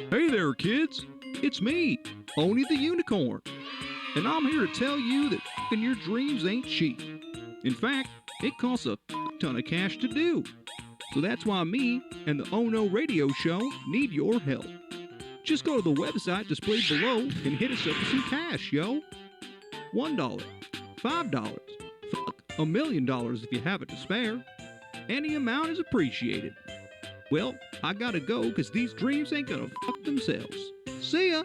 Hey there, kids. It's me, Oni the Unicorn. And I'm here to tell you that f***ing your dreams ain't cheap. In fact, it costs a ton of cash to do. So that's why me and the Ohno radio show need your help. Just go to the website displayed below and hit us up with some cash, yo. $1, $5, $1 million if you have it to spare. Any amount is appreciated. Well, I gotta go because these dreams ain't gonna fuck themselves. See ya!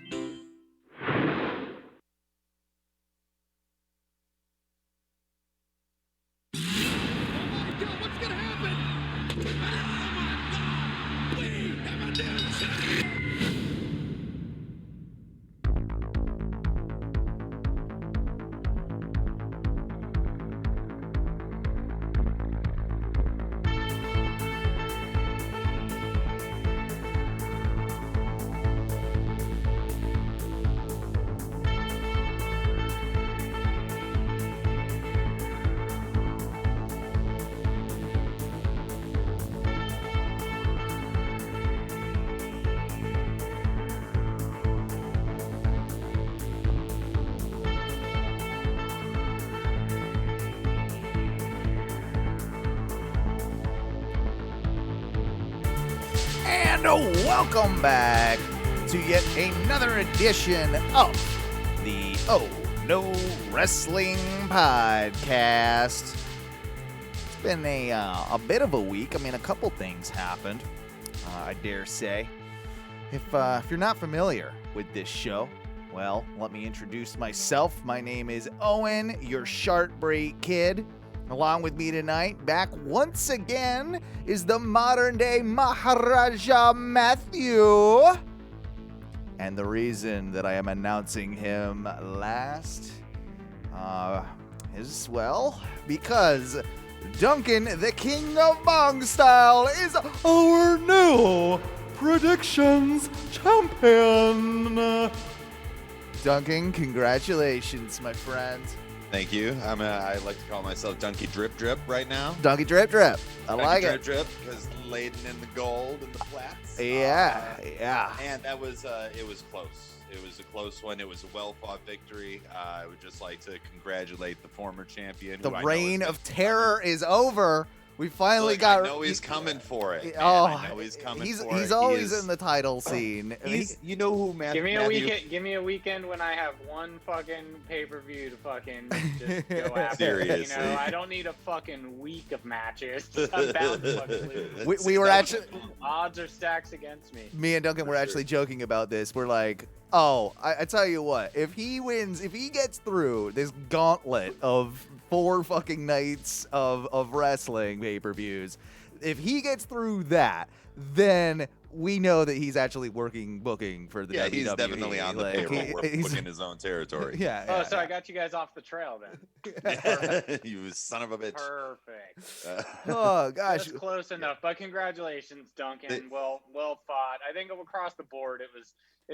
And welcome back to yet another edition of the Ohno Wrestling Podcast. It's been a bit of a week. I mean, a couple things happened, I dare say. If you're not familiar with this show, well, let me introduce myself. My name is Owen, your Shartbreak Kid. Along with me tonight, back once again, is the modern-day Maharaja Matthew. And the reason that I am announcing him last is, well, because Duncan, the King of Bong Style, is our new predictions champion. Duncan, congratulations, my friend. Thank you. I like to call myself Donkey Drip Drip right now. Donkey Drip Drip. I like Drip it. Drip because laden in the gold and the flats. Yeah. And that was it was close. It was a close one. It was a well-fought victory. I would just like to congratulate the former champion. The reign of terror is over. We finally Look, got. I know he's coming for it. Man. Oh, I know he's coming for it. He's always in the title scene. You know who, Matthew? Give me a weekend when I have one fucking pay-per-view to fucking just go after. Seriously. You know, I don't need a fucking week of matches. I'm bound to fucking lose. We were actually. Odds are stacks against me. Me and Duncan were actually joking about this. We're like, oh, I tell you what, if he wins, if he gets through this gauntlet of 4 fucking nights of wrestling pay-per-views, if he gets through that, then we know that he's actually booking for the WWE. He's definitely on the payroll. We're booking his own territory. Yeah. So I got you guys off the trail then. You son of a bitch. Perfect. Oh gosh. That's close enough. But congratulations, Duncan. Well fought. I think across the board it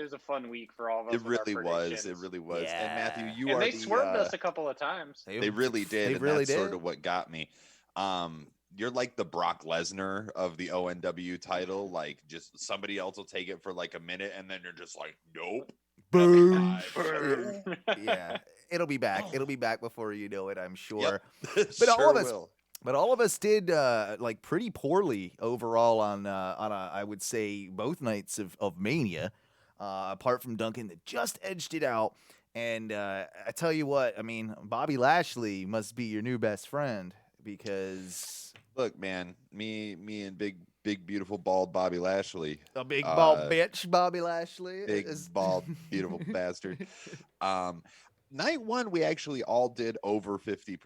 was a fun week for all of us. It really was. It really was. Yeah. And Matthew, and they swerved us a couple of times. They really did. They really that's did. Sort of what got me. You're like the Brock Lesnar of the ONW title. Like, just somebody else will take it for like a minute, and then you're just like, nope. Boom. Boom. Yeah. It'll be back. It'll be back before you know it, I'm sure. Yep. But all of us will. But all of us did like pretty poorly overall on a, I would say, both nights of Mania, apart from Duncan that just edged it out. And I tell you what, I mean, Bobby Lashley must be your new best friend because Look, man, me and big beautiful bald Bobby Lashley, a big bald bitch, Bobby Lashley, big bald beautiful bastard. Night one, we actually all did over 50%.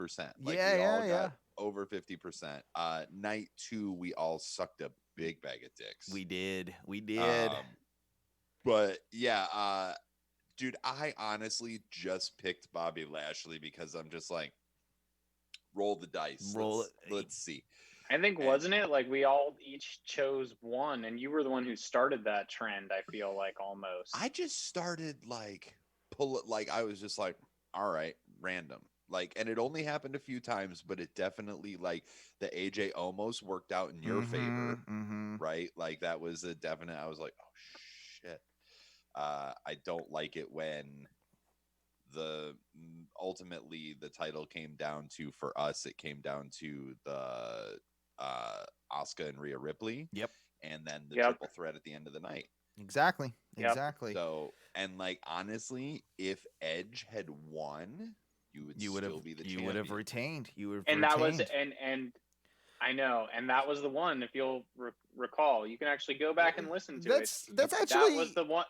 Like, yeah. Over 50%. Night two, we all sucked a big bag of dicks. We did. But yeah, dude, I honestly just picked Bobby Lashley because I'm just like, roll the dice. Let's see. I think, wasn't it like we all each chose one, and you were the one who started that trend? I feel like almost. I just started like I was just like, all right, random. Like, and it only happened a few times, but it definitely, like, the AJ almost worked out in your favor, right? Like, that was a definite. I was like, oh shit. I don't like it when ultimately the title came down to, for us, it came down to the Asuka and Rhea Ripley. Yep. And then the Yep. triple threat at the end of the night. Exactly. Yep. Exactly. So, and like, honestly, if Edge had won, you would still be the champion. You would have retained. You would have And retained. that was and I know, and that was the one. If you'll recall, you can actually go back and listen to it. That's actually that was the one.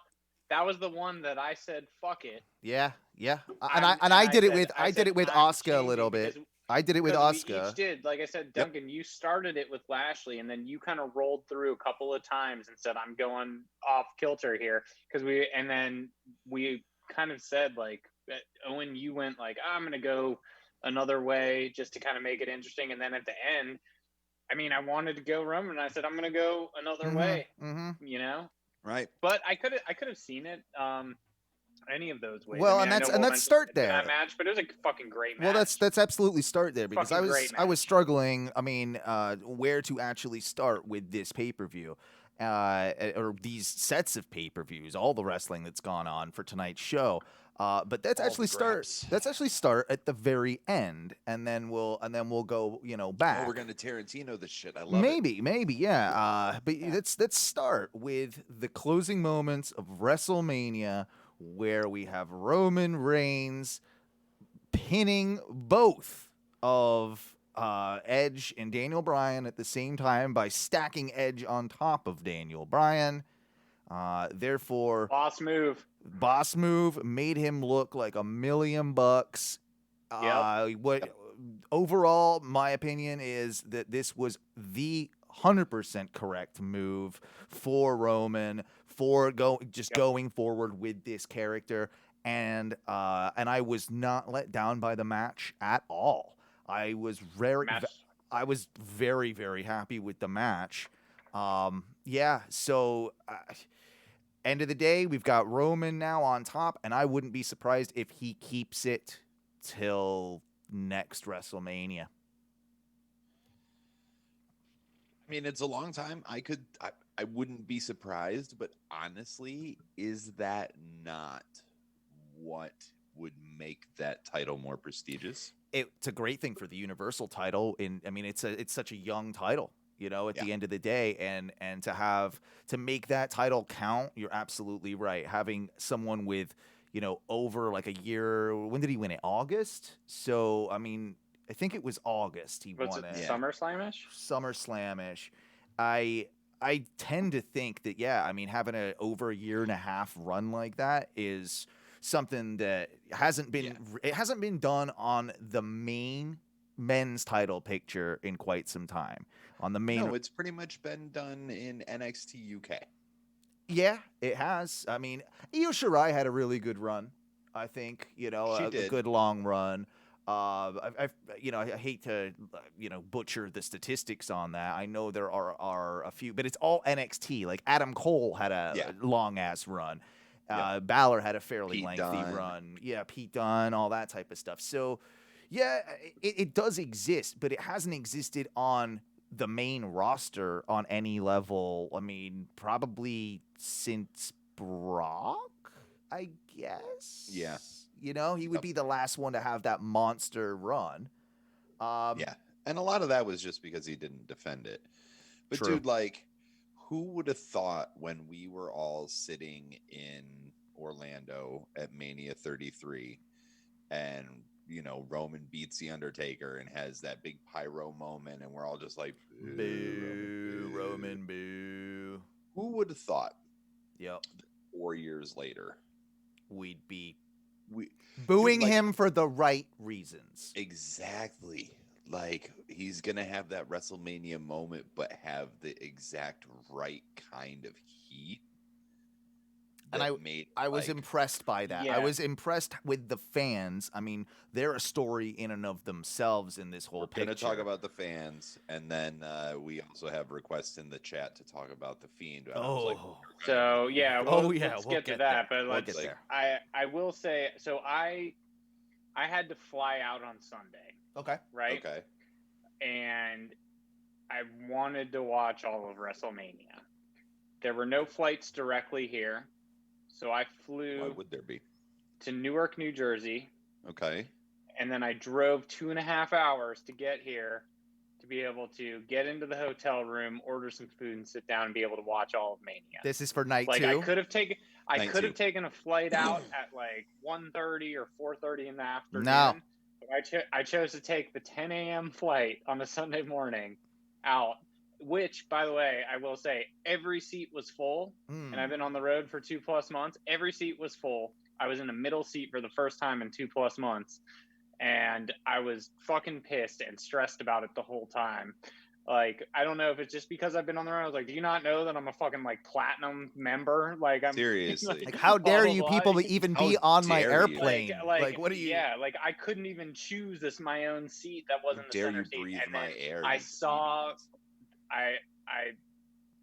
That was the one that I said, "Fuck it." Yeah. And I did it said, with I'm Asuka a little changing bit. I did it with because we Asuka. each did. Like I said, Duncan, you started it with Lashley, and then you kind of rolled through a couple of times and said, "I'm going off kilter here," and then we kind of said, like, Owen, you went like, "I'm going to go another way just to kind of make it interesting," and then at the end, I mean, I wanted to go Roman, and I said, "I'm going to go another way," you know. Right. But I could have seen it any of those ways. Well, I mean, and that's start there. That match, but it was a fucking great match. Well, that's absolutely start there, because I was struggling. I mean, where to actually start with this pay-per-view, or these sets of pay-per-views, all the wrestling that's gone on for tonight's show. But that's actually start at the very end, and then we'll go, back. Oh, we're gonna Tarantino this shit. I love it. Maybe, yeah. But let's start with the closing moments of WrestleMania, where we have Roman Reigns pinning both of Edge and Daniel Bryan at the same time by stacking Edge on top of Daniel Bryan. Therefore, Boss move made him look like $1 million. Overall, my opinion is that this was the 100% correct move for Roman for going forward with this character, and I was not let down by the match at all. I was very very happy with the match. So end of the day, we've got Roman now on top, and I wouldn't be surprised if he keeps it till next WrestleMania. I mean, it's a long time. I wouldn't be surprised, but honestly, is that not what would make that title more prestigious? It's a great thing for the Universal title. It's such a young title, at the end of the day, and to make that title count, you're absolutely right. Having someone with, over like a year. When did he win it? August. So I mean, I think it was August he won it. SummerSlamish. I tend to think that having over a year and a half run like that is something that hasn't been done on the main men's title picture in quite some time. On the main, no, it's pretty much been done in NXT UK. Yeah, it has. I mean, Io Shirai had a really good run. I think a good long run. I hate to butcher the statistics on that. I know there are a few, but it's all NXT. Like Adam Cole had a long ass run. Balor had a fairly lengthy run. Yeah, Pete Dunne, all that type of stuff. So, it does exist, but it hasn't existed on the main roster on any level. I mean, probably since Brock, I guess. Yeah. He would be the last one to have that monster run. And a lot of that was just because he didn't defend it. But True. Dude, like, who would have thought when we were all sitting in Orlando at Mania 33 and Roman beats The Undertaker and has that big pyro moment, and we're all just like, boo, Roman, boo. Who would have thought? Yep. 4 years later, we'd be booing him for the right reasons. Exactly. Like, he's gonna have that WrestleMania moment, but have the exact right kind of heat. And I was impressed by that. I was impressed with the fans. I mean, they're a story in and of themselves in this whole picture. We're going to talk about the fans, and then we also have requests in the chat to talk about the Fiend. We'll get to that. But let's. I will say, so I had to fly out on Sunday. Okay. Right. Okay. And I wanted to watch all of WrestleMania. There were no flights directly here. So I Why flew would there be? to Newark, New Jersey, Okay. and then I drove 2.5 hours to get here to be able to get into the hotel room, order some food, and sit down and be able to watch all of Mania. This is for night Like 2. I could have taken Night a flight out at like 1:30 or 4:30 in the afternoon. No. But I chose to take the 10 a.m. flight on a Sunday morning out, which, by the way, I will say every seat was full. And I've been on the road for 2+ months. Every seat was full. I was in a middle seat for the first time in 2+ months. And I was fucking pissed and stressed about it the whole time. Like, I don't know if it's just because I've been on the road. I was like, do you not know that I'm a fucking like platinum member? Like, I'm Seriously. Like, how dare you people even be on my dare you? airplane? Like, what are you? Yeah, like I couldn't even choose this my own seat that wasn't the Dare center you seat. breathe And my then air? I you saw, demons. I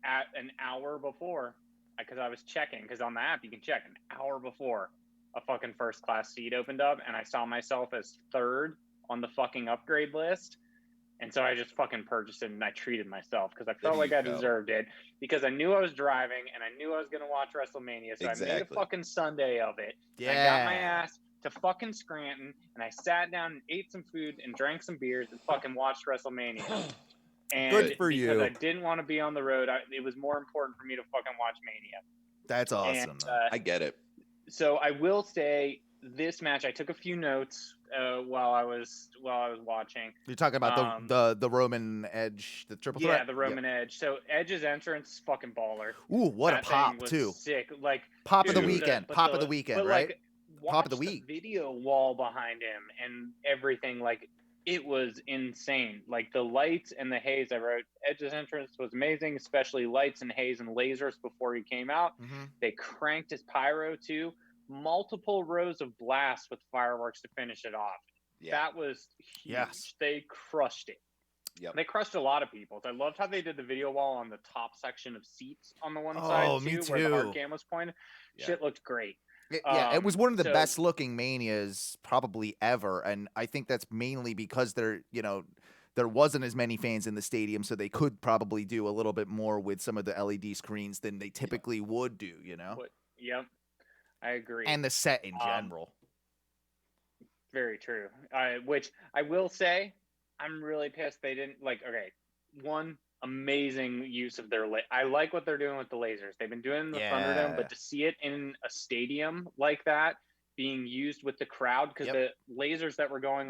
at an hour before, because I was checking, because on the app you can check an hour before a fucking first class seat opened up, and I saw myself as third on the fucking upgrade list. And so I just fucking purchased it, and I treated myself because I felt There like you I go. deserved it, because I knew I was driving and I knew I was going to watch Wrestlemania. So I made a Exactly. fucking Sunday of it. Yeah. And I got my ass to fucking Scranton, and I sat down and ate some food and drank some beers and fucking watched Wrestlemania. And Good for because you. I didn't want to be on the road, it was more important for me to fucking watch Mania. That's awesome. And, though. I get it. so I will say this match, I took a few notes while I was watching. You're talking about the Roman Edge, the triple threat. Yeah, the Roman Edge. So Edge's entrance, fucking baller. Ooh, what That a pop thing was too. Sick. Like Pop of the Dude. weekend. Pop of the weekend, right? Like, Pop of the watch week. Video wall behind him and everything. Like, it was insane. Like the lights and the haze. I wrote Edge's entrance was amazing, especially lights and haze and lasers before he came out. Mm-hmm. They cranked his pyro too. Multiple rows of blasts with fireworks to finish it off. Yeah. That was huge. Yes. They crushed it. Yep. They crushed a lot of people. I loved how they did the video wall on the top section of seats on the one Oh, side me where the hard too. cam was pointed. Yeah. Shit looked great. It was one of the so- best looking Manias probably ever, and I think that's mainly because there wasn't as many fans in the stadium, so they could probably do a little bit more with some of the LED screens than they typically would do, Yep, I agree. And the set in general. Very true. Which I will say, I'm really pissed they didn't one amazing use of their I like what they're doing with the lasers. They've been doing the Thunderdome, but to see it in a stadium like that being used with the crowd, because the lasers that were going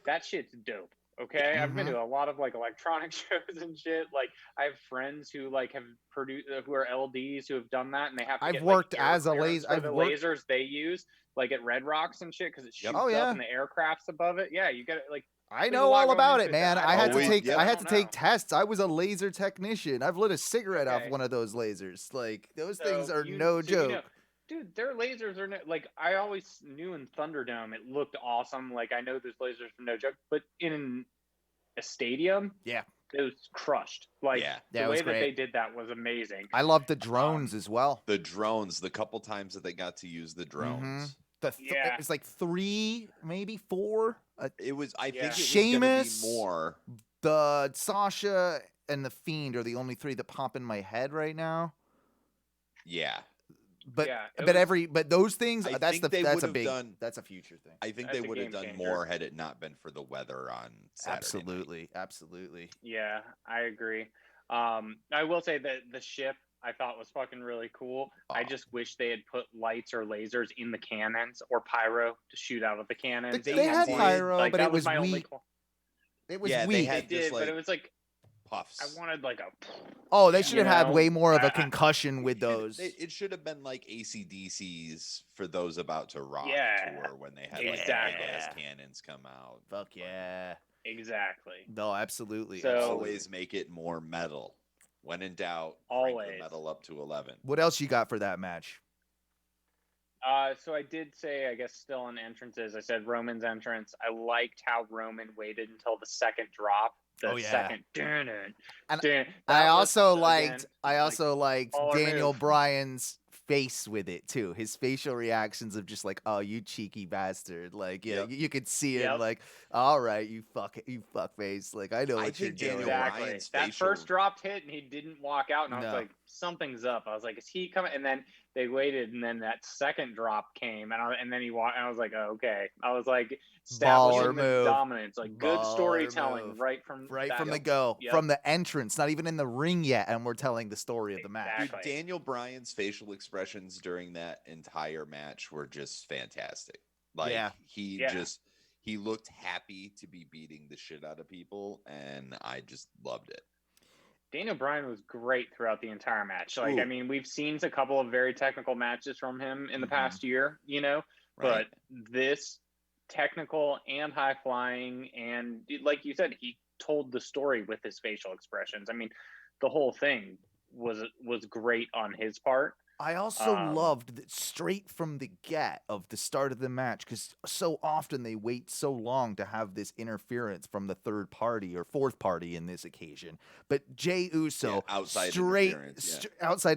that shit's dope. Okay, I've been to a lot of like electronic shows and shit. Like I have friends who have produced, who are LDs who have done that, and they have to I've get, worked air as a clearance laser. for the lasers they use, like at Red Rocks and shit, because it shoots up and the aircraft's above it. Yeah, you get it. Like I there's know a lot all going about into it, man. I had to Always- take yep. I had to I take don't tests. I was a laser technician. I've lit a cigarette off Okay. one of those lasers. Like those So things are you- no so you joke. know- dude, their lasers are like I always knew in Thunderdome it looked awesome. Like I know there's lasers from no joke, but in a stadium, Yeah. it was crushed. Like Yeah. Yeah, the it way was that great. they did that was amazing. I love the drones as well. The drones, the couple times that they got to use the drones. Yeah. It's like 3, maybe 4. It was, I think Yeah. it was Sheamus, going to be more. The Sasha and the Fiend are the only 3 that pop in my head right now. Yeah. But Yeah, it but those things I that's think they that's a would've big done- that's a future thing. I think That's they a would have game done changer. more had it not been for the weather on Saturday. Absolutely. Yeah, I agree. I will say that the ship I thought was fucking really cool. I just wish they had put lights or lasers in the cannons or pyro to shoot out of the cannons. They had did. pyro, Like, but that it was my only weak. It was Yeah, they weak. had They did, just, but like, it was like Puffs. I wanted like a. Oh, they should you have had know, way more of a I- concussion with It those. should have been like ACDC's for those about to rock Yeah, tour when they had like exactly. big ass cannons come out. Fuck yeah. Exactly. No, absolutely. So- absolutely. Always make it more metal. When in doubt, crank Always. the metal up to 11. What else you got for that match? So I did say, I guess, still on entrances. I said Roman's entrance. I liked how Roman waited until the second drop. The Oh, yeah. second. And That I was, also again, liked baller Daniel move. Bryan's face with it too. His facial reactions of just like, "Oh, you cheeky bastard!" Like, yeah, Yep. you could see him Yep. like, "All right, you fuck face. Like, I know I what you're think doing." Daniel Exactly. Bryan's That facial- first dropped hit and he didn't walk out, and I was No. like, something's up. I was like, is he coming? And then they waited, and then that second drop came, and then he walked, and I was like, oh, okay. I was like, establishing the move. dominance, like good Baller storytelling move. right from the go, from the entrance, not even in the ring yet, and we're telling the story of the match. Dude, Daniel Bryan's facial expressions during that entire match were just fantastic. Like he looked happy to be beating the shit out of people, and I just loved it. Daniel Bryan was great throughout the entire match. Like, I mean, we've seen a couple of very technical matches from him in the past year, you know, but this technical and high flying, and like you said, he told the story with his facial expressions. I mean, the whole thing was great on his part. I also loved that straight from the get of the start of the match, because so often they wait so long to have this interference from the third party or fourth party in this occasion. But Jey Uso, outside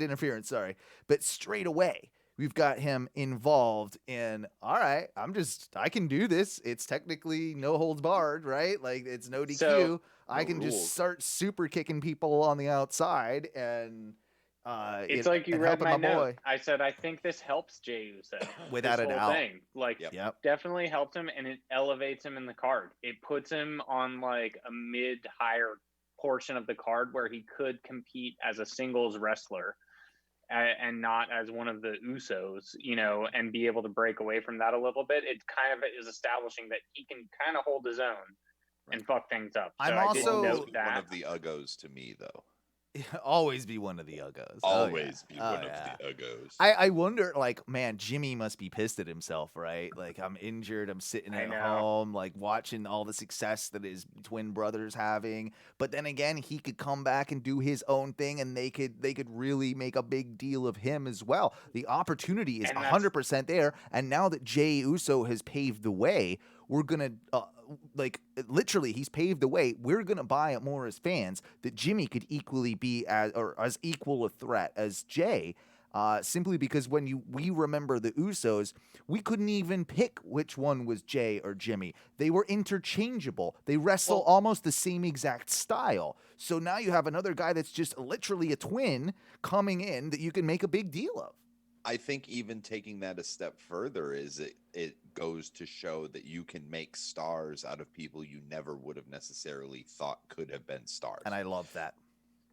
interference, sorry. But straight away, we've got him involved in, all right, I can do this. It's technically no holds barred, right? Like, it's no DQ. So, I can just start super kicking people on the outside and... it's like you read my note. I said, I think this helps Jey Uso. Without a doubt. Thing. Like, definitely helped him, and it elevates him in the card. It puts him on, like, a mid-higher portion of the card where he could compete as a singles wrestler and not as one of the Usos, you know, and be able to break away from that a little bit. It kind of is establishing that he can kind of hold his own and fuck things up. So I'm also one of the Uggos to me, though. Always be one of the Uggos. Always be one of the Uggos. I wonder, like, man, Jimmy must be pissed at himself, right? Like, I'm injured, I'm sitting at home, like, watching all the success that his twin brother's having. But then again, he could come back and do his own thing, and they could really make a big deal of him as well. The opportunity is 100% there, and now that Jey Uso has paved the way, we're gonna literally, he's paved the way. We're gonna buy it more as fans that Jimmy could equally be as equal a threat as Jey, simply because when we remember the Usos, we couldn't even pick which one was Jey or Jimmy. They were interchangeable. They wrestle almost the same exact style. So now you have another guy that's just literally a twin coming in that you can make a big deal of. I think even taking that a step further is it goes to show that you can make stars out of people you never would have necessarily thought could have been stars. And I love that.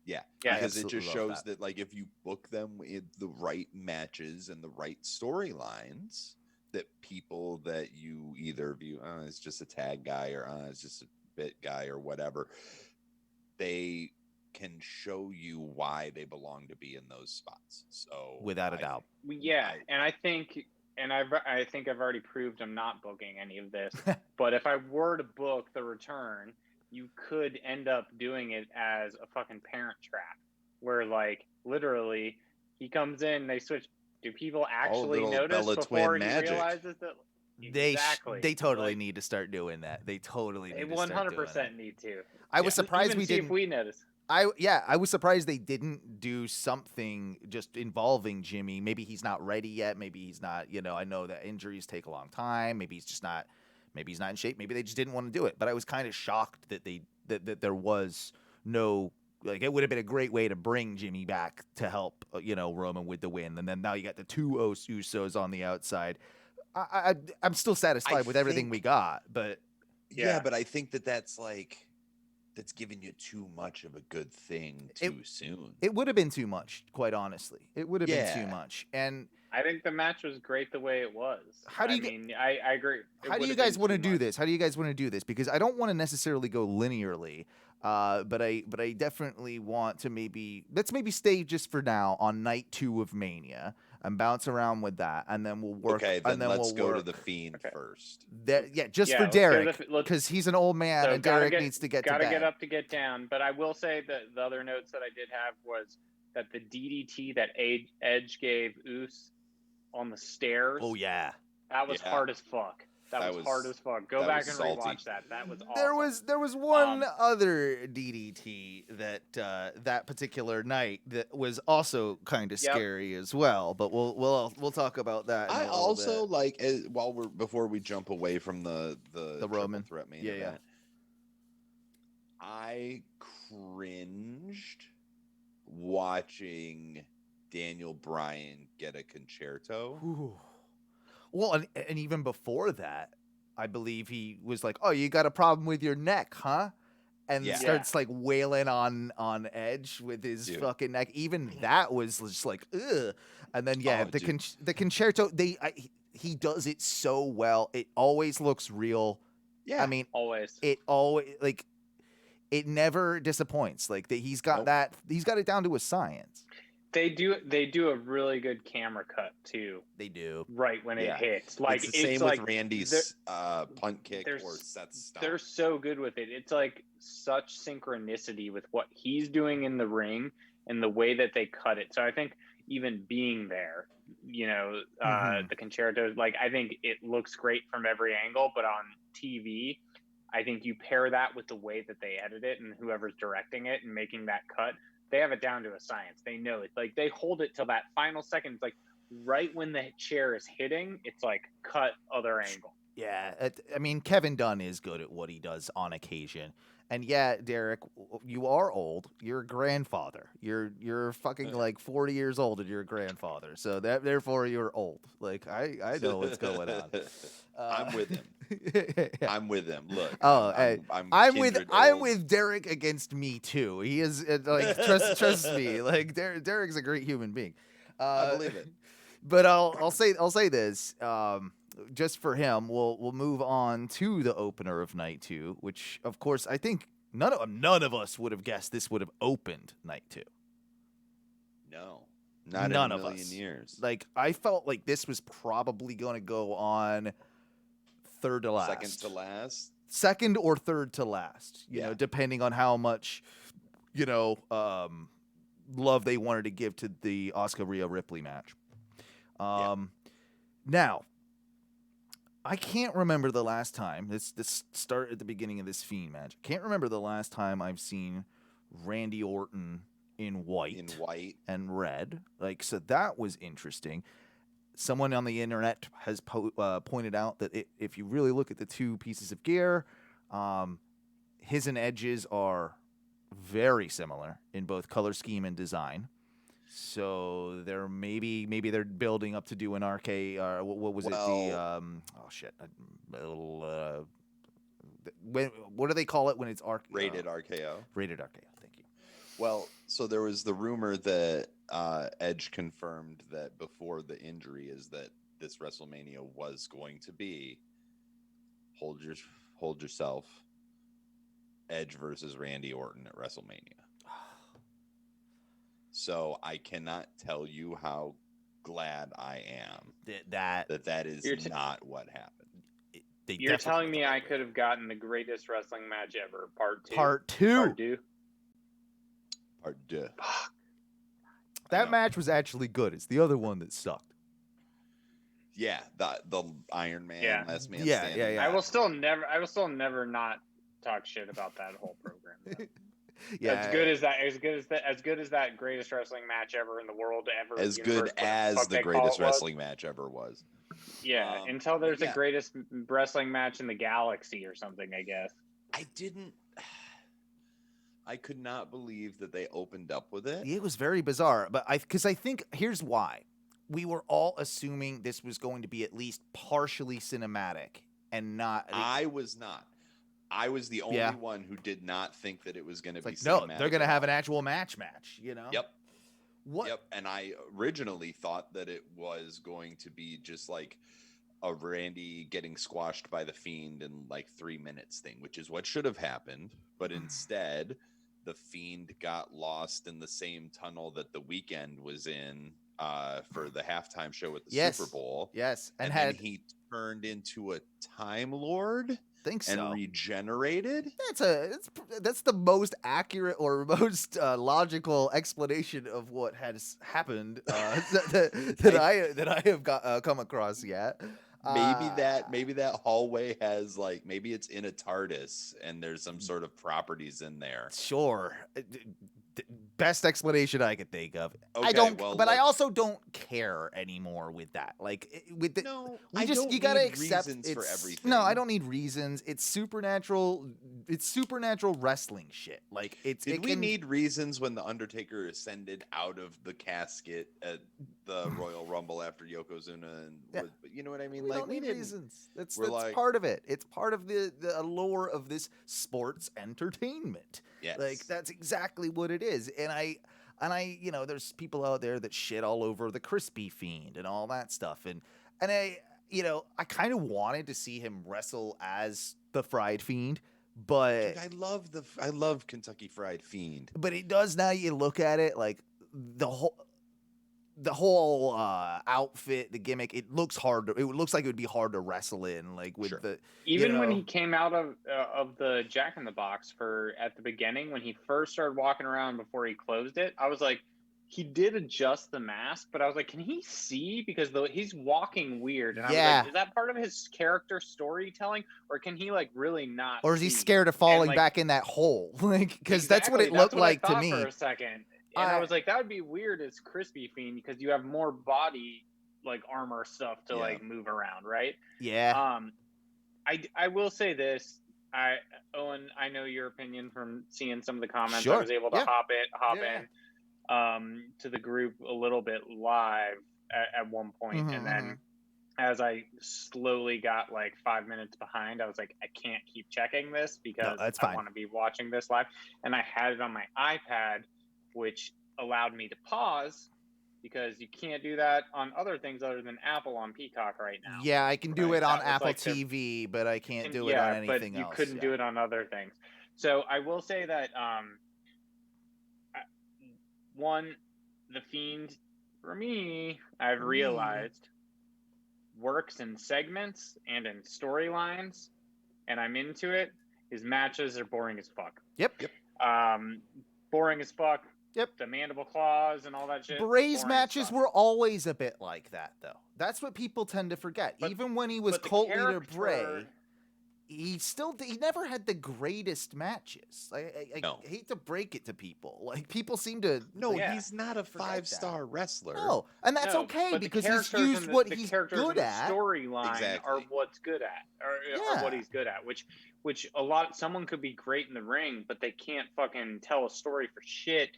Yeah, because it just shows that, like, if you book them in the right matches and the right storylines, that people that you either view, it's just a tag guy, or it's just a bit guy, or whatever, they can show you why they belong to be in those spots. So without a doubt. And I think I've already proved I'm not booking any of this. But if I were to book the return, you could end up doing it as a fucking Parent Trap, where, like, literally he comes in, they switch. Do people actually notice before he realizes that? They totally need to start doing that. They totally need to start doing 100% need to. I was surprised we didn't. If we notice. I was surprised they didn't do something just involving Jimmy. Maybe he's not ready yet. Maybe he's not, I know that injuries take a long time. Maybe he's not in shape. Maybe they just didn't want to do it. But I was kind of shocked that that there was no, like, it would have been a great way to bring Jimmy back to help, Roman with the win. And then now you got the two Usos on the outside. I'm still satisfied with everything we got, but but I think that's giving you too much of a good thing too soon. It would have been too much, quite honestly. It would have been too much. And I think the match was great the way it was. I agree. How do you guys want to do this? How do you guys want to do this? Because I don't want to necessarily go linearly, but I definitely want to let's stay just for now on night 2 of Mania and bounce around with that, and then we'll work. Okay, then let's go to the Fiend first. For Derek, because he's an old man, and Derek needs to get to bed. Gotta get up to get down. But I will say that the other notes that I did have was that the DDT that Edge gave Uso on the stairs. Oh yeah, that was hard as fuck. That was hard as fuck. Go back and rewatch that. That was awesome. There was one other DDT that particular night that was also kind of scary as well. But we'll talk about that. I also like, before we jump away from the Roman threat main event, I cringed watching Daniel Bryan get a concerto. Ooh. Well, and even before that, I believe he was like, "Oh, you got a problem with your neck, huh?" And Yeah. starts like wailing on Edge with his Dude. fucking neck. Even that was just like, ugh. And then Oh, the concerto, he does it so well. It always looks real. Yeah. I mean, Always. it always like it never disappoints. Like he's got he's got it down to a science. They do a really good camera cut too. They do. Right when it hits. Like it's the same like with Randy's punt kick or Seth's stop. They're so good with it. It's like such synchronicity with what he's doing in the ring and the way that they cut it. So I think even being there, the concerto, like I think it looks great from every angle, but on TV, I think you pair that with the way that they edit it and whoever's directing it and making that cut, they have it down to a science. They know it. Like they hold it till that final second. It's like right when the chair is hitting, it's like cut other angle. Yeah, I mean Kevin Dunn is good at what he does on occasion. And yeah, Derek, you are old. You're a grandfather. You're fucking like 40 years old and you're a grandfather. So therefore you're old. Like I know what's going on. I'm with him. Yeah. I'm with him. Look. I'm with Derek against me too. He is like trust me. Like Derek's a great human being. I believe it. But I'll say this. Just for him, we'll move on to the opener of night 2, which of course I think none of us would have guessed this would have opened night 2. No, not none in a of million us. years. Like I felt like this was probably going to go on third to last, second or third to last. You know, depending on how much love they wanted to give to the Asuka Rhea Ripley match. Now. I can't remember the last time, this started at the beginning of this Fiend match. I can't remember the last time I've seen Randy Orton in white and red. Like, so that was interesting. Someone on the internet has pointed out that if you really look at the two pieces of gear, his and Edge's are very similar in both color scheme and design. So they're maybe they're building up to do an RK. What was it? What do they call it when it's rated RKO? Rated RKO. Thank you. Well, so there was the rumor that Edge confirmed that before the injury is that this WrestleMania was going to be hold yourself, Edge versus Randy Orton at WrestleMania. So I cannot tell you how glad I am that is not what happened. You're telling me I could have gotten the greatest wrestling match ever, part two. Part two. That match was actually good. It's the other one that sucked. Yeah, the Iron Man, last man standing. Yeah. I will still never not talk shit about that whole program. As good as that greatest wrestling match ever in the world ever. As good as the greatest wrestling match ever was. Yeah, until there's the greatest wrestling match in the galaxy or something, I guess. I could not believe that they opened up with it. It was very bizarre, but because I think here's why. We were all assuming this was going to be at least partially cinematic and not. I was not. I was the only one who did not think that it was going to be cinematic. No, they're going to have an actual match, you know? Yep. What? Yep. And I originally thought that it was going to be just like a Randy getting squashed by the Fiend in like 3 minutes thing, which is what should have happened. But instead, the Fiend got lost in the same tunnel that the Weeknd was in for the halftime show at the Super Bowl. Yes. And then he turned into a Time Lord. Think so. And regenerated. That's the most accurate or most logical explanation of what has happened that I have come across yet. Maybe that hallway has maybe it's in a TARDIS and there's some sort of properties in there. Sure. best explanation I could think of. Okay, I don't, well, but I look. also don't care anymore with that. Like with the, No, we I just don't you gotta need accept reasons it's for everything. no, I don't need reasons. It's supernatural. It's supernatural wrestling shit. Like Did we need reasons when the Undertaker ascended out of the casket at the Royal Rumble after Yokozuna and Yeah. you know what I mean? We Like don't we need didn't. reasons. That's We're like- part of it. It's part of the allure of this sports entertainment. Yes. Like that's exactly what it is. And I there's people out there that shit all over the Crispy Fiend and all that stuff. And I I kind of wanted to see him wrestle as the Fried Fiend, but Dude, I love Kentucky Fried Fiend. but it does now you look at it like the whole outfit, the gimmick, it looks like it would be hard to wrestle in, like with Sure. the Even when he came out of the Jack in the Box at the beginning, when he first started walking around before he closed it, I was like, he did adjust the mask, but I was like, can he see? Because he's walking weird, and I was like, is that part of his character storytelling, or can he like really not? or is he see? scared of falling like, back in that hole? Like because that's what it Exactly, looked what I like to thought me. for a second. And I was like, that would be weird as Crispy Fiend because you have more body like armor stuff to like move around, right? Yeah. I will say this, Owen, I know your opinion from seeing some of the comments. Sure. I was able to hop Yeah. in to the group a little bit live at one point, and then as I slowly got like 5 minutes behind, I was like, I can't keep checking this because I want to be watching this live. And I had it on my iPad, which allowed me to pause because you can't do that on other things other than Apple on Peacock right now. Yeah, I can do it on Apple like TV, but I can't do it on anything else. But you couldn't do it on other things. So I will say that one, the Fiend, for me, I've realized works in segments and in storylines, and I'm into it. His matches are boring as fuck. Yep. Boring as fuck. Yep. The mandible claws and all that shit. Bray's matches were always a bit like that, though. That's what people tend to forget. But, even when he was cult leader Bray, he never had the greatest matches. I hate to break it to people. Like people seem to he's not a 5-star wrestler. No, and that's okay because he's used what he's good at. Storyline are what's good at, or what he's good at. Which someone could be great in the ring, but they can't fucking tell a story for shit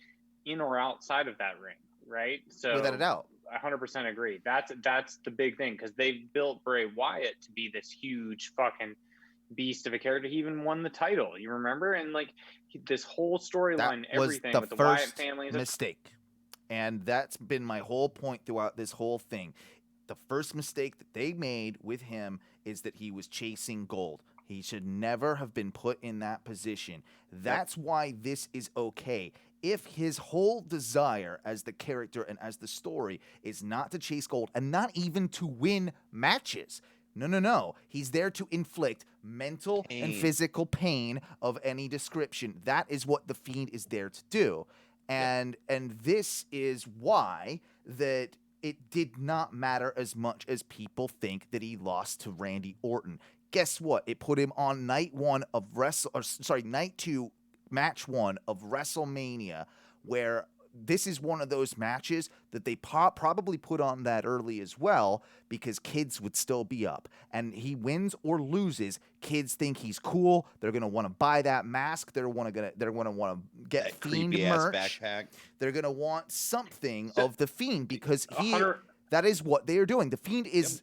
in or outside of that ring, right? So without a doubt. 100% agree. That's the big thing because they built Bray Wyatt to be this huge fucking beast of a character. He even won the title, you remember? And like this whole storyline, everything with the Wyatt family. Mistake, and that's been my whole point throughout this whole thing. The first mistake that they made with him is that he was chasing gold. He should never have been put in that position. That's why this is okay. If his whole desire as the character and as the story is not to chase gold and not even to win matches. No. He's there to inflict mental and physical pain of any description. That is what the Fiend is there to do. And this is why that it did not matter as much as people think that he lost to Randy Orton. Guess what? It put him on night 2, match 1 of WrestleMania, where this is one of those matches that they probably put on that early as well because kids would still be up. And he wins or loses, kids think he's cool. They're gonna want to buy that mask. They're gonna want to get that Fiend creepy merch. Ass backpack. They're gonna want something of the Fiend because he. 100 That is what they are doing. The Fiend is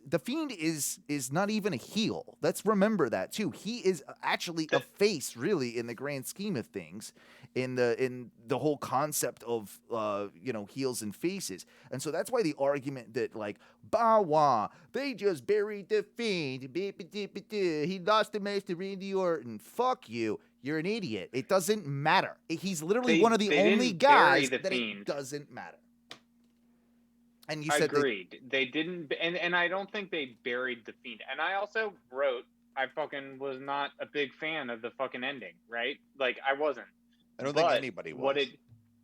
not even a heel. Let's remember that too. He is actually a face, really, in the grand scheme of things, in the whole concept of heels and faces. And so that's why the argument that like Bawa, they just buried the Fiend. He lost the match to Randy Orton. Fuck you. You're an idiot. It doesn't matter. He's literally one of the only guys that it doesn't matter. And you said agreed. They didn't, and I don't think they buried the Fiend. And I also wrote, I fucking was not a big fan of the fucking ending, right? Like I wasn't. I don't think anybody was.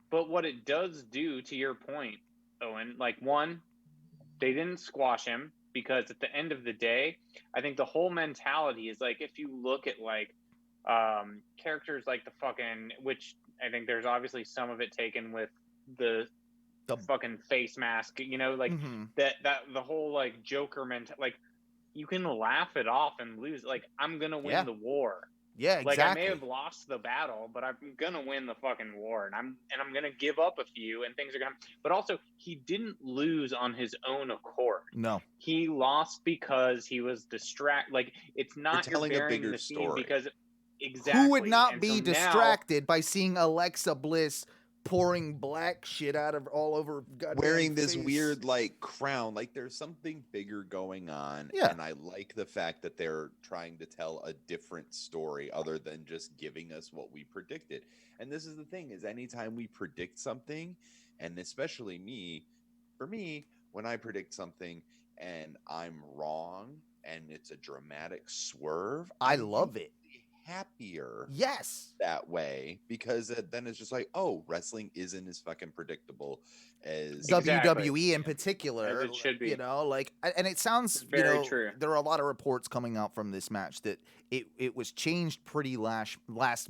But what it does do, to your point, Owen, like one, they didn't squash him because at the end of the day, I think the whole mentality is like if you look at like characters like the fucking, which I think there's obviously some of it taken with the The- fucking face mask, like Mhm. that the whole like Joker like you can laugh it off and lose. Like, I'm gonna win Yeah. the war. Yeah, Like, I exactly. may have lost the battle, but I'm gonna win the fucking war, and I'm gonna give up a few, and things are gonna. But also, he didn't lose on his own accord. No. He lost because he was distracted. Like, it's not You're telling a burying bigger the theme story. because exactly. Who would not And be so now- distracted by seeing Alexa Bliss pouring black shit out of all over goddamn Wearing this face? weird like crown, like there's something bigger going on. Yeah. And I like the fact that they're trying to tell a different story other than just giving us what we predicted. And this is the thing, is anytime we predict something, and especially for me, when I predict something and I'm wrong and it's a dramatic swerve, I I'm love it. happier Yes. that way, because then it's just like, oh, wrestling isn't as fucking predictable as Exactly. WWE in particular, As it should be. And it sounds, Very true. there are a lot of reports coming out from this match that it was changed pretty last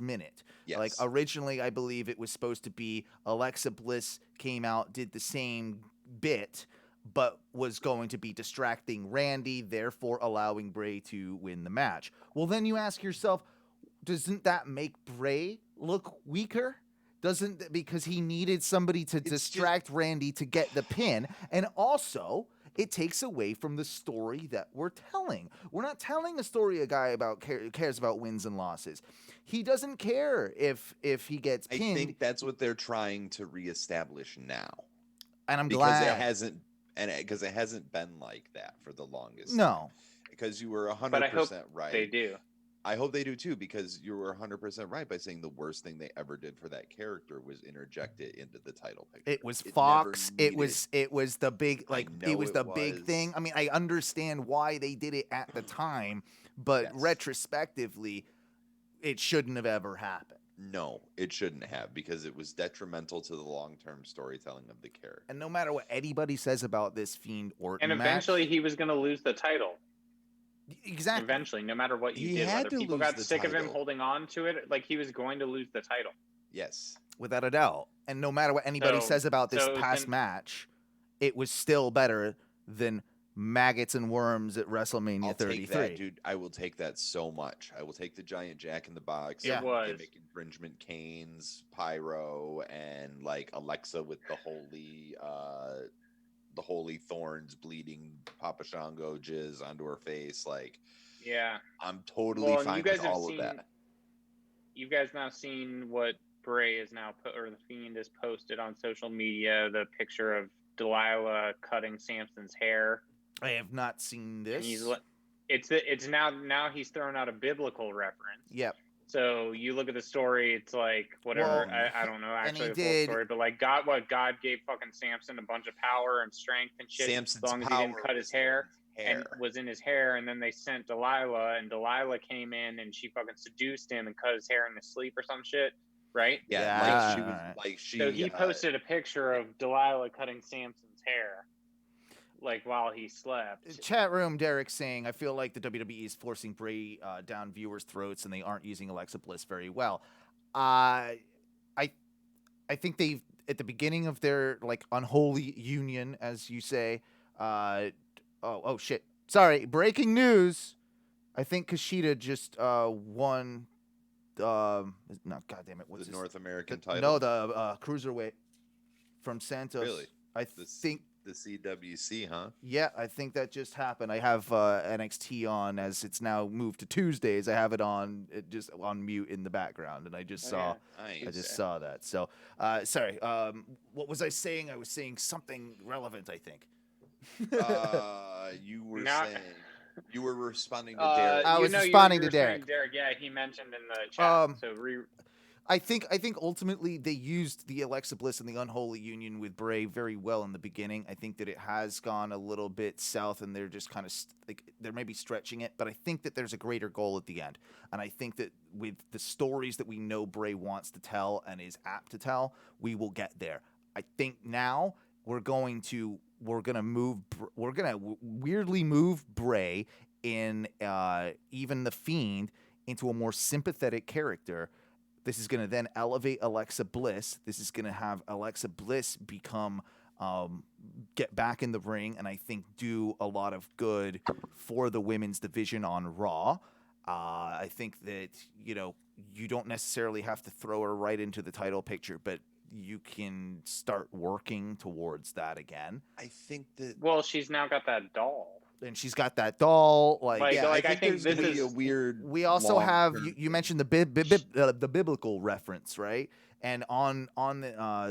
minute. Yes. Like, originally, I believe it was supposed to be Alexa Bliss came out, did the same bit, but was going to be distracting Randy, therefore allowing Bray to win the match. Well, then you ask yourself, doesn't that make Bray look weaker? Because he needed somebody to distract Randy to get the pin, and also it takes away from the story that we're telling. We're not telling a story a guy cares about wins and losses. He doesn't care if he gets pinned. I think that's what they're trying to reestablish now, and I'm because glad because it hasn't been like that for the longest. No, because you were 100% But I hope right. they do. I hope they do too, because you were 100% right by saying the worst thing they ever did for that character was interject it into the title picture. It was never Fox. It needed- was the big it was the big was. thing. I mean, I understand why they did it at the time, but Yes. retrospectively, it shouldn't have ever happened. No, it shouldn't have, because it was detrimental to the long-term storytelling of the character. And no matter what anybody says about this Fiend Orton And match, eventually, he was gonna lose the title. exactly. Eventually, no matter what you He did, had whether to people lose got the sick of him title. holding on to it, like he was going to lose the title. Yes. Without a doubt. And no matter what anybody So- says about this so past then- match, it was still better than maggots and worms at WrestleMania I'll 33. take that, dude. I will take that so much. I will take the giant Jack in the Box, Yeah. It was. gimmick infringement canes, pyro, and like Alexa with the holy thorns bleeding Papa Shango jizz onto her face. Like, Yeah. I'm totally Well, and fine you guys with have all seen. of that. You guys now seen what Bray is now or the Fiend has posted on social media? The picture of Delilah cutting Samson's hair. I have not seen And this. it's now he's thrown out a biblical reference. Yep. So you look at the story, it's like whatever. Well, I don't know and he actually the full did- story, but like God gave fucking Samson a bunch of power and strength and shit Samson's as long as he power didn't cut his was hair. in his And was in his hair, and then they sent Delilah, and Delilah came in and she fucking seduced him and cut his hair in his sleep or some shit, right? Yeah, Yeah. like she was like she. So he posted a picture of Delilah cutting Samson's hair, like while he slept. Chat room, Derek saying, I feel like the WWE is forcing Bray down viewers' throats and they aren't using Alexa Bliss very well. I think they've, at the beginning of their like unholy union, as you say, oh shit. Sorry, breaking news. I think Kushida just won no, goddamn it, what's the his- North American the- title. No, the cruiserweight from Santos. Really? I think The CWC, huh? yeah, I think that just happened. I have NXT on as it's now moved to Tuesdays. I have it on just on mute in the background, and I just saw Nice. I just saw that. So sorry. What was I saying? I was saying something relevant, I think. You were Not- saying you were responding to Derek. I you was know, you responding were to Derek. saying Derek, yeah, he mentioned in the chat. I think ultimately they used the Alexa Bliss and the Unholy Union with Bray very well in the beginning. I think that it has gone a little bit south, and they're just kind of like they're maybe stretching it. But I think that there's a greater goal at the end, and I think that with the stories that we know Bray wants to tell and is apt to tell, we will get there. I think now we're gonna weirdly move Bray in even the Fiend into a more sympathetic character, This is going to then elevate Alexa Bliss. This is going to have Alexa Bliss become get back in the ring, and I think do a lot of good for the women's division on Raw. I think that, you don't necessarily have to throw her right into the title picture, but you can start working towards that again. I think that. Well, she's now got that doll. And she's got that doll. I think this there's gonna be is a weird. We also have long-term you mentioned the biblical reference, right? And on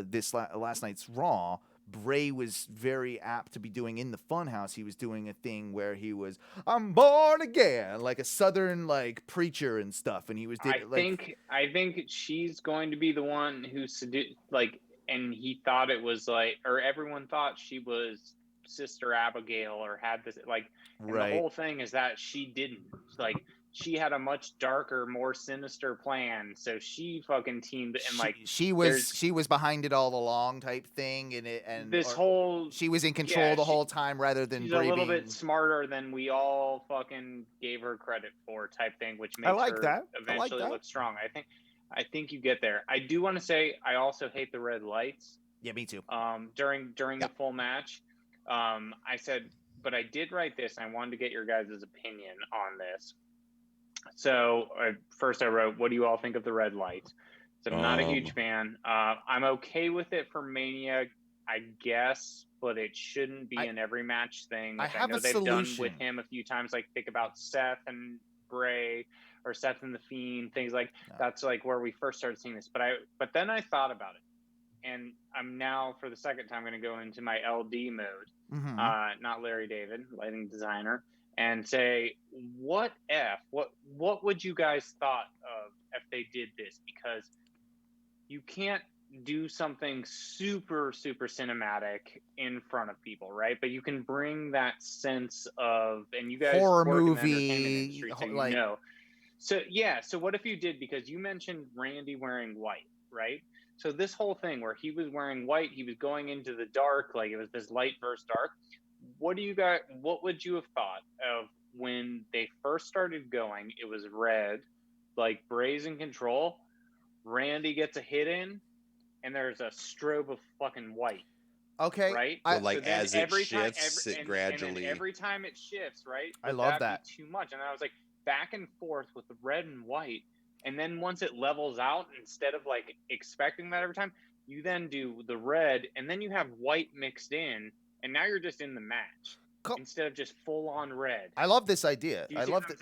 this last night's Raw, Bray was very apt to be doing in the Funhouse. He was doing a thing where he was, "I'm born again," like a Southern preacher and stuff. And he was. I think she's going to be the one who and he thought it was or everyone thought she was Sister Abigail or had this and right. The whole thing is that she didn't she had a much darker, more sinister plan, so she fucking teamed and she was behind it all along type thing, she was in control the whole time rather than she's a little bit smarter than we all fucking gave her credit for type thing, which makes her eventually look strong. I think you get there. I do want to say I also hate the red lights. Yeah, me too. During the full match. I said, but I did write this, and I wanted to get your guys' opinion on this. So first I wrote, what do you all think of the red lights? So I'm not a huge fan. I'm okay with it for Mania, I guess, but it shouldn't be an every match thing. I know they've done with him a few times. Think about Seth and Bray, or Seth and the Fiend, things that's where we first started seeing this. But then I thought about it, and I'm now for the second time going to go into my LD mode, not Larry David, lighting designer, and say, what would you guys thought of if they did this? Because you can't do something super, super cinematic in front of people, right? But you can bring that sense of, and you guys horror work movie, in the entertainment industry, So what if you did, because you mentioned Randy wearing white, right? So this whole thing where he was wearing white, he was going into the dark, it was this light versus dark. What would you have thought of when they first started going? It was red, Bray's in control. Randy gets a hit in, and there's a strobe of fucking white. Okay. Right? As it shifts, it gradually. And every time it shifts, right? I love that. Too much. And I was back and forth with the red and white. And then once it levels out, instead of expecting that every time, you then do the red, and then you have white mixed in, and now you're just in the match instead of just full on red. I love this idea. I love this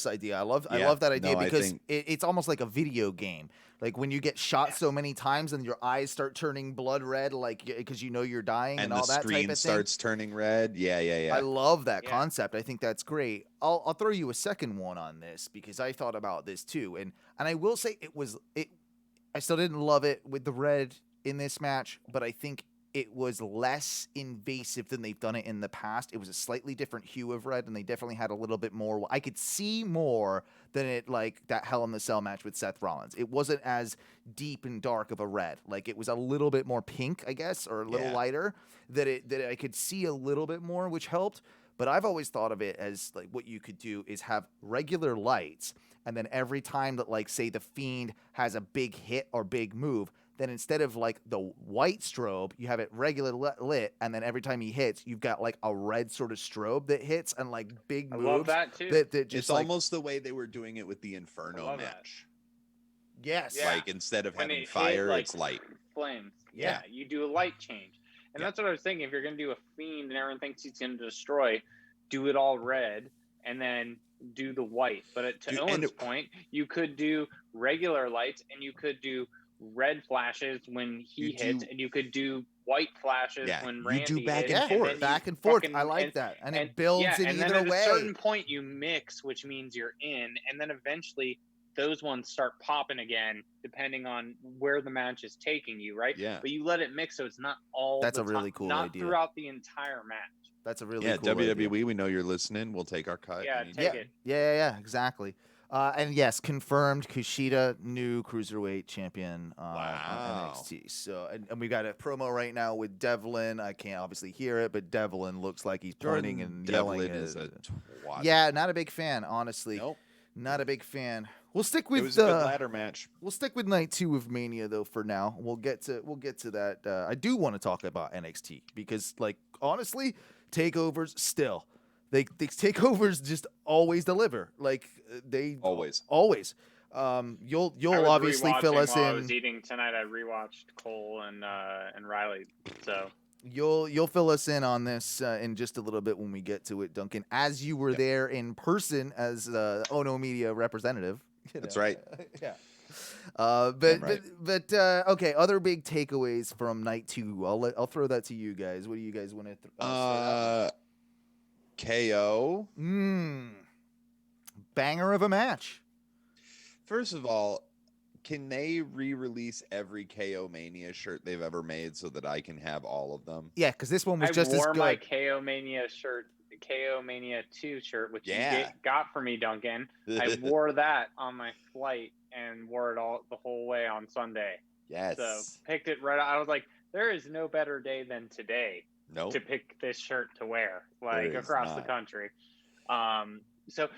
idea. I love that idea because it's almost like a video game. When you get shot so many times and your eyes start turning blood red, because you're dying and all that type of thing. And the screen starts turning red. Yeah. I love that concept. I think that's great. I'll throw you a second one on this because I thought about this too, and I will say I still didn't love it with the red in this match, but I think it was less invasive than they've done it in the past. It was a slightly different hue of red, and they definitely had a little bit more. I could see more than it that Hell in the Cell match with Seth Rollins. It wasn't as deep and dark of a red. It was a little bit more pink, I guess, or a little lighter. That I could see a little bit more, which helped. But I've always thought of it as what you could do is have regular lights, and then every time that say the Fiend has a big hit or big move, then instead of the white strobe, you have it regular lit, and then every time he hits, you've got a red sort of strobe that hits and big moves. I love that too. That just it's almost the way they were doing it with the Inferno match. Yes. Yeah. Instead of having fire, it's light. Flames. Yeah, you do a light change. And that's what I was thinking. If you're going to do a Fiend and everyone thinks he's going to destroy, do it all red and then do the white. But to Owen's point, you could do regular lights and you could do red flashes when he hits, and you could do white flashes when Randy do back hits. and forth. Back and forth. I like that. And it builds in and either then at way. a certain point you mix, which means you're in, and then eventually those ones start popping again, depending on where the match is taking you, right? Yeah. But you let it mix, so it's not all. That's a really cool not idea. Not throughout the entire match. That's a really cool WWE. idea. We know you're listening. We'll take our cut. Yeah, take it. Yeah, exactly. And yes, confirmed Kushida, new cruiserweight champion on NXT. So, and we got a promo right now with Devlin. I can't obviously hear it, but Devlin looks like he's pointing and yelling. Devlin is a twat. Yeah, not a big fan, honestly. Nope. Not a big fan. We'll stick It with was a good ladder match. we'll stick with night 2 of Mania though for now. We'll get to that. I do want to talk about NXT because, like, honestly, takeovers still they takeovers just always deliver. Like they Always. always. I You'll was obviously fill rewatching us while in. I was eating tonight. I rewatched Cole and Riley. So You'll fill us in on this in just a little bit when we get to it, Duncan. As you were there in person as Ohno Media representative. That's right. Yeah. Damn right. But okay. Other big takeaways from night 2. I'll throw that to you guys. What do you guys want to? KO. Banger of a match. First of all, can they re-release every KO Mania shirt they've ever made so that I can have all of them? Yeah, because this one was I just as wore good. my KO Mania shirt, the KO Mania 2 shirt, which you got for me, Duncan. I wore that on my flight and wore it all the whole way on Sunday. Yes. So picked it right. I was like, there is no better day than today to pick this shirt to wear, like across the country. So,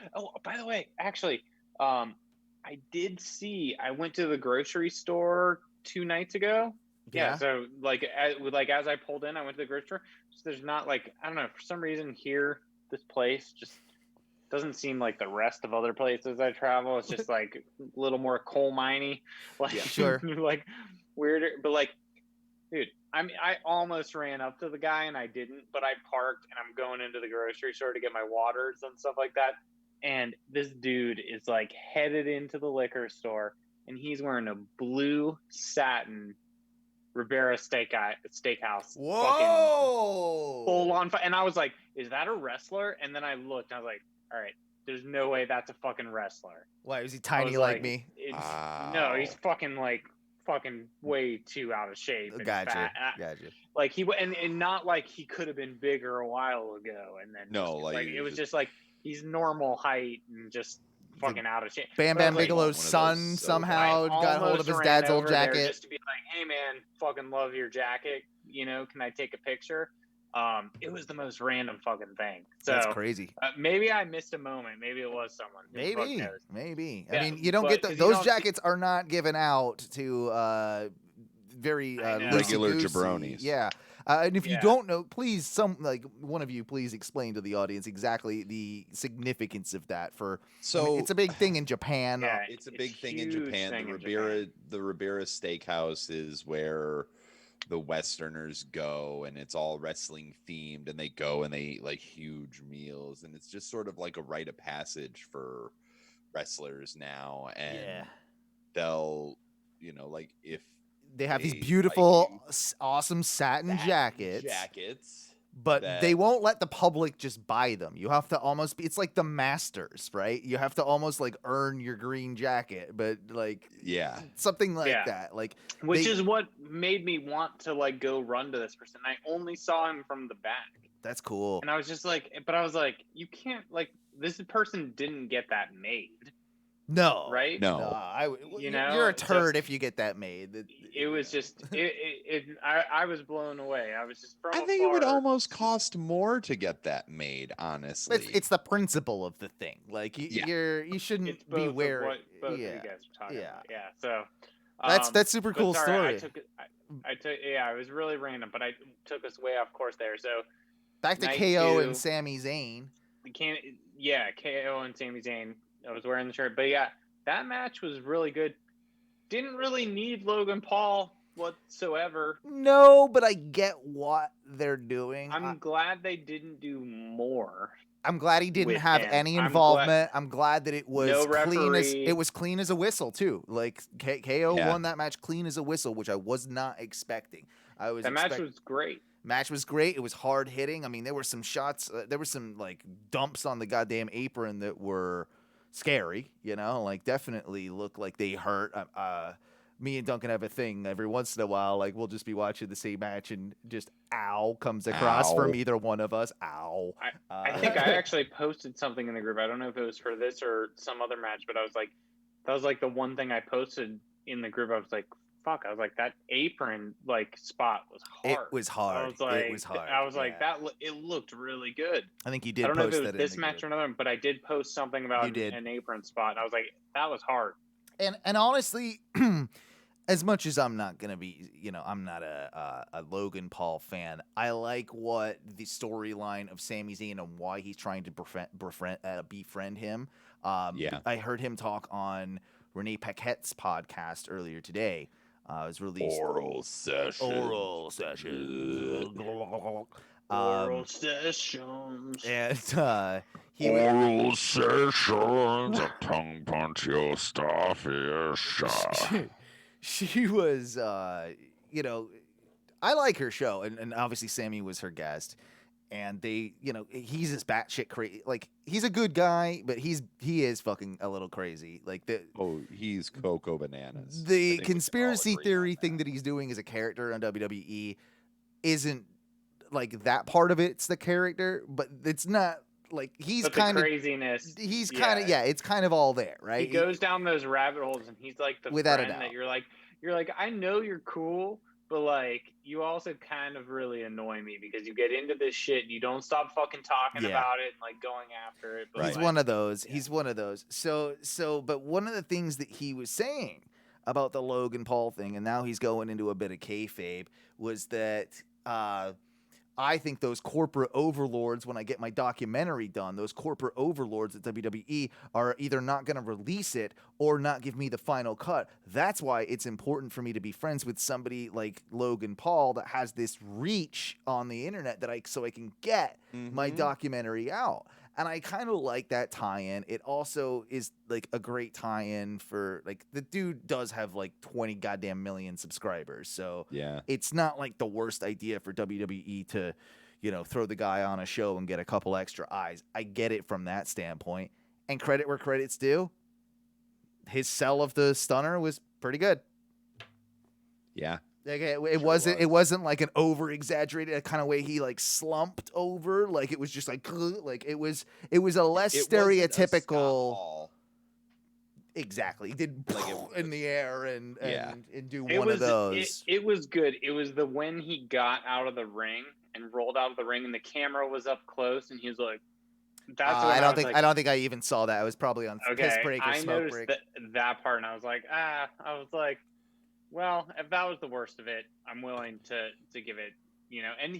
by the way, actually, I did see. I went to the grocery store 2 nights ago. Yeah. So as I pulled in, I went to the grocery store. So there's not like, I don't know, for some reason here, this place just doesn't seem like the rest of other places I travel. It's just like a little more coal miney, like sure, like weirder. But like, dude, I almost ran up to the guy and I didn't, but I parked and I'm going into the grocery store to get my waters and stuff like that. And this dude is like headed into the liquor store and he's wearing a blue satin Ribera Steakhouse. Whoa! Full on. And I was like, is that a wrestler? And then I looked and I was like, all right, there's no way that's a fucking wrestler. Why, is he tiny like me? No, he's fucking way too out of shape. And Gotcha. Like and not like he could have been bigger a while ago. And then it was just like he's normal height and just fucking out of shape. Bam Bam Bigelow's son somehow got hold of his dad's old jacket. Just to be like, hey man, fucking love your jacket. You know, can I take a picture? It was the most random fucking thing. So that's crazy. Maybe I missed a moment. Maybe it was someone. Maybe. Yeah, I mean, you don't get those jackets are not given out to very regular jabronis. Yeah. And if you don't know, please, one of you, please explain to the audience exactly the significance of that. It's a big thing in Japan. Yeah, it's a big thing in Japan. The Ribera Steakhouse is where the Westerners go, and it's all wrestling themed, and they go and they eat like huge meals, and it's just sort of like a rite of passage for wrestlers now. And they'll, like if they have these beautiful, awesome satin jackets, but they won't let the public just buy them. You have to almost it's like the Masters, right? You have to almost like earn your green jacket, but like something like that. Like which is what made me want to like go run to this person. I only saw him from the back. That's cool. And I was just like, you can't, like, this person didn't get that made. No. Right? No. You're a turd if you get that made. It was just, I was blown away. I was just from I think it would almost cost more to get that made, honestly. It's the principle of the thing. Like, you shouldn't be wearing. What both you guys were talking about. Yeah. So. That's super cool story. It was really random, but I took us way off course there. So. Back to KO and Sami Zayn. KO and Sami Zayn. I was wearing the shirt, but that match was really good. Didn't really need Logan Paul whatsoever. No, but I get what they're doing. I'm glad they didn't do more. I'm glad he didn't have any involvement. I'm glad that it was clean as a whistle too. Like KO won that match clean as a whistle, which I was not expecting. Match was great. Match was great. It was hard hitting. I mean, there were some shots. There were some like dumps on the goddamn apron that were scary. Like definitely looked like they hurt. Me and Duncan have a thing every once in a while. Like we'll just be watching the same match and just comes across from either one of us. I think I actually posted something in the group. I don't know if it was for this or some other match, but I was like, that was like the one thing I posted in the group. I was like, fuck. I was like, that apron like spot was hard. It was hard. I was like, it was hard. I was like, yeah. it looked really good. I think you did I don't know if post it was that this in the match group. or another, but I did post something about You did. an apron spot. And I was like, that was hard. And honestly, as much as I'm not gonna be, I'm not a Logan Paul fan. I like what the storyline of Sami Zayn and why he's trying to befriend him. Yeah. I heard him talk on Renee Paquette's podcast earlier today. It was released. Oral session. Oral session. Oral sessions. And he Oral sessions. A tongue punch your starfish. she was, I like her show, and obviously Sammy was her guest, and they, he's this batshit crazy. Like, he's a good guy, but he is fucking a little crazy. Like He's Coco Bananas. I the think we can all conspiracy agree on theory that. thing that he's doing as a character on WWE isn't like that part of it's the character, but it's not like he's But the kind of craziness. he's kind of it's kind of all there, right? He goes down those rabbit holes, and he's like the Without a friend doubt. that you're like, I know you're cool, but like you also kind of really annoy me because you get into this shit and you don't stop fucking talking Yeah. about it and like going after it. But He's Right. one of those. He's one of those. So, but one of the things that he was saying about the Logan Paul thing, and now he's going into a bit of kayfabe, was that I think those corporate overlords, when I get my documentary done, those corporate overlords at WWE are either not going to release it or not give me the final cut. That's why it's important for me to be friends with somebody like Logan Paul that has this reach on the internet so I can get my documentary out. And I kind of like that tie-in. It also is like a great tie-in for like the dude does have like 20 goddamn million subscribers. So Yeah. it's not like the worst idea for WWE to, throw the guy on a show and get a couple extra eyes. I get it from that standpoint. And credit where credit's due. His sell of the stunner was pretty good. Yeah. Like it was. wasn't like an over exaggerated kind of way he like slumped over. Like it was just like it was a less It wasn't a stereotypical. Scott Hall. Exactly. He did Like it in the air and do it one was, of those. It was good. It was the when he got out of the ring and rolled out of the ring and the camera was up close and he was like, "That's when I don't was think like, I don't think I even saw that. I was probably on piss okay." break or I smoke noticed break. that part and I was like, well, if that was the worst of it, I'm willing to give it, And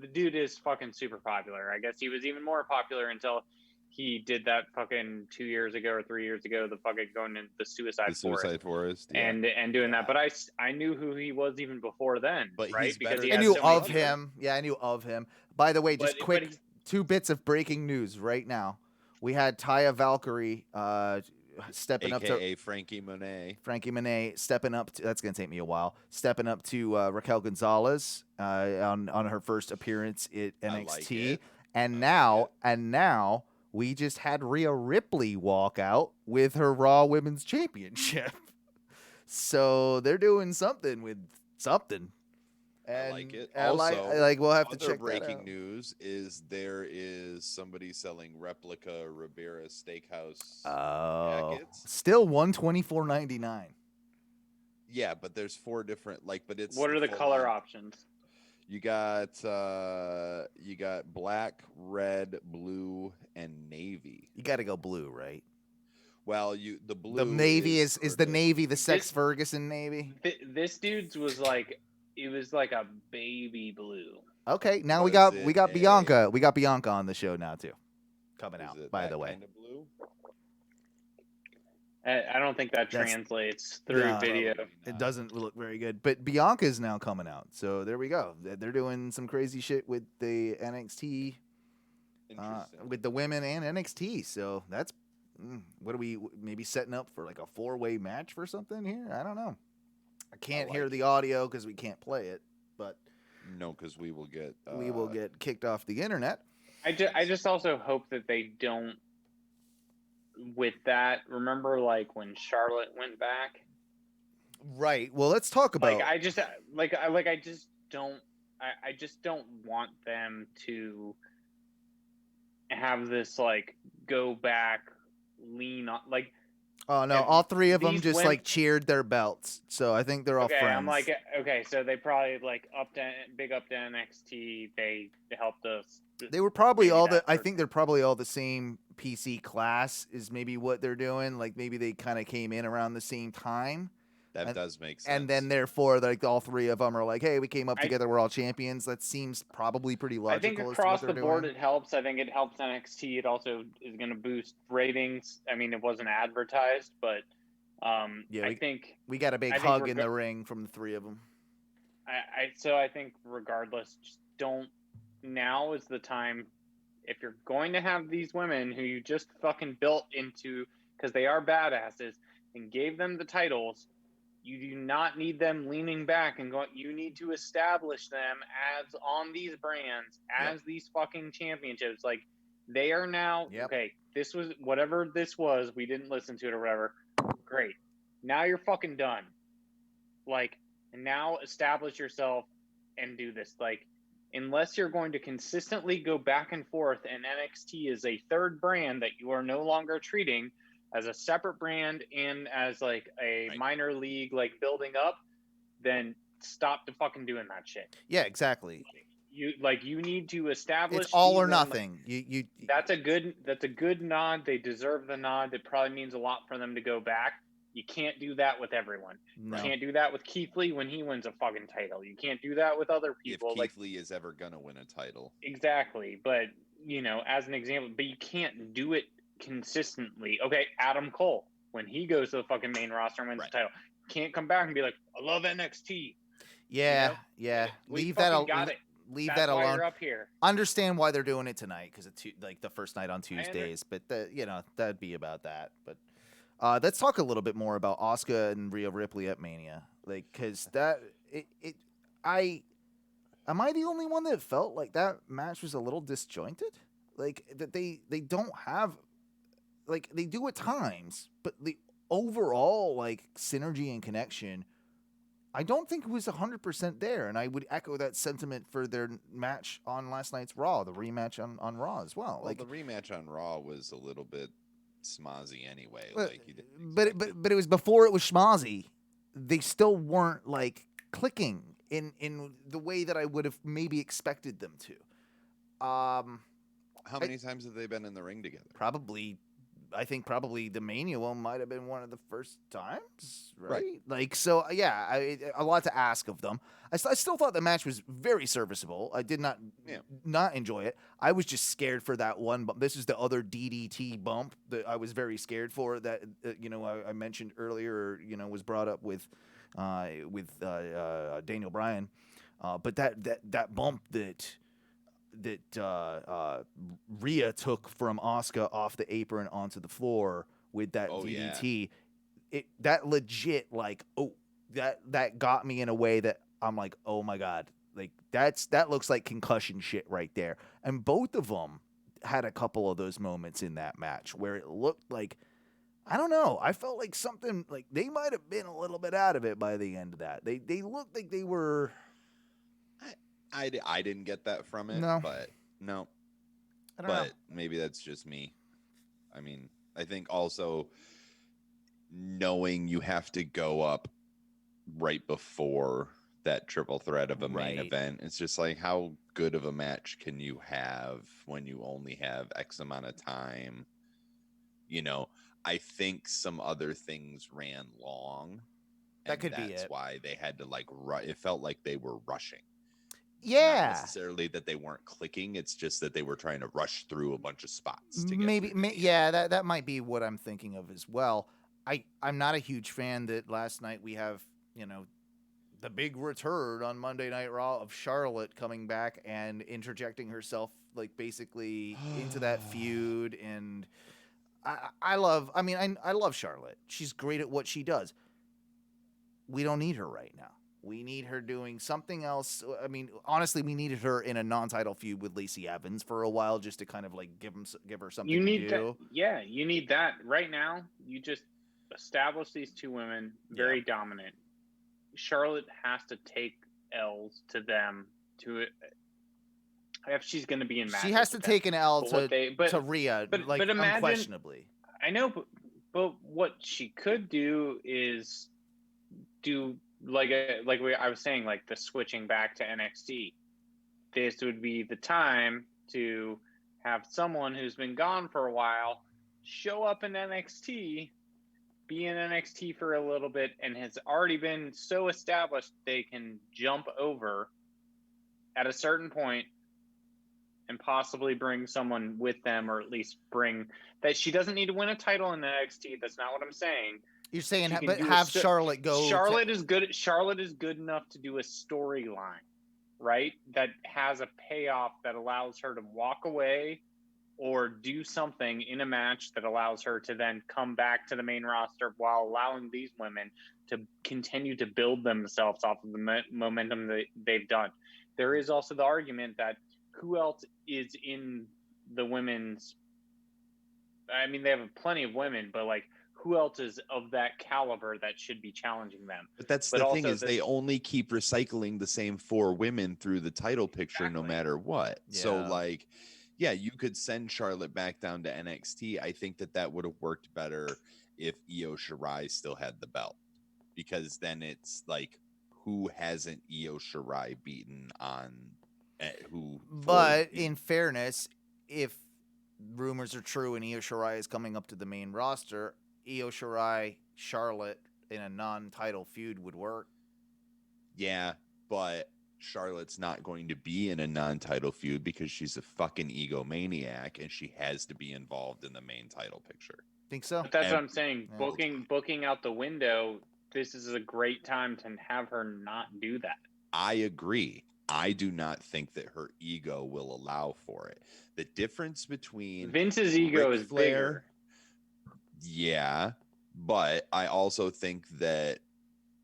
the dude is fucking super popular. I guess he was even more popular until he did that fucking 2 years ago or 3 years ago, the fucking going in the Suicide Forest. Yeah. and doing that. But I knew who he was even before then, But right? he's Because better he I than had knew so many of people. him. Yeah, I knew of him. By the way, just But quick he's- 2 bits of breaking news right now. We had Taya Valkyrie stepping up to AKA Frankie Monet. stepping up to, that's going to take me a while, stepping up to Raquel Gonzalez on her first appearance at I like NXT. it. And I like now we just had Rhea Ripley walk out with her Raw Women's Championship. So they're doing something with something. I like it. And Also, like we'll have to Other check breaking that out. news is there is somebody selling replica Ribera Steakhouse Oh, jackets. still $124.99. Yeah, but there's 4 different but it's What are the full color on. options? You got black, red, blue, and navy. You got to go blue, right? Well, the blue. The navy is sort the of- navy the Sex This- Ferguson navy. This dude's was like, it was like a baby blue. Okay, now we Was got it Bianca. We got Bianca on the show now too, coming Is out. it By that the way, kind of blue? I don't think that That's- translates through No. video. Probably it not. doesn't look very good. But Bianca's now coming out, so there we go. They're doing some crazy shit with the NXT, Interesting. with the women and NXT. So that's what are we maybe setting up for like a 4-way match for something here? I don't know. I can't hear like the audio because we can't play it, but No, because we will get. we will get kicked off the internet. I just also hope that they don't. With that, remember like when Charlotte went back? Right. Well, let's talk about. I just don't want them to have this like go back lean on like Oh no, And all three of them these just women- like cheered their belts, so I think they're all Okay, friends. I'm like, okay, so they probably like big up to NXT. They helped us. they were probably maybe all the. that's I their- think they're probably all the same PC class. Is maybe what they're doing. Like maybe they kind of came in around the same time. That And- does make sense. And then therefore, like all three of them are like, "Hey, we came up I- together. We're all champions." That seems probably pretty I logical. think as to across what the they're board doing. it helps. I think it helps NXT. It also is going to boost ratings. I mean, it wasn't advertised, but Yeah, I think we got a big I think hug in the ring from the three of them. I think regardless, just don't. Now is the time. If you're going to have these women who you just fucking built into, because they are badasses, and gave them the titles, you do not need them leaning back and going. You need to establish them as on these brands as these fucking championships. Like they are now. Yep. Okay, this was whatever this was. We didn't listen to it or whatever. Great. Now you're fucking done. Like, and now establish yourself and do this. Like, unless you're going to consistently go back and forth, and NXT is a third brand that you are no longer treating as a separate brand and as like a minor league, like building up, then stop the fucking doing that shit. Yeah, exactly. You need to establish. It's all these or women- nothing. That's a good nod. They deserve the nod. It probably means a lot for them to go back. You can't do that with everyone. No. You can't do that with Keith Lee when he wins a fucking title. You can't do that with other If people. Keith Like Lee is ever gonna win a title, exactly, but as an example, but you can't do it consistently. Okay, Adam Cole, when he goes to the fucking main roster and wins the title, can't come back and be like, I love NXT. Yeah, You know? yeah. We Leave that fucking alone. got it. Leave That's that why alone. you're up here. Understand why they're doing it tonight because it's like the first night on under- Tuesdays, but that'd be about that. But let's talk a little bit more about Asuka and Rhea Ripley at Mania, like because am I the only one that felt like that match was a little disjointed, like that they don't have, like they do at times, but the overall like synergy and connection. I don't think it was 100% there, and I would echo that sentiment for their match on last night's Raw, the rematch on Raw as well. well, Like, the rematch on Raw was a little bit smozzy anyway. Well, Like, you didn't but expect it. it was before it was schmozzy. They still weren't like clicking in the way that I would have maybe expected them to. How many times have they been in the ring together? I think probably the Mania one might have been one of the first times, right? Like, so yeah, a lot to ask of them. I still thought the match was very serviceable. I did not enjoy it. I was just scared for that one bump. This is the other DDT bump that I was very scared for. That I mentioned earlier. Was brought up with Daniel Bryan, but that bump that Rhea took from Asuka off the apron onto the floor with that DDT, that legit that got me in a way that I'm like, oh my god, like that looks like concussion shit right there. And both of them had a couple of those moments in that match where it looked like, I don't know, I felt like something like they might have been a little bit out of it by the end of that. They looked like they were. I didn't get that from it. No. But no. I don't know. But maybe that's just me. I mean, I think also knowing you have to go up right before that triple threat of a main Right. event, it's just like, how good of a match can you have when you only have X amount of time? I think some other things ran long. That and could be that's it. why they had to it felt like they were rushing. Yeah. Not necessarily that they weren't clicking. It's just that they were trying to rush through a bunch of spots. To get through the end. That might be what I'm thinking of as well. I'm not a huge fan that last night we have, the big return on Monday Night Raw of Charlotte coming back and interjecting herself like basically into that feud. And I love Charlotte. She's great at what she does. We don't need her right now. We need her doing something else. I mean, honestly, we needed her in a non-title feud with Lacey Evans for a while just to kind of like give her something You need to do. you need that right now. You just establish these two women very dominant. Charlotte has to take L's to them if she's going to be in matches. She has to take an L to Rhea, but like imagine, unquestionably. I know, But what she could do is do I was saying, like the switching back to NXT. This would be the time to have someone who's been gone for a while show up in NXT, be in NXT for a little bit, and has already been so established they can jump over at a certain point and possibly bring someone with them, or at least bring that. She doesn't need to win a title in NXT. That's not what I'm saying. You're saying, She can but do have Charlotte go. Charlotte is good. Charlotte is good enough to do a storyline, right? That has a payoff that allows her to walk away or do something in a match that allows her to then come back to the main roster while allowing these women to continue to build themselves off of the momentum that they've done. There is also the argument that who else is in the women's, I mean, they have plenty of women, but like, who else is of that caliber that should be challenging them? But that's the thing, is they only keep recycling the same 4 women through the title picture no matter what. Yeah. So like, yeah, you could send Charlotte back down to NXT. I think that would have worked better if Io Shirai still had the belt, because then it's like, who hasn't Io Shirai beaten on who? But in fairness, if rumors are true and Io Shirai is coming up to the main roster, Io Shirai, Charlotte in a non-title feud would work. Yeah, but Charlotte's not going to be in a non-title feud because she's a fucking egomaniac and she has to be involved in the main title picture. Think so? But that's what I'm saying. Yeah. Booking out the window, this is a great time to have her not do that. I agree. I do not think that her ego will allow for it. The difference between Vince's ego is bigger. Yeah, but I also think that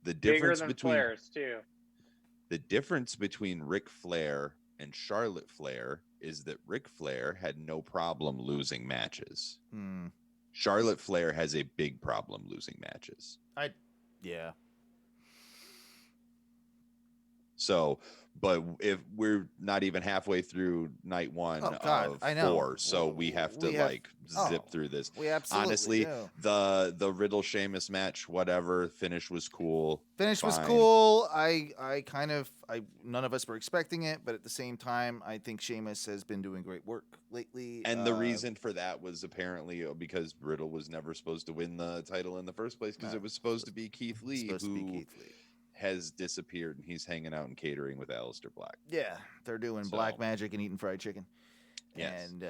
the difference bigger than between Flair's too. The difference between Ric Flair and Charlotte Flair is that Ric Flair had no problem losing matches. Charlotte Flair has a big problem losing matches. Yeah. So, but if we're not even halfway through night 1 of 4, so we have to zip through this. We absolutely honestly do. The Riddle Sheamus match, whatever, finish was cool. Was cool. None of us were expecting it, but at the same time, I think Sheamus has been doing great work lately. And the reason for that was apparently because Riddle was never supposed to win the title in the first place, because it was supposed to be Keith Lee, who has disappeared, and he's hanging out and catering with Aleister Black. Yeah, they're doing black magic and eating fried chicken. Yes. And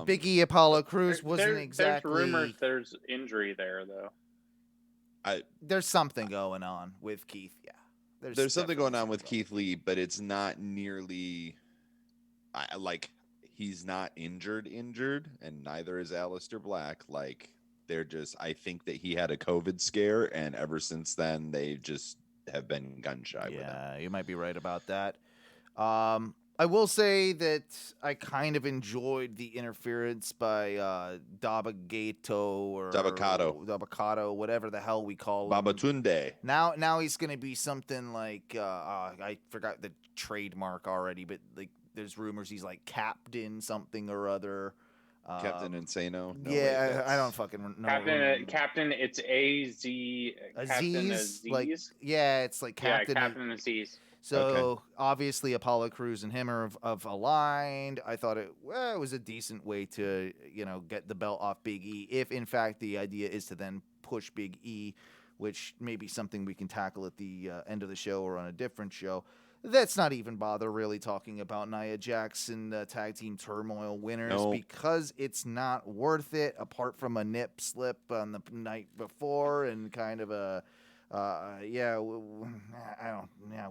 Big E Apollo Crews wasn't exactly. There's rumors there's injury there, though. There's something going on with Keith. Yeah, there's something going on with Keith Lee, but it's not nearly he's not injured, and neither is Aleister Black. Like, they're just, I think that he had a COVID scare, and ever since then they just have been gun shy with him. Yeah, you might be right about that. I will say that I kind of enjoyed the interference by Dabba-Kato, whatever the hell we call him. Babatunde. Now he's going to be something like, I forgot the trademark already, but like there's rumors he's like Captain something or other. Captain Insano? No, yeah, I don't fucking know. Captain, it's A-Z. Aziz? It's like Captain. Yeah, Captain Aziz. So obviously Apollo Crews and him are of aligned. I thought it was a decent way to get the belt off Big E, if in fact the idea is to then push Big E, which may be something we can tackle at the end of the show or on a different show. Let's not even bother really talking about Nia Jax and Tag Team Turmoil winners because it's not worth it, apart from a nip slip on the night before and kind of a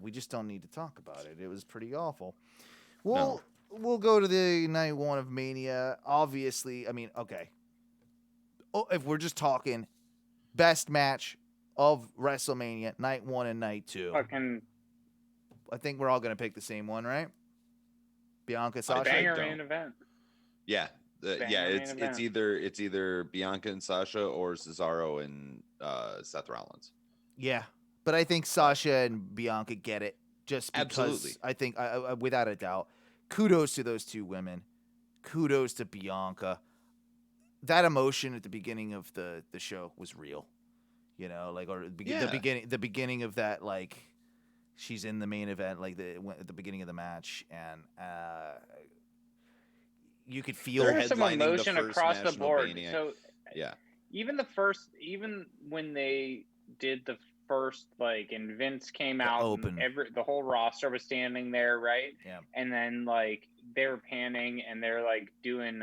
we just don't need to talk about it. It was pretty awful. We'll go to the night 1 of Mania. Obviously, I mean, okay. If we're just talking best match of WrestleMania, night 1 and night 2. I think we're all going to pick the same one, right? Bianca, Sasha. Banger main event. Yeah. It's either Bianca and Sasha or Cesaro and Seth Rollins. Yeah, but I think Sasha and Bianca get it just because. Absolutely. I think, without a doubt, kudos to those two women. Kudos to Bianca. that emotion at the beginning of the show was real, you know, like, or the beginning of that, like, she's in the main event, like at the beginning of the match, and you could feel There was some headlining the emotion first across the National board. Mania. So Yeah. even when they did the first, like, and Vince came out, open. and the whole roster was standing there, right? Yeah. And then, like, they're panning and they're, like, doing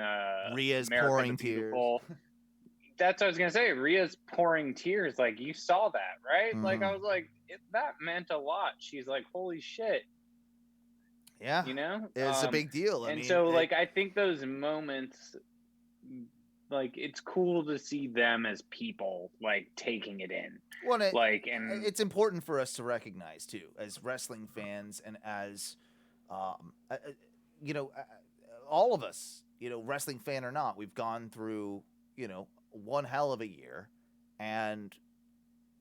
Rhea's America pouring the Beautiful. That's what I was gonna say. Rhea's pouring tears. Like, you saw that, right? Like, I was like, that meant a lot. She's like, holy shit. Yeah. You know? It's a big deal. I mean, like, I think those moments, like, it's cool to see them as people, like, taking it in. Well, and it's important for us to recognize too, as wrestling fans, and as, you know, all of us, you know, wrestling fan or not, we've gone through, you know, one hell of a year, and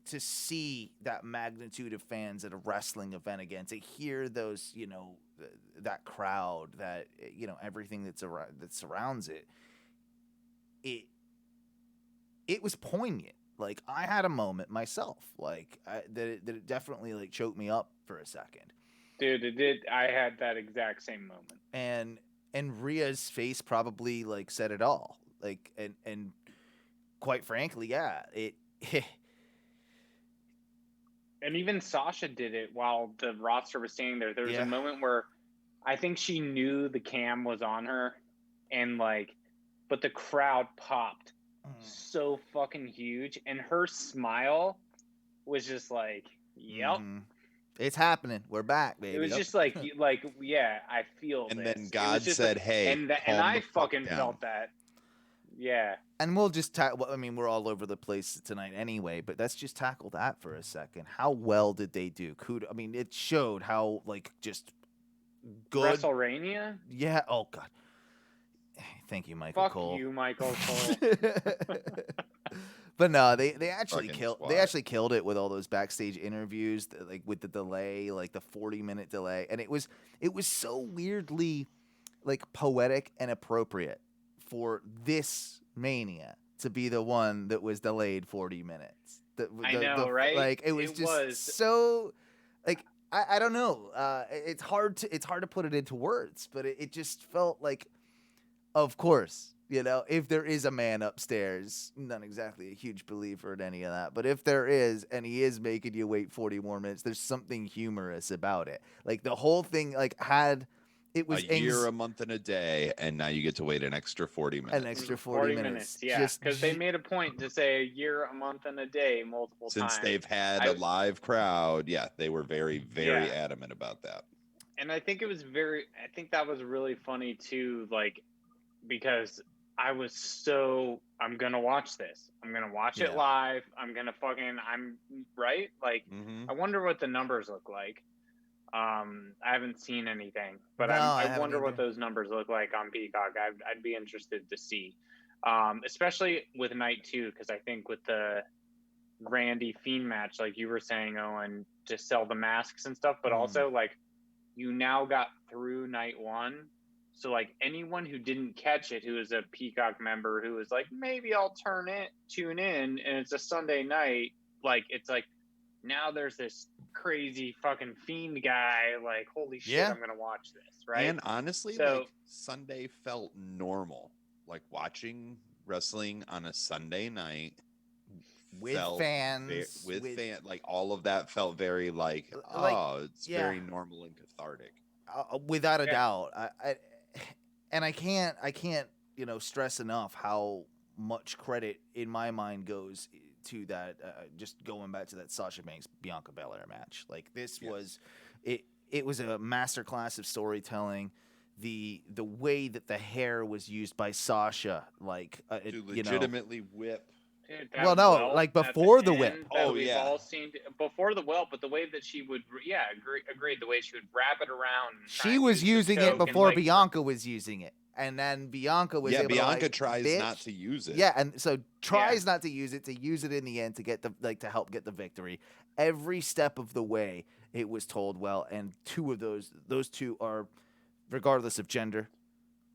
to see that magnitude of fans at a wrestling event again, to hear those, you know, that crowd, that, you know, everything that surrounds it, it was poignant. Like, I had a moment myself, like, that it definitely, like, choked me up for a second. Dude, it did. I had that exact same moment. And Rhea's face probably, like, said it all. Like, and quite frankly, yeah, it and even Sasha did it while the roster was standing there. There was a moment where I think she knew the cam was on her, and, like, but the crowd popped so fucking huge, and her smile was just like, yep. It's happening. We're back, baby. It was just like, yeah, I feel and this. Then God said, like, hey, and I fucking felt that. Yeah. And we'll just I mean, we're all over the place tonight anyway, but let's just tackle that for a second. How well did they do? I mean, it showed how, like, just good. Wrestlemania? Yeah. Oh, God. Thank you, Michael Cole. Fuck you, Michael Cole. But no, they actually Fucking they actually killed it with all those backstage interviews, like, with the delay, like the 40-minute delay, and it was so weirdly, like, poetic and appropriate for this Mania to be the one that was delayed 40 minutes. I know, right? Like, it was so, like, I don't know. It's hard to put it into words, but it just felt like, of course, you know, if there is a man upstairs, not exactly a huge believer in any of that, but if there is, and he is making you wait 40 more minutes, there's something humorous about it. Like, the whole thing, like, it was a year, a month, and a day, and now you get to wait an extra 40 minutes. An extra 40 minutes. Yeah, because they made a point to say a year, a month, and a day multiple times. Since they've had a live crowd, yeah, they were very, very adamant about that. And I think that was really funny too, like, because I was I'm going to watch this. I'm going to watch it live. I'm right. Like, I wonder what the numbers look like. I haven't seen anything, but I wonder what those numbers look like on Peacock. I'd be interested to see, especially with night 2, because I think with the Randy Fiend match, like you were saying, Owen, to sell the masks and stuff, but also, like, you now got through night 1. So, like, anyone who didn't catch it, who is a Peacock member, who was like, maybe I'll tune in, and it's a Sunday night, like, it's like, now there's this crazy fucking Fiend guy, like, holy shit, I'm going to watch this, right? And honestly, like, Sunday felt normal. Like, watching wrestling on a Sunday night with fans, like, all of that felt very, like, it's very normal and cathartic. Without a doubt. I can't, you know, stress enough how much credit in my mind goes to that. Just going back to that Sasha Banks Bianca Belair match, like, this was it was a masterclass of storytelling. The way that the hair was used by Sasha, like, to legitimately whip. Dude, like, before the whip. All seen before the whip, but the way that she would, agreed. The way she would wrap it around. She was using it before Bianca was using it, and then Bianca was able Bianca to, like, tries not to use it. Yeah, and so tries not to use it in the end to get to help get the victory. Every step of the way, it was told well, and those two are, regardless of gender,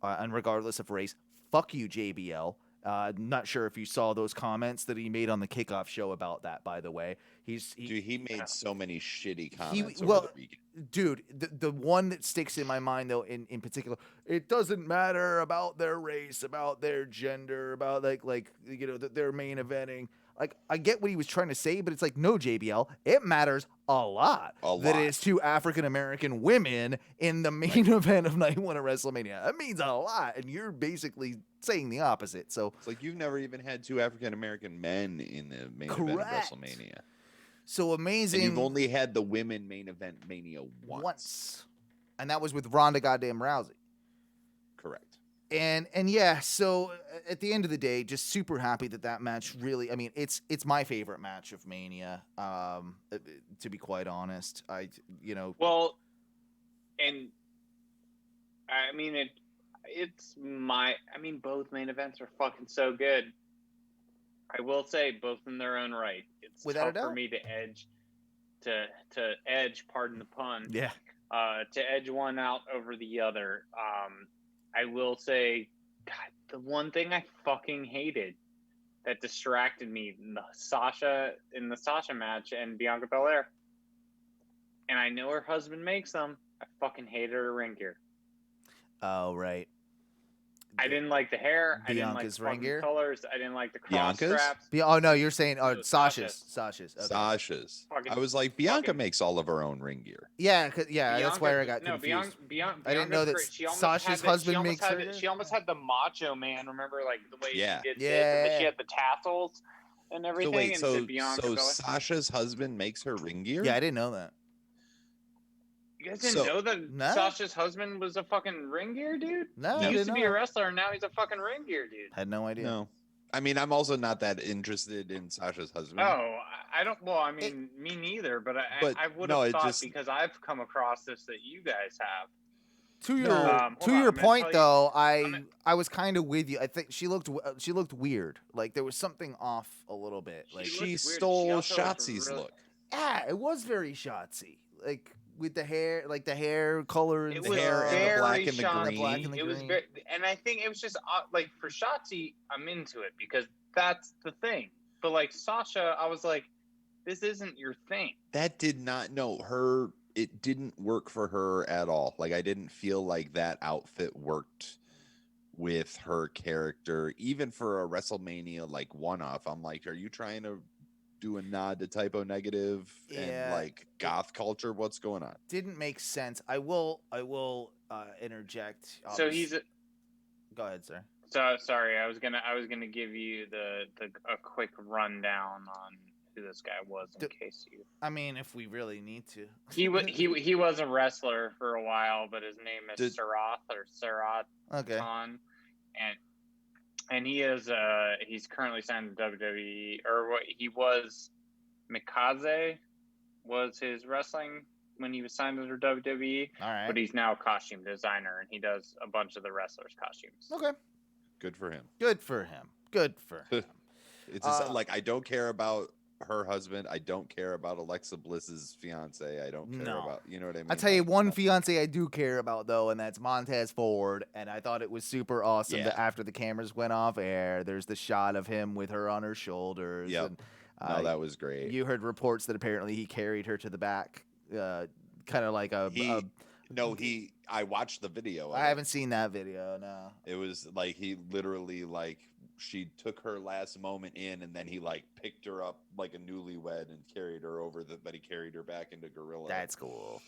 and regardless of race, fuck you, JBL. Not sure if you saw those comments that he made on the kickoff show about that, by the way. Dude, he made so many shitty comments well, over the weekend. Dude, the one that sticks in my mind, though, in particular, it doesn't matter about their race, about their gender, about, like their main eventing. Like, I get what he was trying to say, but it's like, no, JBL, it matters a lot that it's 2 African-American women in the main event of night 1 of WrestleMania. That means a lot, and you're basically saying the opposite. So It's like you've never even had 2 African-American men in the main event of WrestleMania. So amazing. And you've only had the women main event Mania once. And that was with Ronda goddamn Rousey. Correct. And yeah, so at the end of the day, just super happy that match really, I mean, it's my favorite match of Mania, to be quite honest. Well, and I mean, both main events are fucking so good. I will say, both in their own right. It's Without a tough for doubt. me to edge, pardon the pun. Yeah. To edge one out over the other. I will say, God, the one thing I fucking hated that distracted me in the Sasha match and Bianca Belair. And I know her husband makes them. I fucking hated her ring gear. Oh, right. I didn't like the hair. Bianca's I ring didn't like gear? the colors. I didn't like the cross Bianca's? straps. Oh, no, you're saying Sasha's. Sasha's. Okay. Sasha's. Fucking- I was like, Bianca fucking- makes all of her own ring gear. Yeah, that's where I got no, confused. Bianca, I didn't know that Sasha's husband makes her. She almost had the Macho Man. Remember, like the way Yeah. she did this, Yeah. and then she had the tassels and everything. So wait, and so the Bianca Belair. Sasha's husband makes her ring gear? Yeah, I didn't know that. You guys didn't so- know that No. Sasha's husband was a fucking ring gear dude? No, He I used didn't to be know a that. wrestler, and now he's a fucking ring gear dude. Had no idea. No. I mean, I'm also not that interested in Sasha's husband. Oh, I don't. Well, I mean, me neither. But But I would no, have it thought just- because I've come across this that you guys have. To your No. Hold to on, your I'm gonna point tell you- though, I'm I was kind of with you. I think she looked weird. Like there was something off a little bit. Like She She looked weird. stole She also looked Shotzi's really- look. yeah, it was very Shotzi. Like with the hair, color and It The was hair and the very black and the Shotzi. green. Black and the It was green. very, and I think it was just like for Shotzi, I'm into it because that's the thing. But like Sasha, I was like, this isn't your thing. That did not it didn't work for her at all. Like I didn't feel like that outfit worked with her character, even for a WrestleMania like one-off. I'm like, are you trying to do a nod to Typo Negative Yeah. and like goth culture? What's going on? didn't make sense. I will interject. So he's Go ahead, sir. so sorry. I was gonna give you a quick rundown on who this guy was in case you. I mean, if we really need to. He was a wrestler for a while, but his name is Sarat Okay. Khan, and he is he's currently signed to WWE, or what he was. Mikaze was his wrestling when he was signed under WWE, All right. but he's now a costume designer and he does a bunch of the wrestlers' costumes. Okay. Good for him. Good for him. Good for him. It's just, like I don't care about her husband. I don't care about Alexa Bliss's fiance. I don't care No. about, you know what I mean? I'll tell you Like, one fiance I do care about though, and that's Montez Ford. And I thought it was super awesome that Yeah. after the cameras went off air, there's the shot of him with her on her shoulders. Yep. And, No, that was great. you heard reports that apparently he carried her to the back, kind of like I watched the video. of I it. haven't seen that video. No. It was like he literally like she took her last moment in, and then he like picked her up like a newlywed and carried her over but he carried her back into Gorilla. That's cool.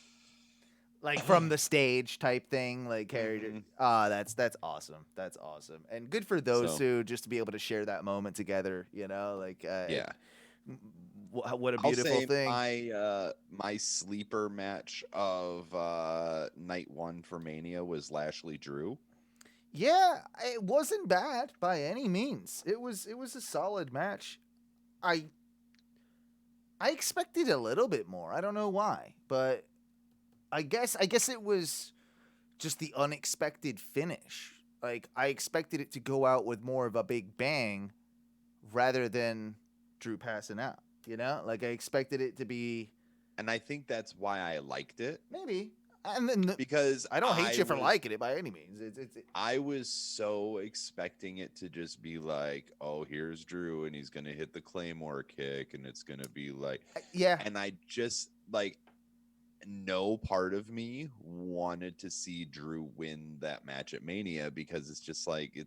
Like from the stage type thing, like carried her. That's awesome. That's awesome. And good for those So- two just to be able to share that moment together, you know, like yeah. what a I'll beautiful say thing. my sleeper match of night one for Mania was Lashley Drew. Yeah, it wasn't bad by any means. It was a solid match. I expected a little bit more. I don't know why, but I guess it was just the unexpected finish. Like I expected it to go out with more of a big bang rather than Drew passing out, you know? Like I expected it to be And I think that's why I liked it. maybe And then because I don't hate you for was- liking it by any means. I was so expecting it to just be like, oh, here's Drew, and he's gonna hit the Claymore kick, and it's gonna be like, yeah. and I just like, no part of me wanted to see Drew win that match at Mania because it's just like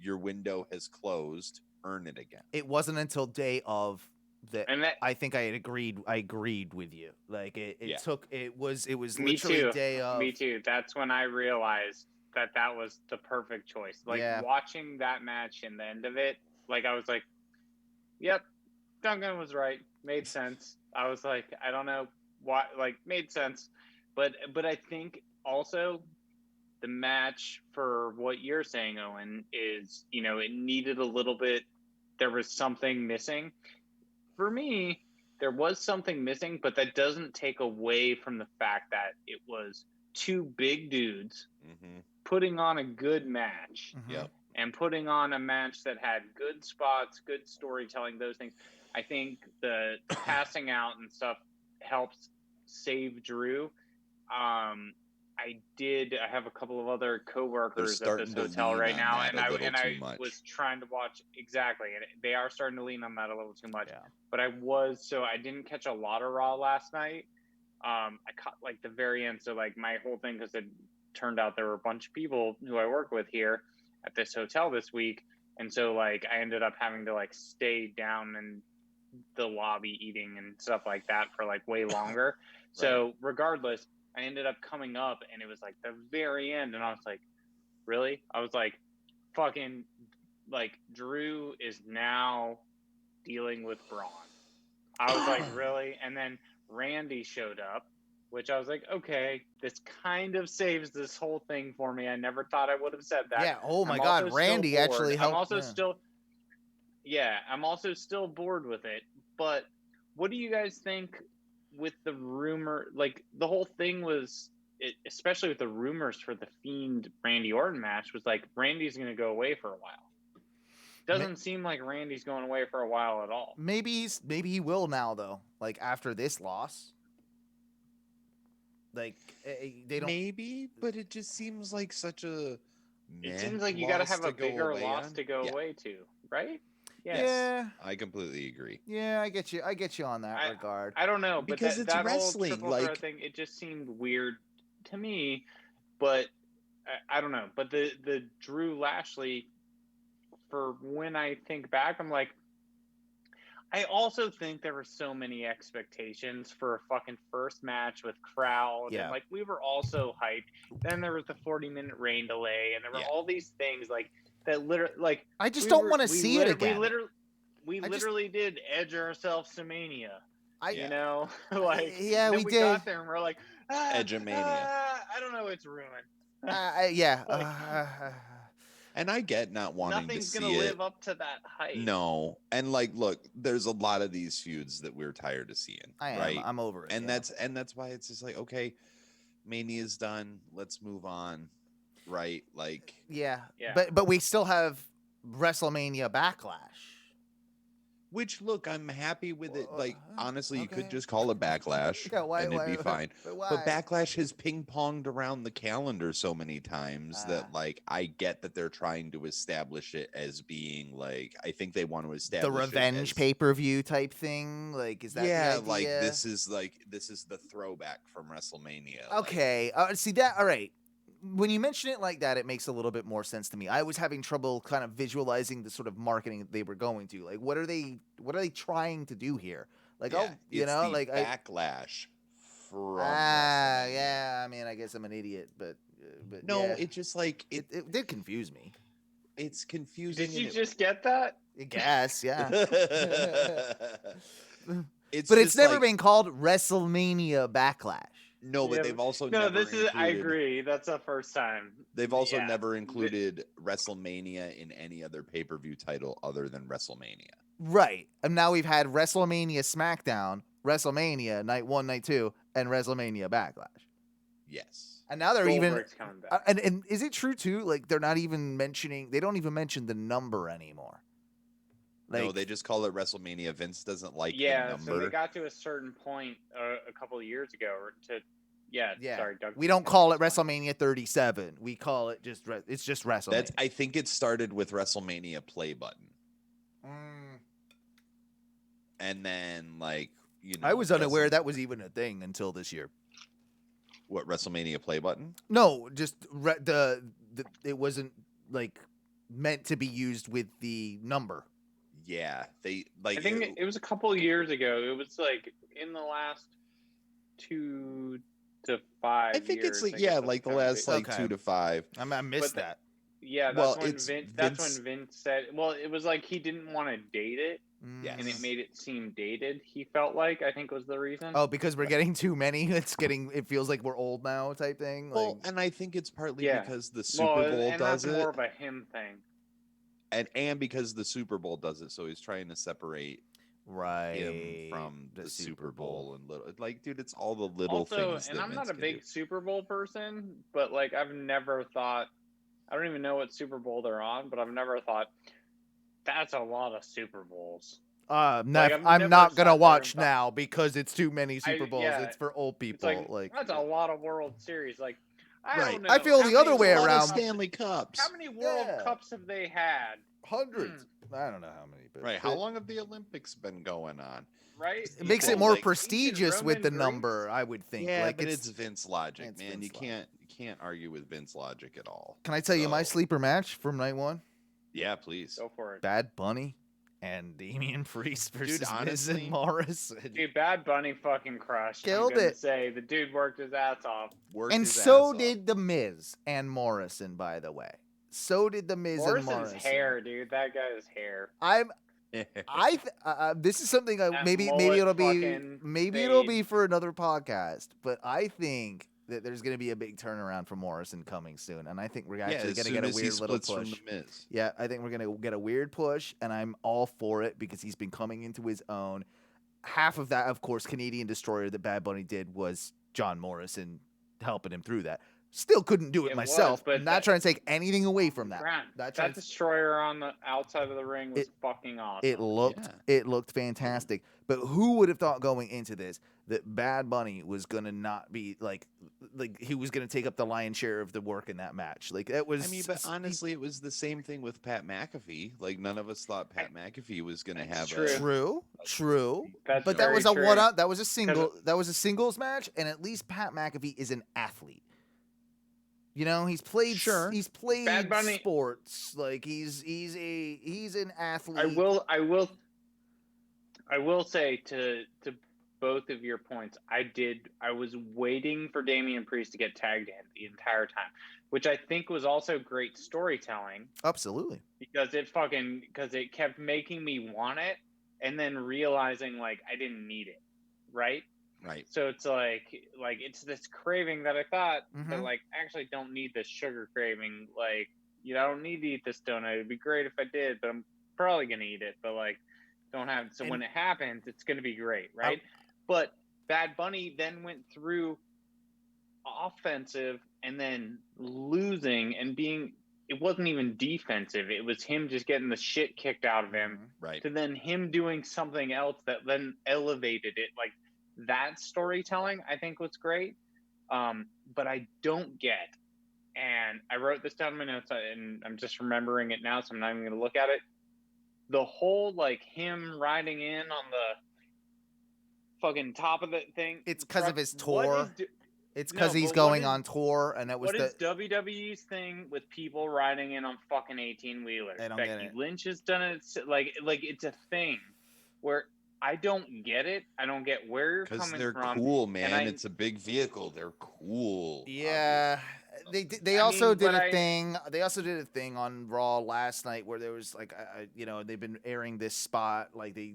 your window has closed. Earn it again. It wasn't until day of that, And that, I think I agreed with you. Like it Yeah. it was me literally too. day of. Me too. That's when I realized that was the perfect choice. Like Yeah. watching that match and the end of it, like I was like, "Yep, Duncan was right. Made sense." I was like, I don't know why, like made sense, but I think also the match, for what you're saying, Owen, is, it needed a little bit. There was something missing. For me, there was something missing, but that doesn't take away from the fact that it was two big dudes putting on a good match. Mhm. Yep. And putting on a match that had good spots, good storytelling, those things. I think the passing out and stuff helps save Drew. I have a couple of other coworkers at this starting to hotel lean right on now, that and a I little too much. was trying to watch exactly, and they are starting to lean on that a little too much. Yeah. But I didn't catch a lot of Raw last night. I caught like the very end, so like my whole thing, because it turned out there were a bunch of people who I work with here at this hotel this week, and so like I ended up having to like stay down in the lobby eating and stuff like that for like way longer. So regardless, I ended up coming up, and it was like the very end, and I was like, really? I was like, fucking, like Drew is now dealing with Braun. I was like, really? And then Randy showed up, which I was like, okay, this kind of saves this whole thing for me. I never thought I would have said that. Yeah. Oh my I'm God, also Randy still bored. actually helped. I'm also I'm also still bored with it. But what do you guys think with the rumor? Like the whole thing was, especially with the rumors for the Fiend Randy Orton match, was like Randy's going to go away for a while. Doesn't seem like Randy's going away for a while at all. Maybe he will now though. Like after this loss. Like they don't. Maybe, but it just seems like such a. It seems like you got to have a bigger loss to go away to, right? Yes. Yeah. I completely agree. Yeah, I get you on that regard. I don't know, but Because it's that wrestling, whole triple like- threat thing, it just seemed weird to me. But I don't know. But the Drew Lashley, for when I think back, I'm like, I also think there were so many expectations for a fucking first match with crowd. Yeah. And like we were all so hyped. Then there was the 40-minute rain delay, and there were all these things like that. Literally, like I just don't want to see it again. We literally did edge ourselves to Mania. I Like yeah, then we we did. got there and we're like, Edge of Mania. I don't know, it's ruined. Yeah. And I get not wanting Nothing's to see gonna it. live up to that hype. No, and like, look, there's a lot of these feuds that we're tired of seeing. I am. Right? I'm over it. And yeah. that's why it's just like, okay, Mania's done. Let's move on. Right? Like, yeah. Yeah. But we still have WrestleMania Backlash. which look, I'm happy with it. Like, honestly, you okay. could just call it Backlash, Yeah, why- and it'd be why- fine. but why? But Backlash has ping-ponged around the calendar so many times that, like, I get that they're trying to establish it as being, like, I think they want to establish The revenge it as, pay-per-view type thing. Like, is that yeah, the like idea? this is the throwback from WrestleMania. Okay. See that? All right. When you mention it like that, it makes a little bit more sense to me. I was having trouble kind of visualizing the sort of marketing that they were going to. Like, what are they trying to do here? Like, Like, you know, like backlash from yeah. WrestleMania. I mean, I guess I'm an idiot, but No, yeah. it just like it did confuse me. it's confusing. Did you and just get that? I guess, yeah. It's But it's just never like- been called WrestleMania Backlash. No, but Yeah, they've also No, never this is. I included- agree. That's the first time. They've also Yeah. never included WrestleMania in any other pay-per-view title other than WrestleMania. Right. And now we've had WrestleMania SmackDown, WrestleMania Night 1, Night 2, and WrestleMania Backlash. Yes. And now they're even Goldberg's coming back. and is it true too? Like they don't even mention the number anymore. No, they just call it WrestleMania. Vince doesn't like the Yeah, so number. they got to a certain point a couple of years ago, or to Yeah. Yeah. Sorry, Doug. We don't call it WrestleMania 37. We call it it's just WrestleMania. I think it started with WrestleMania play button. And then, like, I was unaware that was even a thing until this year. What, WrestleMania play button? No, just it wasn't like meant to be used with the number. Yeah, they like. I think it was a couple of years ago. It was like in the last 2 to 5 I think years. it's like like the last like Okay. 2 to 5. I missed that. Yeah, that's Well, when it's That's when Vince said. Well, it was like he didn't want to date it, Yes. and it made it seem dated. He felt like I think was the reason. Oh, because we're getting too many. It feels like we're old now, type thing. Like, Well, and I think it's partly Yeah. because the Super Bowl and does that's it, more of a him thing. and because the Super Bowl does it, so he's trying to separate right him from the Super Bowl and little. Like, dude, it's all the little Also, things. and that I'm not Vince a can big do. Super Bowl person, but like I've never thought. I don't even know what Super Bowl they're on, but I've never thought that's a lot of Super Bowls. I'm I've not never gonna sat there watch and thought- now because it's too many Super Bowls. yeah, It's for old It's people. like, that's a lot of World Series. Like I Right. don't know. I feel how the other many way World around. Cups- Stanley Cups. How many World Yeah. Cups have they had? hundreds. I don't know how many. But Right. How long have the Olympics been going on? Right? It makes it People, more like, prestigious with the Roman number, I would think. Yeah, like but it's Vince logic, it's man. Vince You can't argue with Vince logic at all. Can I tell you my So, sleeper match from night one? Yeah, please. Go for it. Bad Bunny and Damian Priest versus Miz honestly- and Morris. Dude, Bad Bunny fucking crushed. Killed I'm gonna it. Say the dude worked his ass off. Worked And his so ass did the Miz and Morrison, by the way. So did the Miz and Morrison's Morrison. hair, dude. That guy's hair. I'm off. this is something That maybe mullet it'll be fucking it'll fade. be for another podcast, but I think that there's going to be a big turnaround for Morrison coming soon, and I think we're actually as going to soon get a as he weird little splits from push. the Miz. Yeah, I think we're going to get a weird push, and I'm all for it because he's been coming into his own. Half of that, of course, Canadian Destroyer that Bad Bunny did was John Morrison helping him through that. Still couldn't do it It was, myself. but Not that- trying to take anything away from that. Grant, That that trans- destroyer on the outside of the ring was fucking awesome. It looked fantastic. But who would have thought going into this that Bad Bunny was gonna not be like he was gonna take up the lion's share of the work in that match? Like that was. I mean, but honestly, it was the same thing with Pat McAfee. Like, none of us thought Pat McAfee was going to have That's true. That's But that very was a true. one-up. That was a single. That was a singles match, and at least Pat McAfee is an athlete. You know, he's played. Sure. He's played Bad Bunny- sports. Like he's an athlete. I will say to both of your points, I was waiting for Damian Priest to get tagged in the entire time, which I think was also great storytelling Absolutely. because it kept making me want it and then realizing like I didn't need it, right? Right. So it's like it's this craving that I thought, but Mhm. like actually don't need this sugar craving. Like, I don't need to eat this donut. It'd be great if I did, but I'm probably gonna eat it. But like, don't have. So when it happens, it's gonna be great, right? But Bad Bunny then went through offensive and then losing and being. It wasn't even defensive. It was him just getting the shit kicked out of him. Right. To then him doing something else that then elevated it. Like that storytelling, I think was great. But I don't get, and I wrote this down in my notes, and I'm just remembering it now, so I'm not even going to look at it. The whole like him riding in on the fucking top of the thing. It's 'cause of truck, his what tour. is It's because No, he's but what going is- on tour, and that was what the. is WWE's thing with people riding in on fucking 18-wheelers? I don't get Becky it. Lynch has done it. Like it's a thing where I don't get it. I don't get where you're Because coming they're from. cool, man. I- It's a big vehicle. They're cool. Yeah, they I also mean, did but a I- thing. They also did a thing on Raw last night where there was like, they've been airing this spot. Like they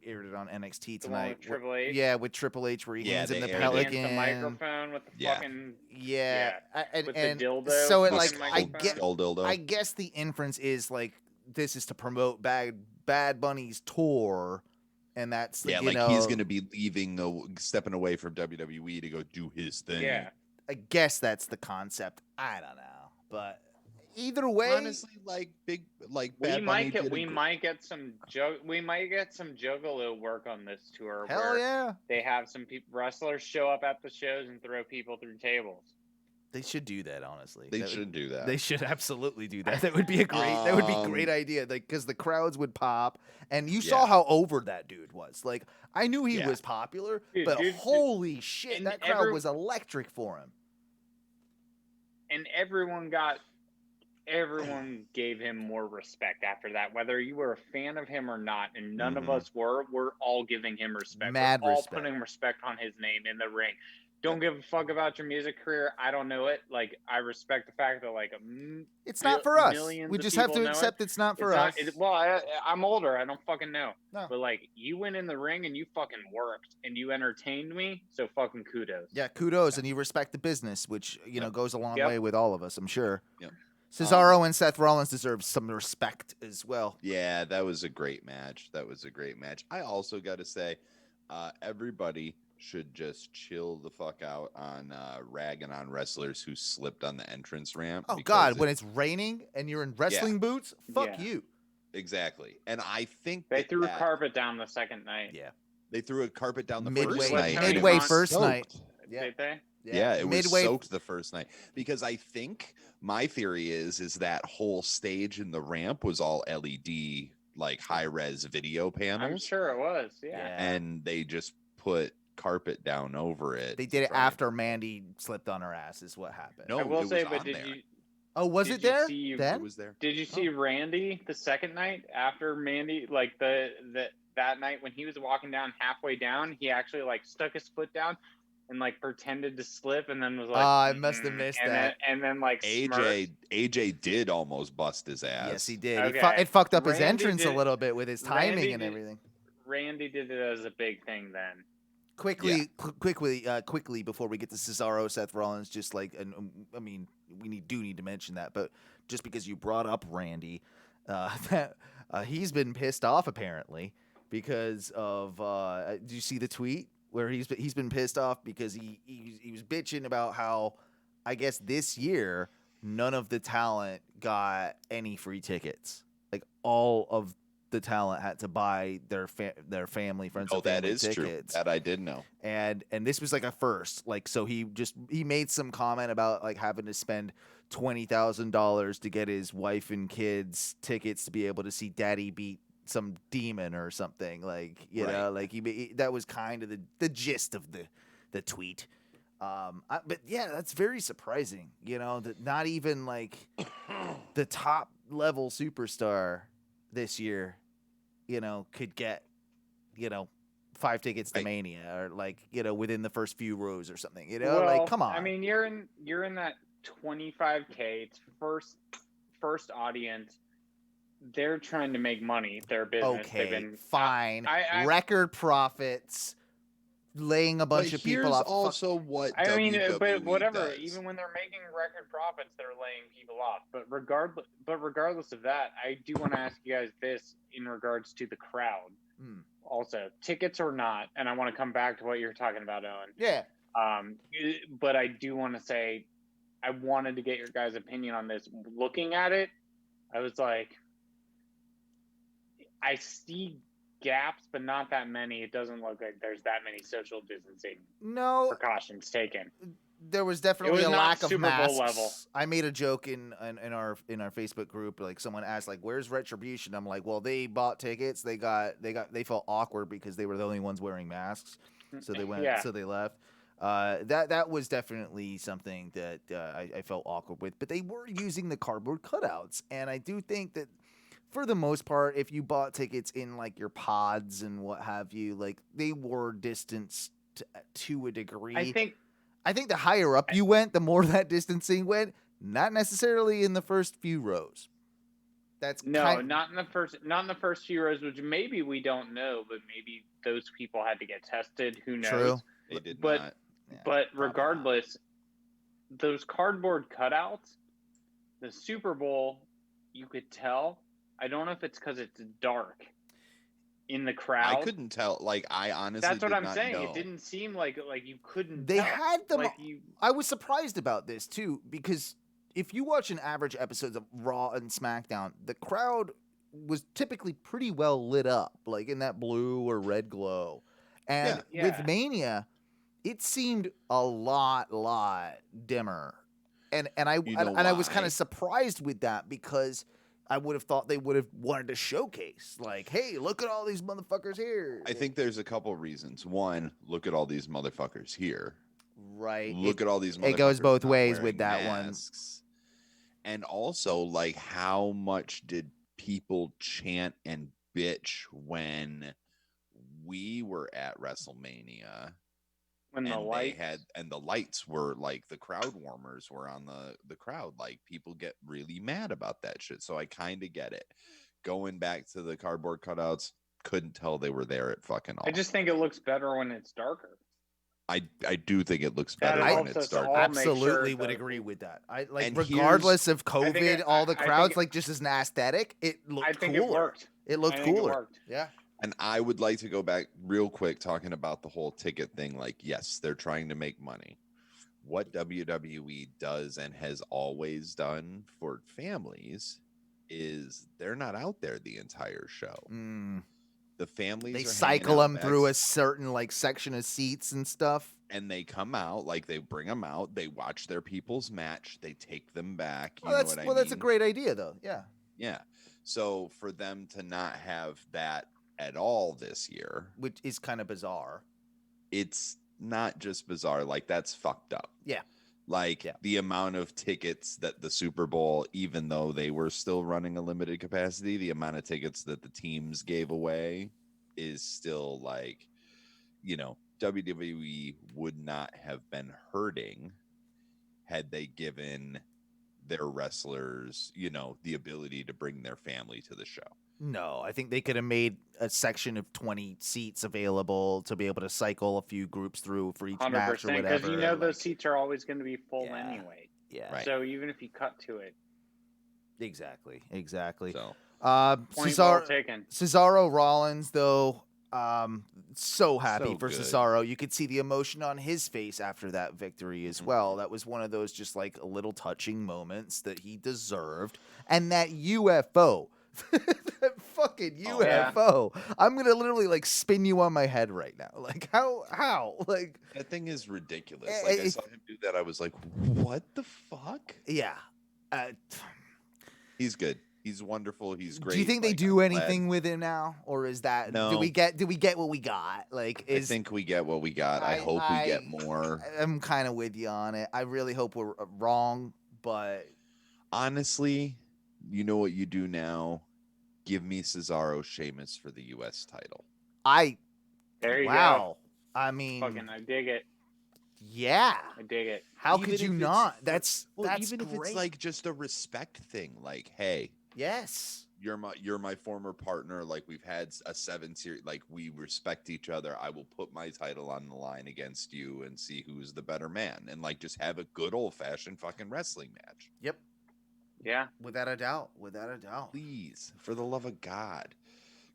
aired it on NXT The one tonight. with Triple H. Yeah, with Triple H where he Yeah, hands him they the aired it. pelican. Against the microphone with the Yeah. fucking Yeah, and with and the dildo. so it The like fucking I microphone. get. skull dildo. I guess the inference is like this is to promote Bad Bunny's tour, and that's yeah, you like know, he's going to be stepping away from WWE to go do his thing. Yeah. I guess that's the concept. I don't know, but either way, honestly, like we Bad might Bunny get did we might get some juggalo work on this tour. hell where yeah. They have some wrestlers show up at the shows and throw people through tables. They should do that, honestly. They should do that. They should absolutely do that. That would be a great idea. Like, because the crowds would pop, and you saw how over that dude was. Like, I knew he was popular, but holy shit, and that crowd was electric for him. And everyone gave him more respect after that, whether you were a fan of him or not, and none of us were. We're all giving him respect. Mad we're all respect. putting respect on his name in the ring. Don't give a fuck about your music career. I don't know it. Like, I respect the fact that it's not for us. millions We of just have people to know accept it. it's not for It's us. I'm older. I don't fucking know. No. But like, you went in the ring and you fucking worked and you entertained me. So fucking kudos. Yeah, kudos, and you respect the business, which goes a long way with all of us, I'm sure. Yep. Cesaro and Seth Rollins deserve some respect as well. Yeah, that was a great match. I also got to say, everybody should just chill the fuck out on ragging on wrestlers who slipped on the entrance ramp. Oh God, when it's raining and you're in wrestling boots, fuck you. Exactly. And I think they threw a carpet down the second night. Yeah. They threw a carpet down the midway, first night. Midway first night. Yeah. Did they? Yeah, it was soaked the first night. Because I think my theory is that whole stage and the ramp was all LED, like high-res video panels. I'm sure it was, yeah. And they just put carpet down over it. They did it after Mandy slipped on her ass is what happened. No, I will say, but did you... Oh, was it there? It was there. Did you see Randy the second night after Mandy, like that night when he was walking down halfway down, he actually like stuck his foot down and like pretended to slip and then was like, I must have missed that. And then like AJ did almost bust his ass. Yes, he did. Okay. It fucked up his Randy entrance a little bit with his timing Randy and everything. Randy did it as a big thing then. Quickly, before we get to Cesaro, Seth Rollins, just like, and I mean, we do need to mention that, but just because you brought up Randy, he's been pissed off apparently because of. Did you see the tweet where he's been pissed off because he was bitching about how, I guess this year none of the talent got any free tickets, like all of the talent had to buy their family, friends. Oh, and family that is tickets. true. That I did know. And this was like a first. Like, so he made some comment about like having to spend $20,000 to get his wife and kids tickets to be able to see Daddy beat some demon or something. Like, you know, like that was kind of the gist of the tweet. But yeah, that's very surprising. You know, that not even like the top level superstar this year, you know, could get, you know, 5 tickets to Mania or like, you know, within the first few rows or something, you know, like, come on. I mean, you're in that 25K. It's first audience. They're trying to make money. Their business. Okay, fine. Record profits, laying a bunch of people off. Also, what I mean, WWE but whatever. does. Even when they're making record profits, they're laying people off. But regardless of that, I do want to ask you guys this in regards to the crowd. Also, tickets or not, and I want to come back to what you're talking about, Owen. Yeah. But I do want to say, I wanted to get your guys' opinion on this. Looking at it, I was like, I see gaps, but not that many. It doesn't look like there's that many social distancing precautions taken. There was definitely a lack of Super Bowl masks. level. I made a joke in our Facebook group. Like someone asked, like, "Where's Retribution?" I'm like, "Well, they bought tickets. They felt awkward because they were the only ones wearing masks, so they went. So they left." That was definitely something that I felt awkward with. But they were using the cardboard cutouts, and I do think that, for the most part, if you bought tickets in like your pods and what have you, like they were distanced to a degree. I think the higher up you went, the more that distancing went. Not necessarily in the first few rows. Not in the first few rows, which maybe we don't know, but maybe those people had to get tested. Who knows? True. They did but, not. But regardless, those cardboard cutouts, the Super Bowl, you could tell. I don't know if it's because it's dark in the crowd. I couldn't tell. Like, I honestly That's what did I'm not saying. know. It didn't seem like you couldn't They tell. had them. Like I was surprised about this too, because if you watch an average episodes of Raw and SmackDown, the crowd was typically pretty well lit up, like in that blue or red glow. And Yeah. with Mania, it seemed a lot dimmer. And I You know I was kind why? of surprised with that because I would have thought they would have wanted to showcase, like, hey, look at all these motherfuckers here. I think there's a couple reasons. One, look at all these motherfuckers here. Right. Look at all these motherfuckers. It goes both not ways with wearing that one. masks. And also, like, how much did people chant and bitch when we were at WrestleMania? When the And light the lights were like the crowd warmers were on the crowd. Like, people get really mad about that shit. So I kind of get it. Going back to the cardboard cutouts, couldn't tell they were there at fucking all. I just think it looks better when it's darker. I do think it looks That better when helps it's us dark. all. make Absolutely sure would that- agree with that. I like, And regardless of I think COVID, it- all the I think crowds, it- like, just as an aesthetic, it looked I think cooler. it worked. It looked I think it cooler. worked. Yeah. And I would like to go back real quick talking about the whole ticket thing. Like, yes, they're trying to make money. What WWE does and has always done for families is they're not out there the entire show. The families They are cycle hanging them out through a back, certain, like, section of seats and stuff. and they come out, like, they bring them out, they watch their people's match, they take them back. You Well, know what I mean? that's a great idea, though. Yeah. Yeah. So for them to not have that at all this year, Which is kind of bizarre. it's not just bizarre, like, that's fucked up. Yeah. Like, Yeah. the amount of tickets that the Super Bowl, even though they were still running a limited capacity, the amount of tickets that the teams gave away is still, like, you know, WWE would not have been hurting had they given their wrestlers, you know, the ability to bring their family to the show. No, I think they could have made a section of 20 seats available to be able to cycle a few groups through for each match or 100%. whatever. Because you know like- those seats are always going to be full Yeah. anyway. Yeah. Right. So even if you cut to it, Exactly. So point well taken. Cesaro Rollins, though, so happy So for good. Cesaro. You could see the emotion on his face after that victory as well. That was one of those just like a little touching moments that he deserved. And that UFO, that fucking Oh, yeah. UFO, I'm gonna literally like spin you on my head right now. Like how like that thing is ridiculous. Eh, Like, I eh, saw him do that, I was like, what the fuck? yeah. He's good. He's wonderful. He's great. Do you think they Like, do I'm glad- anything with him now, or is that No. do we get what we got? Like, I think we get what we got. I hope we get more. I'm kind of with you on it. I really hope we're wrong, but Honestly, you know what you do now? Give me Cesaro Sheamus for the U.S. title. There you wow. I go. mean, Fucking, I dig it. yeah. I dig it. How Even could you if it's- not? That's Even if great. it's like just a respect thing, like, hey, yes. you're my former partner. Like, we've had a 7 series. Like, we respect each other. I will put my title on the line against you and see who's the better man, and like just have a good old fashioned fucking wrestling match. Yep. Yeah. Without a doubt. Without a doubt. Please, for the love of God,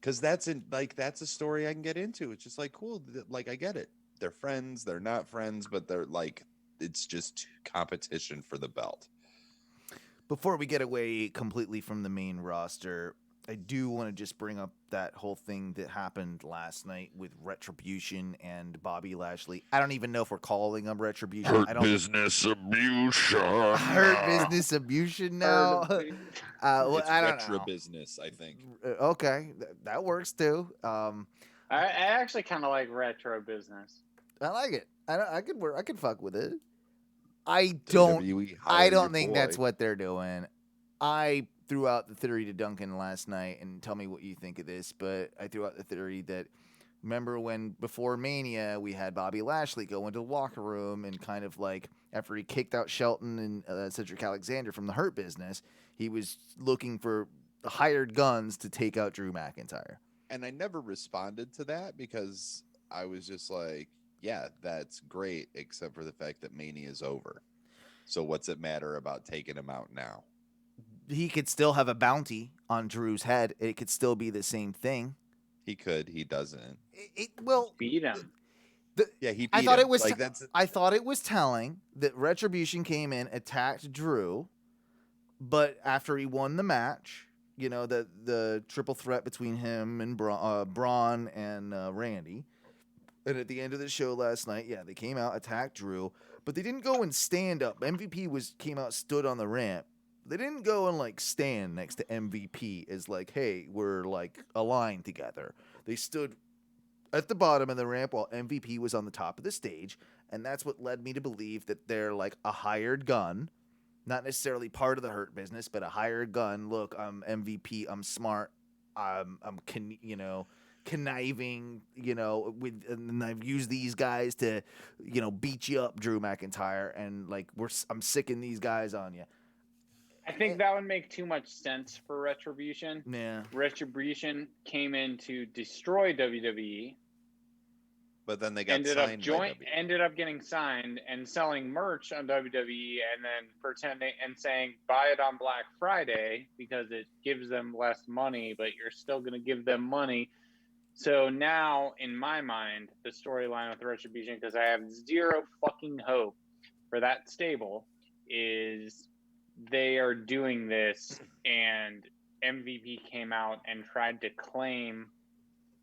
because that's a story I can get into. It's just like, cool. Like, I get it. They're friends. They're not friends, but they're like, it's just competition for the belt. Before we get away completely from the main roster, I do want to just bring up that whole thing that happened last night with Retribution and Bobby Lashley. I don't even know if we're calling them Retribution. I don't business abusion. hurt business abusion now. Well, It's I don't retro know. business, I think. Okay, that works too. I actually kind of like retro business. I like it. I could fuck with it. I don't WWE, hire your think boy. that's what they're doing. I threw out the theory to Duncan last night, and tell me what you think of this, but I threw out the theory that, remember when before Mania we had Bobby Lashley go into the locker room and kind of like, after he kicked out Shelton and Cedric Alexander from the Hurt Business, he was looking for hired guns to take out Drew McIntyre. And I never responded to that because I was just like, yeah, that's great, except for the fact that Mania is over. So what's it matter about taking him out now? He could still have a bounty on Drew's head. It could still be the same thing. He could. He doesn't. Well, Beat him. Yeah, he beat I thought him. it was like that's I thought it was telling that Retribution came in, attacked Drew, But after he won the match, you know, the triple threat between him and Braun and Randy. And at the end of the show last night, yeah, they came out, attacked Drew, but they didn't go and stand up. MVP came out, stood on the ramp. They didn't go and like stand next to MVP as like, hey, we're like aligned together. They stood at the bottom of the ramp while MVP was on the top of the stage, and that's what led me to believe that they're like a hired gun, not necessarily part of the Hurt Business, but a hired gun. Look, I'm MVP. I'm smart. Conniving, and I've used these guys to, beat you up, Drew McIntyre, and like I'm sicking these guys on you. I think that would make too much sense for Retribution. Yeah. Retribution came in to destroy WWE. But then they got signed by WWE. Ended up getting signed and selling merch on WWE, and then pretending and saying buy it on Black Friday because it gives them less money, but you're still going to give them money. So now, in my mind, the storyline with Retribution, because I have zero fucking hope for that stable, is they are doing this, and MVP came out and tried to claim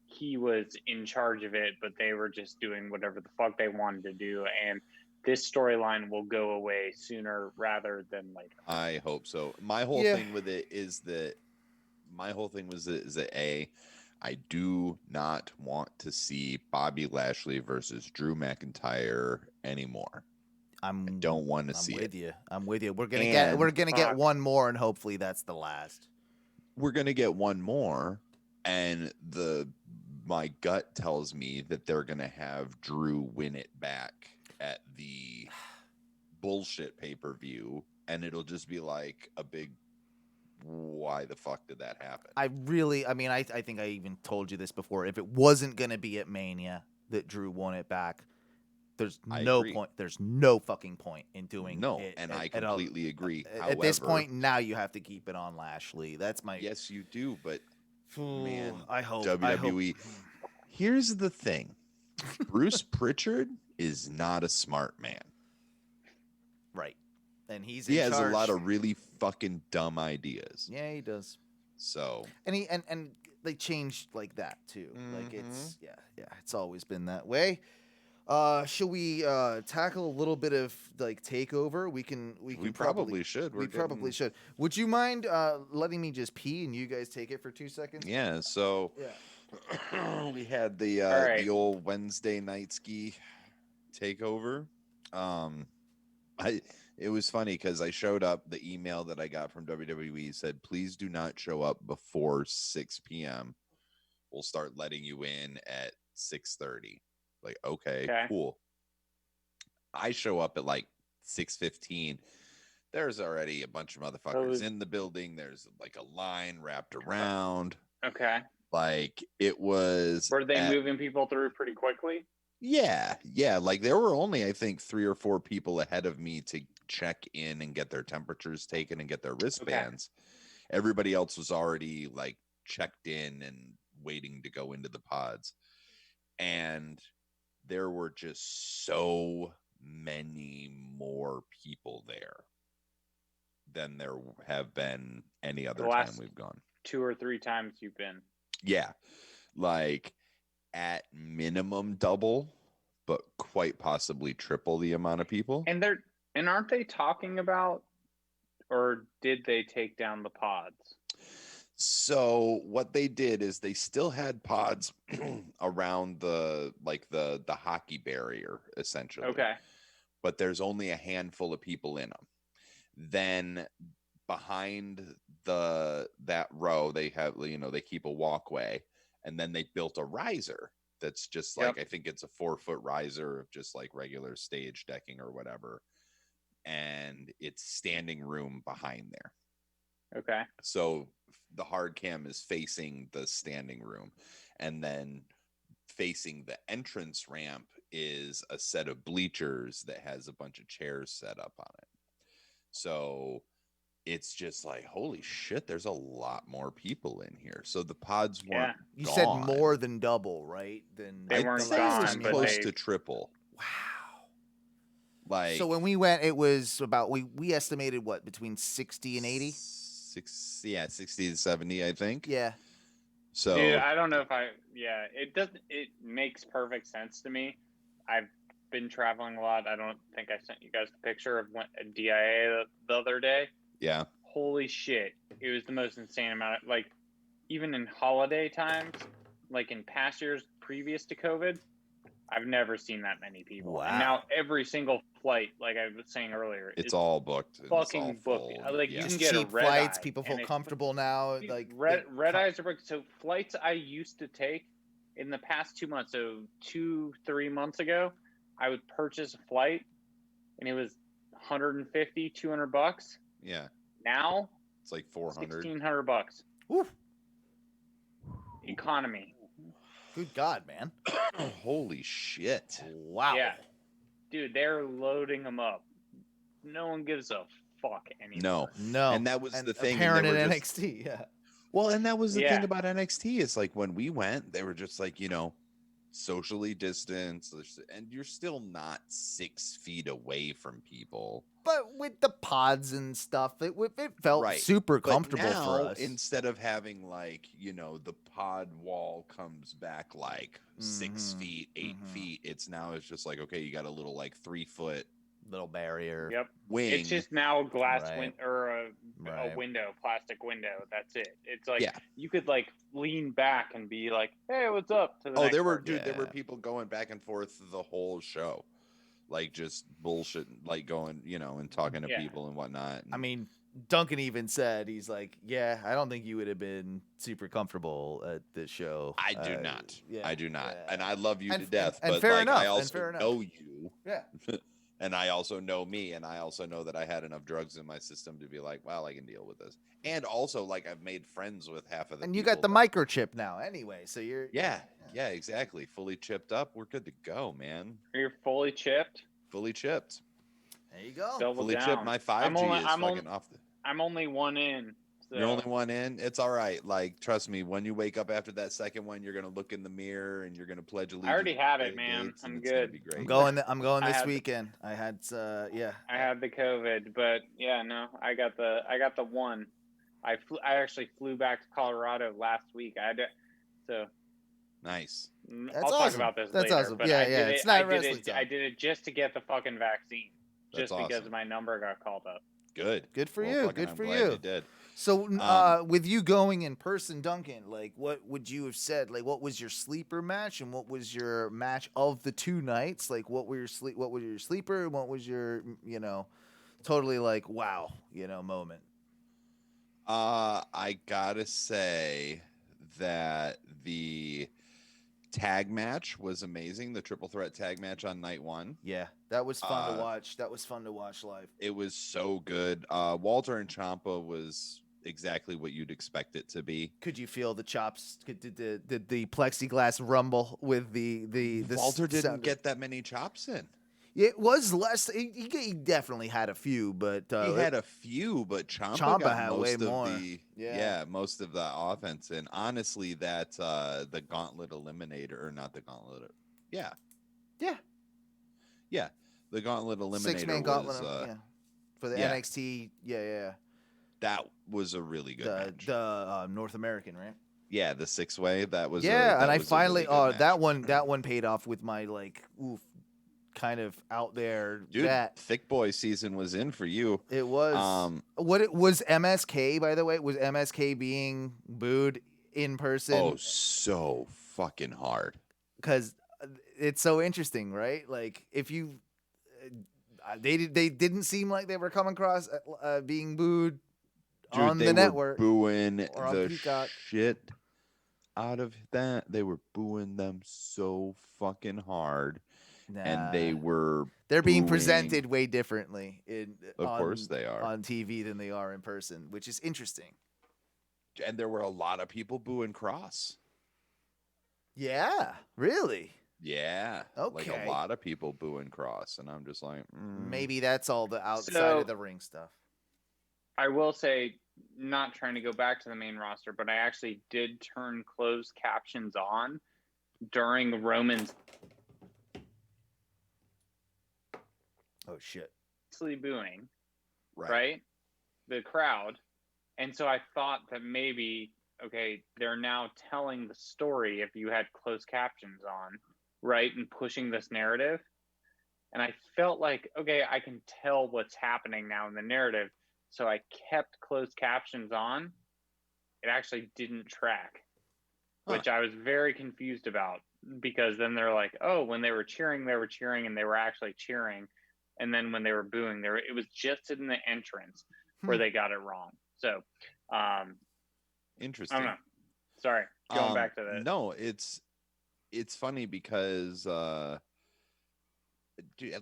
he was in charge of it, but they were just doing whatever the fuck they wanted to do, and this storyline will go away sooner rather than later. I hope so. My whole thing with it is that I do not want to see Bobby Lashley versus Drew McIntyre anymore. I don't want to see it. I'm with you. We're gonna get one more, and hopefully that's the last. We're gonna get one more, and my gut tells me that they're gonna have Drew win it back at the bullshit pay-per-view, and it'll just be like a big, why the fuck did that happen? I think I even told you this before. If it wasn't going to be at Mania that Drew won it back, there's no point. There's no fucking point in doing it. And I completely agree. At this point, now you have to keep it on Lashley. That's my... Yes, you do, but man, I hope. WWE. Here's the thing. Bruce Pritchard is not a smart man. Right. And he has a lot of really fucking dumb ideas. Yeah, he does. So and they changed like that too. Like it's it's always been that way. Should we tackle a little bit of like takeover? We probably should. We probably should. Would you mind letting me just pee and you guys take it for 2 seconds? Yeah. So we had the old Wednesday night ski takeover. It was funny because I showed up. The email that I got from WWE said, please do not show up before 6 p.m. We'll start letting you in at 6:30. Like, okay, cool. I show up at like 6:15. There's already a bunch of motherfuckers in the building. There's like a line wrapped around. Okay. Like it was. Were they moving people through pretty quickly? Yeah. Like there were only, I think, 3 or 4 people ahead of me to check in and get their temperatures taken and get their wristbands. Okay. Everybody else was already like checked in and waiting to go into the pods. And there were just so many more people there than there have been any other time we've gone. 2 or 3 times you've been. Yeah. Like at minimum double, but quite possibly triple the amount of people. And aren't they talking about, or did they take down the pods? So what they did is they still had pods around the hockey barrier, essentially. Okay. But there's only a handful of people in them. Then behind that row, they have, they keep a walkway, and then they built a riser that's just like, I think it's a 4-foot riser of just like regular stage decking or whatever. And it's standing room behind there. Okay. So the hard cam is facing the standing room, and then facing the entrance ramp is a set of bleachers that has a bunch of chairs set up on it. So it's just like, holy shit, there's a lot more people in here. So the pods weren't You gone. said more than double, right? They weren't gone, but close to triple. Wow. Like, So when we went, it was about we estimated what, between 60 and 80. 60 to 70, I think. Yeah. So Dude, I don't know if it doesn't. It makes perfect sense to me. I've been traveling a lot. I don't think I sent you guys the picture of a DIA the other day. yeah, Holy shit! It was the most insane amount of, like, even in holiday times, like in past years previous to COVID, I've never seen that many people. Wow. And now every single flight, like I was saying earlier, it's all booked. And fucking it's all booked. full. Like, Yeah. you Just can get cheap a red flights. eye, People and feel comfortable now. dude, Like red eyes are booked. So flights I used to take in the past 2 months, so 2-3 months ago, I would purchase a flight, and it was $150, $200. Yeah, Now it's like 400. $1,600. Woo. Economy. Good God, man. Holy shit! Wow. Yeah, dude, they're loading them up. No one gives a fuck anymore. No, and that was the thing. and Apparent they in were just- NXT. Yeah. Well, and that was the Yeah. thing about NXT. It's like when we went, they were just like, socially distanced, and you're still not 6 feet away from people. But with the pods and stuff, it felt Right. super But comfortable now, for us. instead of having like, the pod wall comes back like 6 Mhm, feet, 8 mhm. feet, it's just like, okay, you got a little like 3-foot Little barrier. Yep. wing. It's just now a glass Right. or a Right. window, plastic window. That's it. It's like, Yeah. you could like lean back and be like, "Hey, what's up?" To the next There were person. there were Yeah. people going back and forth the whole show, like just bullshit, like going, and talking to Yeah. people and whatnot. I mean, Duncan even said, he's like, yeah, I don't think you would have been super comfortable at this show. I do not. Yeah, I do not. yeah. And I love you And- to death. and but fair like, enough, I and also fair enough. know you. Yeah. And I also know me. And I also know that I had enough drugs in my system to be like, well, I can deal with this. And also, like, I've made friends with half of the And you people got the that- microchip now anyway, so you're... Yeah, exactly. Fully chipped up. We're good to go, man. You're fully chipped. Fully chipped. There you go. Double Fully down. chipped. My 5G only- is I'm fucking only- off the... I'm only one in. So. You're only one in. It's all right. Like, trust me, when you wake up after that second one, you're gonna look in the mirror and you're gonna pledge allegiance. I already have to it, Bill man. Gates, and I'm it's gonna good. be great. I'm going I this had- weekend. I had I had the COVID, but yeah, no, I got the one. I actually flew back to Colorado last week. So Nice. That's I'll talk awesome. about this That's later. awesome. But Yeah, I yeah, did it's it, not I did wrestling it. talk. I did it just to get the fucking vaccine, That's just because awesome. my number got called up. Good. Good for Well, you. fucking, Good I'm for glad you. did. So, with you going in person, Duncan, like, what would you have said? Like, what was your sleeper match, and what was your match of the 2 nights? Like, what was your sleeper, and what was your, totally like, wow, moment? I gotta say that the tag match was amazing. The triple threat tag match on night 1. Yeah, that was fun to watch. That was fun to watch live. It was so good. Walter and Ciampa was exactly what you'd expect it to be. Could you feel the chops? Did the plexiglass rumble with the Walter didn't sound? get that many chops in. It was less. He definitely had a few, but He had a few, but Ciampa Ciampa got had most way of more. the most of the offense. And honestly, that the Gauntlet Eliminator, or not the Gauntlet, yeah, the Gauntlet Eliminator 6-man was gauntlet, for the yeah. NXT, yeah. that was a really good match. The North American, right? Yeah, the 6-way. That was And I was a finally really good match. that one paid off with my kind of out there. Dude, that Thick Boy season was in for you. it was. What it was, MSK, by the way, was MSK being booed in person. Oh, so fucking hard. Because it's so interesting, right? Like, if you they didn't seem like they were coming across being booed Dude, on they the were network booing or on the Peacock. shit out of that. They were booing them so fucking hard, and they're being booing- presented way differently Of course they are. on TV than they are in person, which is interesting. And there were a lot of people booing Cross. Yeah, really. Yeah, like Okay. a lot of people booing Cross, and I'm just like, Maybe that's all the outside So- of the ring stuff. I will say, not trying to go back to the main roster, but I actually did turn closed captions on during Roman's. Oh shit. booing, right? The crowd. And so I thought that maybe, okay, they're now telling the story if you had closed captions on, right? And pushing this narrative. And I felt like, okay, I can tell what's happening now in the narrative. So I kept closed captions on. It actually didn't track, which I was very confused about, because then they're like, oh, when they were cheering, and they were actually cheering. And then when they were booing, it was just in the entrance where they got it wrong. So, Interesting. I don't know. Sorry, going back to that. No, it's funny because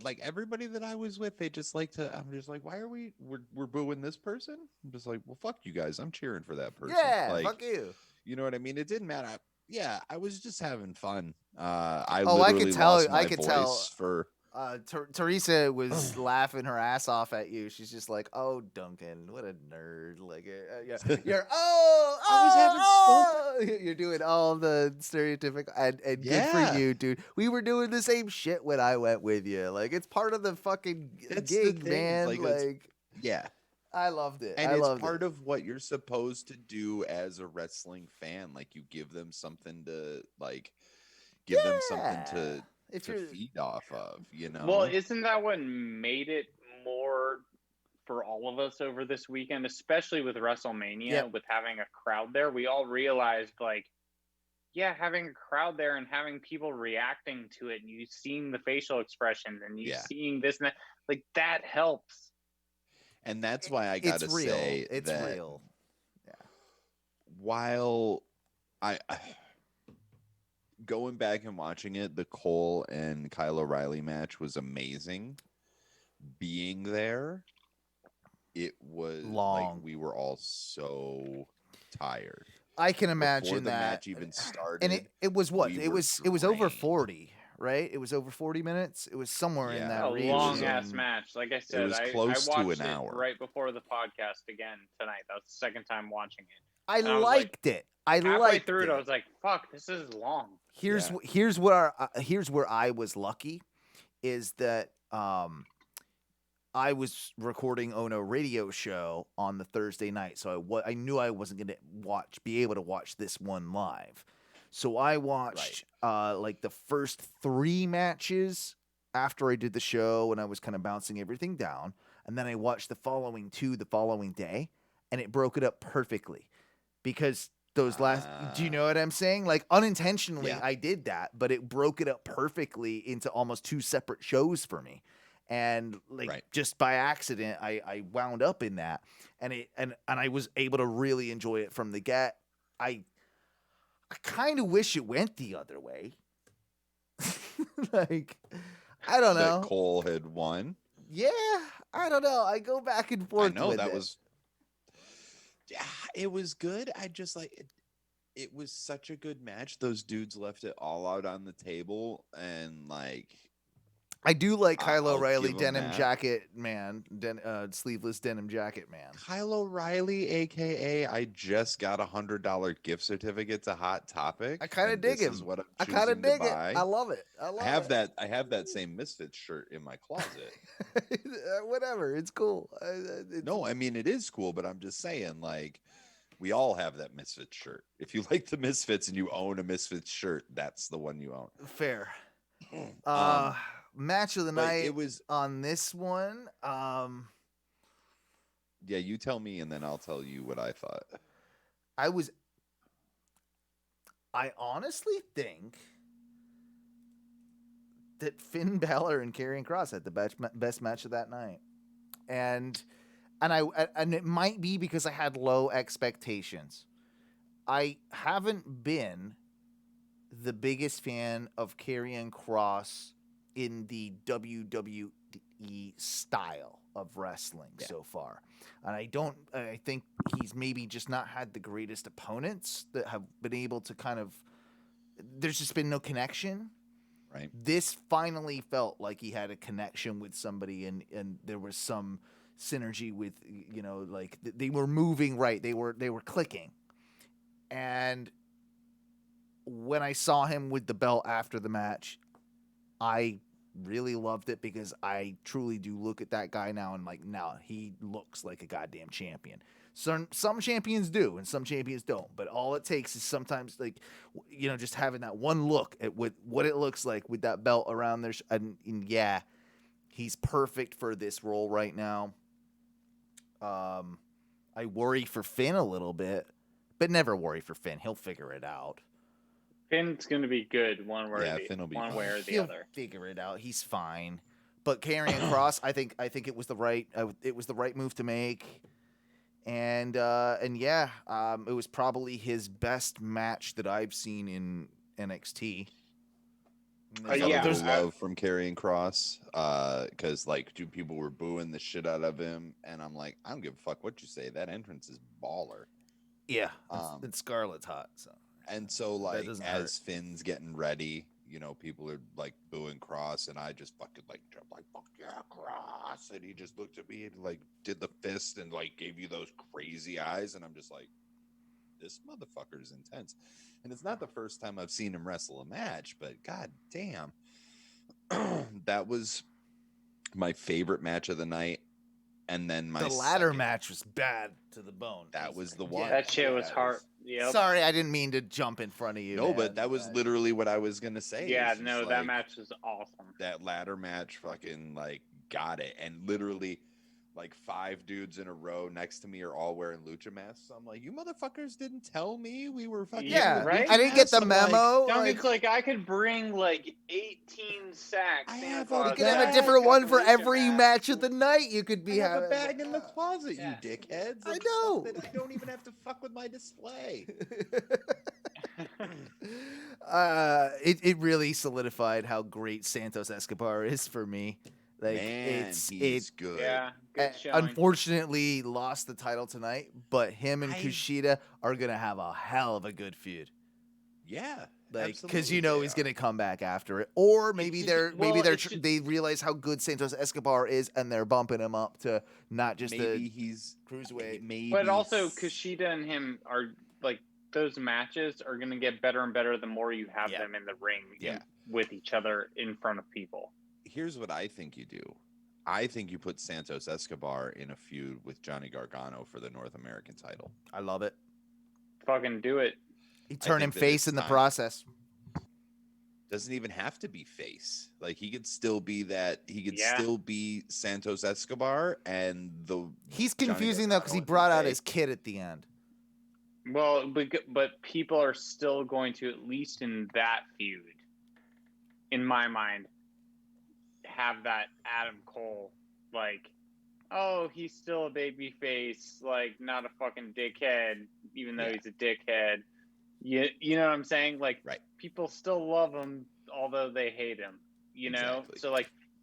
like everybody that I was with, they just like to. I'm just like, why are we're booing this person? I'm just like, well, fuck you guys. I'm cheering for that person. Yeah, like, fuck you. You know what I mean? It didn't matter. I was just having fun. I could tell. lost my I could voice tell. For Teresa was laughing her ass off at you. She's just like, "Oh, Duncan, what a nerd!" Like, you're you're doing all the stereotypical, and good for you, dude. We were doing the same shit when I went with you. Like, it's part of the fucking gig, man. Like, yeah. I loved it. And it's part of what you're supposed to do as a wrestling fan. Like, you give them something to them something to feed off of, you know? Well, isn't that what made it more for all of us over this weekend, especially with WrestleMania, with having a crowd there? We all realized, like, yeah, having a crowd there and having people reacting to it, and you seeing the facial expressions, and you seeing this and that, like, that helps. And that's why I gotta say it's real. Yeah. While I going back and watching it, the Cole and Kyle O'Reilly match was amazing. Being there, it was long. Like, we were all so tired. I can imagine before the that match even started. And it was what? It was over 40, right? It was over 40 minutes. It was somewhere in that region. A long ass match. Like I said, it was close I watched to an hour. Right before the podcast again tonight. That was the second time watching it. I liked it. Halfway through it, I was like, "Fuck, this is long." Here's where I was lucky, is that I was recording Ohno radio show on the Thursday night, so I knew I wasn't going to be able to watch this one live. So I watched like the first 3 matches after I did the show, and I was kind of bouncing everything down, and then I watched the following 2 the following day, and it broke it up perfectly, because those last, do you know what I'm saying? Like, unintentionally, I did that, but it broke it up perfectly into almost 2 separate shows for me. And just by accident, I wound up in that, and I was able to really enjoy it from the get. I kind of wish it went the other way. Like, I don't know. That Cole had won. Yeah, I don't know. I go back and forth. I know with that it. was. Yeah, it was good. I just it was such a good match. Those dudes left it all out on the table, and I do like Kyle O'Reilly denim jacket man, sleeveless denim jacket man. Kyle O'Reilly, aka I just got $100 gift certificate to Hot Topic. I kind of dig him. I kind of dig it. I love it. I have that same Misfits shirt in my closet. Whatever, it's cool. No, I mean, it is cool, but I'm just saying, like, we all have that Misfits shirt. If you like the Misfits and you own a Misfits shirt, that's the one you own. Fair. Match of the night. It was on this one. Yeah, you tell me, and then I'll tell you what I thought. I honestly think that Finn Balor and Karrion Kross had the best match of that night, and it might be because I had low expectations. I haven't been the biggest fan of Karrion Kross in the WWE style of wrestling so far. And I think he's maybe just not had the greatest opponents that have been able to there's just been no connection. Right. This finally felt like he had a connection with somebody, and there was some synergy with, like they were moving right. They were clicking. And when I saw him with the belt after the match, I really loved it because I truly do look at that guy now and like, now he looks like a goddamn champion. Some champions do and some champions don't, but all it takes is sometimes like, just having that one look at what it looks like with that belt around there. And yeah, he's perfect for this role right now. I worry for Finn a little bit, but never worry for Finn. He'll figure it out. Finn's gonna be good one way, Finn will be one fine. way or the He'll other. figure it out. He's fine. But carrying Cross, I think it was the right move to make. And yeah, it was probably his best match that I've seen in NXT. I got yeah, a little love from Karrion Cross, because people were booing the shit out of him, and I'm like, I don't give a fuck what you say. That entrance is baller. Yeah, and Scarlett's hot. So as hurt. Finn's getting ready, people are like booing Cross, and I just fucking jump like, fuck yeah, Cross, and he just looked at me and did the fist and gave you those crazy eyes, and I'm just like, this motherfucker is intense. And it's not the first time I've seen him wrestle a match, but god damn, that was my favorite match of the night. And then the ladder match was bad to the bone. That was the one. That shit was hard. Yep. Sorry, I didn't mean to jump in front of you. No, man. but that was literally what I was gonna say. Yeah, no, that match was awesome. That ladder match fucking got it. And literally 5 dudes in a row next to me are all wearing lucha masks. I'm like, you motherfuckers didn't tell me we were fucking right? I didn't get the memo. I could bring 18 sacks. I Santa have Claus You could have a bags, different one for lucha every masks. match of the night. You could be I have having a bag in the closet, Yeah. you dickheads. I of know. stuff that I don't even have to fuck with my display. It really solidified how great Santos Escobar is for me. Man, he's good. Yeah, good showing. Unfortunately, lost the title tonight, but him and I- Kushida are gonna have a hell of a good feud. Yeah, Because absolutely he's they are. gonna come back after it, or maybe just- they realize how good Santos Escobar is, and they're bumping him up to not just maybe the he's cruiserweight. maybe But also, Kushida and him are those matches are going to get better and better the more you have Yeah. them in the ring Yeah. with each other in front of people. Here's what I think you do. I think you put Santos Escobar in a feud with Johnny Gargano for the North American title. I love it. Fucking do it. You turn him think that face it's in the time. process. Doesn't even have to be face. He could still be that. He could Yeah. still be Santos Escobar, and He's Johnny confusing though because he Gargano brought and out Jay. his kid at the end. Well, but people are still going to, at least in that feud, in my mind, have that Adam Cole, oh, he's still a baby face, not a fucking dickhead, even though Yeah. he's a dickhead. You know what I'm saying? Right. People still love him, although they hate him. You know, Exactly. so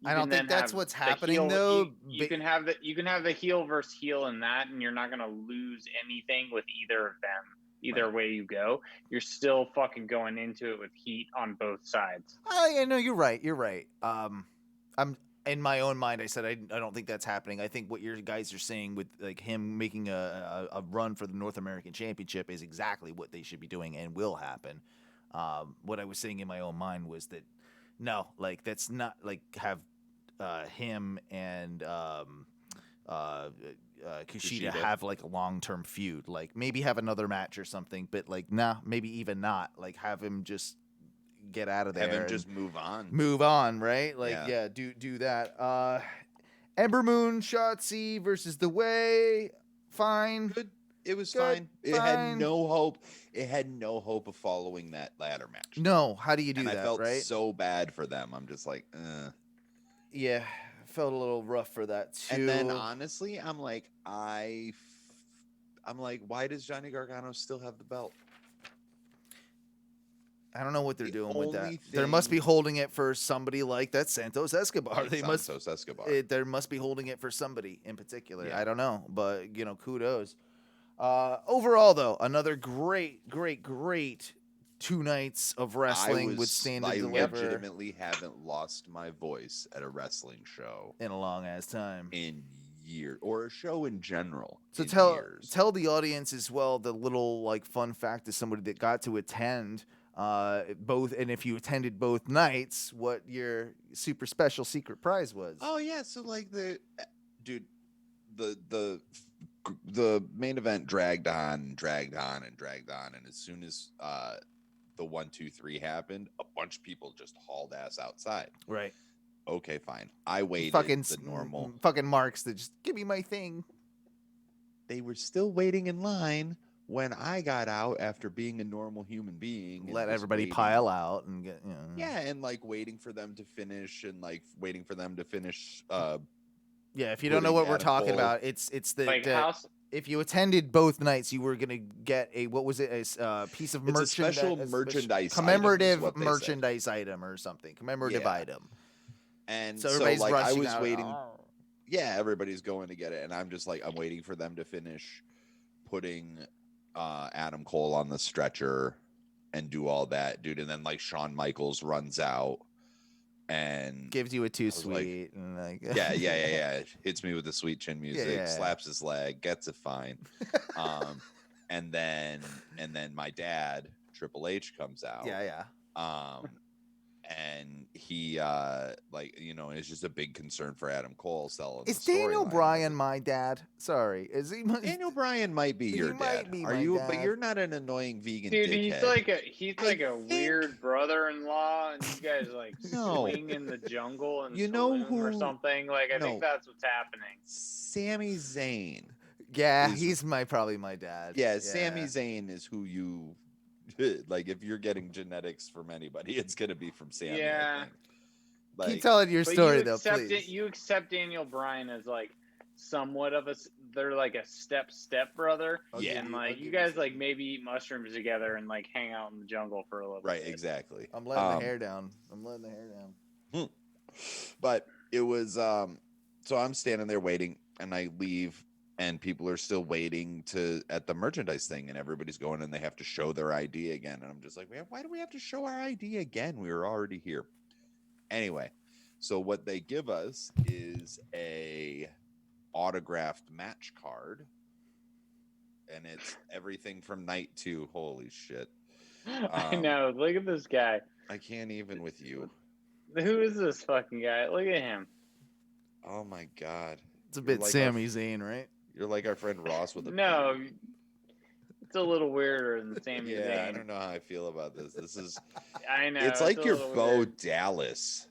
I don't think that's what's happening, though. You can have the heel versus heel in that, and you're not gonna lose anything with either of them. Either way you go, you're still fucking going into it with heat on both sides. Yeah, no, you're right. You're right. I'm in my own mind. I said I don't think that's happening. I think what your guys are saying with him making a run for the North American Championship is exactly what they should be doing and will happen. What I was saying in my own mind was that no, that's not have him and Kushida have a long-term feud. Maybe have another match or something, but nah, maybe even not. Have him just get out of there. Have him and just move on. move on, right? Yeah. Do that. Ember Moon, Shotzi versus The Way. Fine. Good. It was Good, fine. It fine. had no hope. It had no hope of following that ladder match. No, how do you do and that, I felt right? so bad for them. I'm just like, Yeah, felt a little rough for that too. And then honestly, I'm like, why does Johnny Gargano still have the belt? I don't know what they're the doing with that. only They must be thing- holding it for somebody like that Santos Escobar. Like They must. Santos Escobar. They must be holding it for somebody in particular. Yeah. I don't know, but kudos. Overall, though, another great 2 nights of wrestling with Stand and I Deliver legitimately haven't lost my voice at a wrestling show in a long ass time. in years, or a show in general. So in tell years. tell the audience as well the little fun fact as somebody that got to attend. both, and if you attended both nights, what your super special secret prize was. Oh yeah, so like dude, the main event dragged on, and as soon as the 1, 2, 3 happened, a bunch of people just hauled ass outside. Right. Okay, fine. I waited Fucking the normal. fucking marks that just give me my thing. They were still waiting in line when I got out after being a normal human being. And Let just everybody waiting. pile out and get. Yeah, and like waiting for them to finish, and like waiting for them to finish. Yeah, if you don't know what we're Adam talking Cole. about, it's the, Like the house. if you attended both nights, you were gonna get a what was it, a piece of It's a merchandise, special merchandise item is commemorative what they said. merchandise item or something, commemorative Yeah. item. And So so, everybody's like I rushing was out. waiting. Yeah, everybody's going to get it, and I'm just like I'm waiting for them to finish putting Adam Cole on the stretcher and do all that, dude. And then like Shawn Michaels runs out and Gives you a too was like, sweet and like yeah. Hits me with the sweet chin music, Yeah. slaps his leg, gets it fine. And then my dad, Triple H, comes out. yeah. And he like, you know, it's just a big concern for Adam Cole selling. Is the Daniel storyline. Bryan my dad? Sorry, is he? Daniel Bryan might be He your might dad. be Are my you? dad. But you're not an annoying vegan Dude, dickhead. he's I like a think- weird brother-in-law, and you guys like No. swing in the jungle and You know or who- something. Like I no. think that's what's happening. Sami Zayn. Yeah, is- he's probably my dad. Yeah, Sami Zayn is who you like. If you're getting genetics from anybody, it's gonna be from Sami. Yeah. I think. Like, Keep telling your But story you though, accept please. you accept Daniel Bryan as like somewhat of they're like a step brother. Yeah. And like you guys like maybe eat mushrooms together and like hang out in the jungle for a little right, bit. exactly. I'm letting the hair down. I'm letting the hair down. But it was so I'm standing there waiting, and I leave, and people are still waiting at the merchandise thing, and everybody's going, and they have to show their ID again, and I'm just like, man, why do we have to show our ID again? We were already here. Anyway, so what they give us is a autographed match card, and it's everything from night 2. Holy shit. I know. Look at this guy. I can't even with you. Who is this fucking guy? Look at him. Oh my god. It's a bit like Sami Zayn, right? You're like our friend Ross with a No, it's a little weirder than Sami Yeah, Zayn. I don't know how I feel about this. This is I know. it's like a your little Bo weird. Dallas.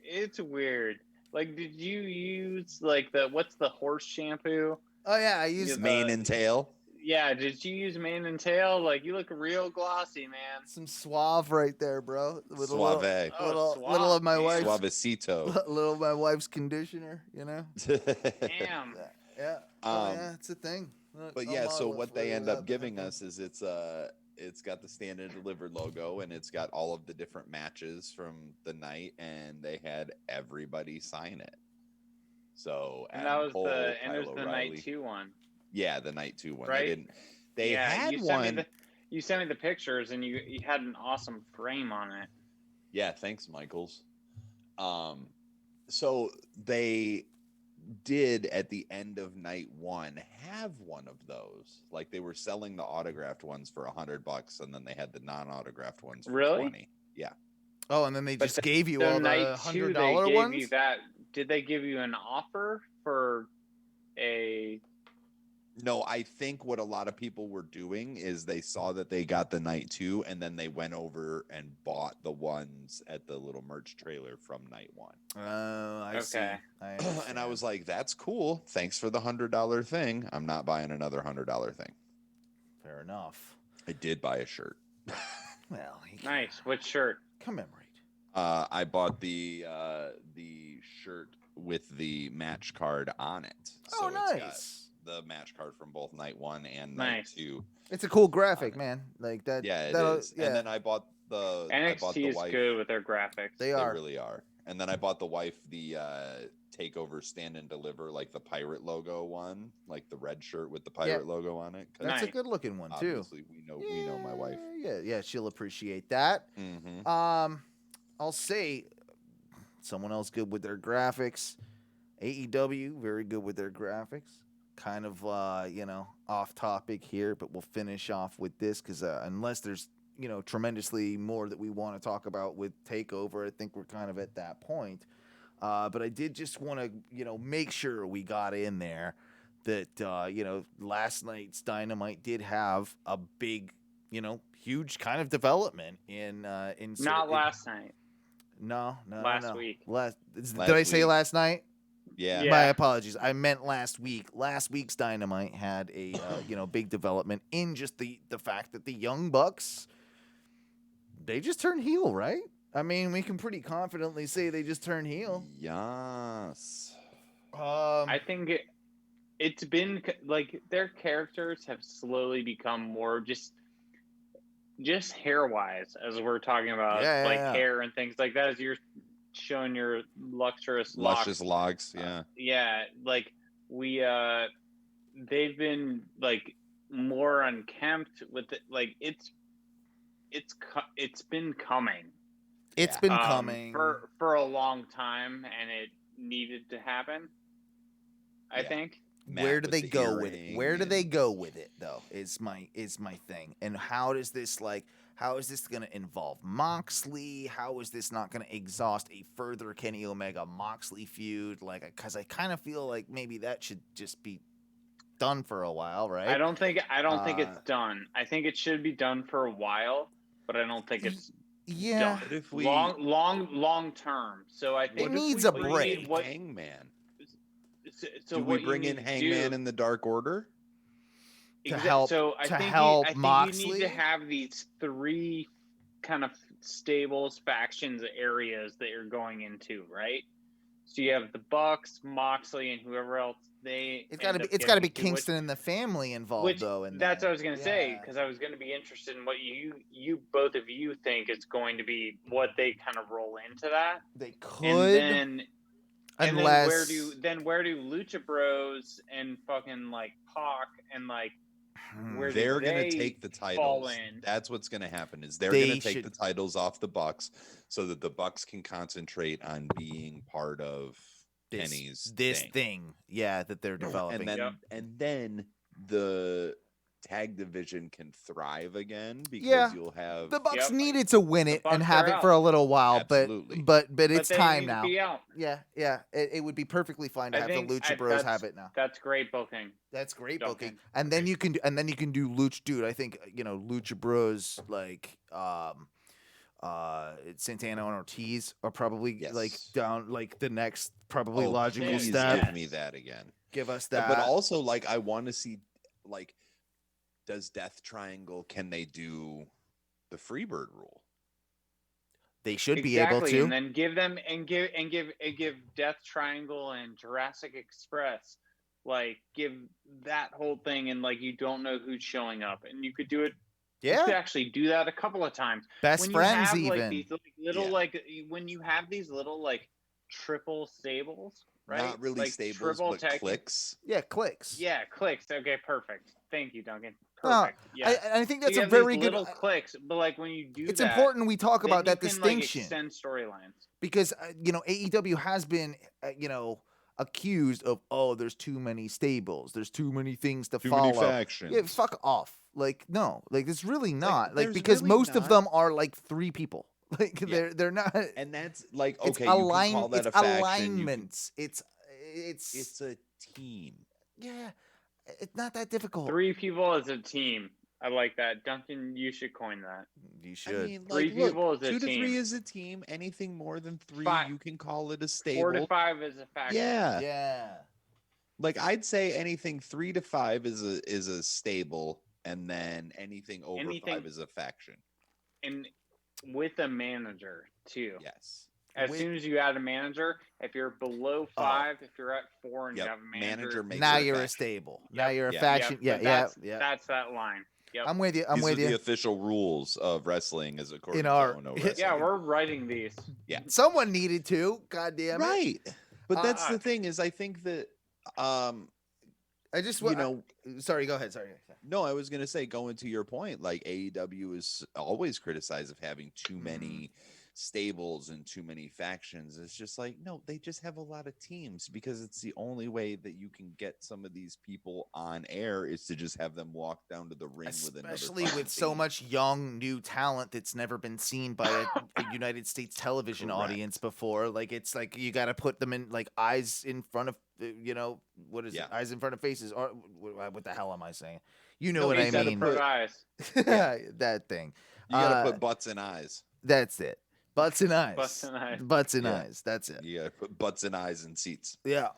It's weird. Like, did you use like what's the horse shampoo? Oh yeah, I used Mane and tail. Yeah, did you use mane and tail? Like, you look real glossy, man. some Suave right there, bro. With Suave. Oh, little Suave, of my man. wife's Suavecito. little of my wife's conditioner, you know. Damn. Yeah. Yeah, it's a thing. Look, But I'll yeah, so model it what for they you end without up the giving thing. us is it's got the stand and delivered logo, and it's got all of the different matches from the night, and they had everybody sign it. So And that Adam was Cole, the Kyle O'Reilly. night 2 one. Yeah, the night 2 one. Right? They yeah, had you one. Sent me you sent me the pictures, and you had an awesome frame on it. Yeah, thanks, Michaels. So they did at the end of night 1 have one of those. Like they were selling the autographed ones for $100, and then they had the non-autographed ones for Really? $20. Yeah. Oh, and then they But just gave you The all the night 2, they $100 gave ones. you that. Did they give you an offer for a? No, I think what a lot of people were doing is they saw that they got the night 2, and then they went over and bought the ones at the little merch trailer from night 1. Oh, I see. Okay. I And I understand. was like, that's cool. Thanks for the $100 thing. I'm not buying another $100 thing. fair enough. I did buy a shirt. Well, he can Nice. What shirt? commemorate. I bought the shirt with the match card on it. Oh, it's got nice. the match card from both night 1 and night Nice. 2. It's a cool graphic, man. Like that. Yeah, it that'll- is. Yeah, And then I bought the NXT is wife. good with their graphics. They They are. really are. And then I bought the wife the takeover stand and deliver, like the pirate logo one, like the red shirt with the pirate logo on it. 'Cause that's a Nice. good looking one too. obviously we know my wife. Yeah, she'll appreciate that. Mm-hmm. I'll say someone else good with their graphics. AEW very good with their graphics. Kind of off topic here, but we'll finish off with this because unless there's tremendously more that we want to talk about with Takeover. I think we're kind of at that point. But I did just want to, make sure we got in there that, last night's Dynamite did have a big, huge kind of development in Not last night. No. Last week. Did I say last night? Yeah. My apologies. I meant last week. Last week's Dynamite had a big development in just the fact that the Young Bucks, they just turned heel, right? I mean, we can pretty confidently say they just turned heel. Yes. I think it's been like their characters have slowly become more just hair wise, as we're talking about hair and things like that, as you're showing your luscious locks. Yeah, like they've been like more unkempt with it. Like it's been coming. It's been coming for a long time, and it needed to happen. I think. Where do they go with it? Where do they go with it, though? Is my thing. And how is this going to involve Moxley? How is this not going to exhaust a further Kenny Omega Moxley feud? Like, because I kind of feel like maybe that should just be done for a while, right? I don't think it's done. I think it should be done for a while, but I don't think it's done. If we long term. So I think it needs a break. Hangman. So do we bring in Hangman in the Dark Order to help? I think Moxley? You need to have these three kind of stables, factions, areas that you're going into, right? So you have the Bucks, Moxley, and whoever else. It's got to be Kingston and the family involved, though. That's what I was going to say, because I was going to be interested in what you both of you think is going to be what they kind of roll into that. They could. Unless where do Lucha Bros and fucking like Pac and like where they're gonna take the titles? That's what's gonna happen. Is they're gonna take the titles off the Bucks so that the Bucks can concentrate on being part of Kenny's thing. Yeah, that they're developing, and then the tag division can thrive again because you'll have the Bucks needed to win it and have it for a little while. Absolutely. but it's time now. Yeah, it would be perfectly fine to have the Lucha Bros have it now. That's great booking. And then you can do Lucha, dude. I think Lucha Bros like Santana and Ortiz are probably like down like the next probably logical step. Give me that again. Give us that. But also like I want to see like. Does Death Triangle, can they do the Freebird rule? They should be able to. And then give them give Death Triangle and Jurassic Express, like give that whole thing, and like you don't know who's showing up, and you could do it. Yeah, you could actually do that a couple of times. Best friends, even like, these little like when you have these little like triple stables, right? Not really like stables, but clicks. Yeah, clicks. Yeah, clicks. Okay, perfect. Thank you, Duncan. Perfect. I think that's a very good little clicks, but like when you do it's important we talk about that distinction. Like, extend storylines because AEW has been accused of there's too many stables, there's too many things to follow. Too many factions. Yeah, fuck off. Like no, like it's really not like because really most of them are like three people. Like they're not, and that's like okay, it's you can call that a faction. Alignments. It's a team. Yeah. It's not that difficult. 3 people as a team. I like that. Duncan, you should coin that. You should. I mean, like, 3 people as a 2 team. 2 to 3 is a team. Anything more than 3, you can call it a stable. 4 to 5 is a faction. Yeah. Like I'd say anything 3 to 5 is a stable, and then anything over 5 is a faction. And with a manager too. Yes. As soon as you add a manager, if you're below 5, if you're at 4 and you have a manager now you're a stable. Now you're a faction. That's that line. Yep. I'm with you. These are the official rules of wrestling as according to Ohno Wrestling. Yeah, we're writing these. Yeah. Someone needed to. God damn it. Right. But that's the thing is I think that I just sorry, go ahead. Sorry. No, I was gonna say, going to your point, like AEW is always criticized of having too many stables and too many factions. It's just like, no, they just have a lot of teams, because it's the only way that you can get some of these people on air is to just have them walk down to the ring with another, especially fucking with so team. much young new talent that's never been seen by a United States television Correct. audience before. Like, it's like you got to put them in, like, eyes in front of, what is it? Eyes in front of faces, or what the hell am I saying? You know No, what he I said mean. put eyes. That thing. You gotta put butts in eyes. That's it. Butts and eyes. Butts and eyes. Butts and Yeah. eyes. That's it. You gotta put butts in eyes and seats. Yeah.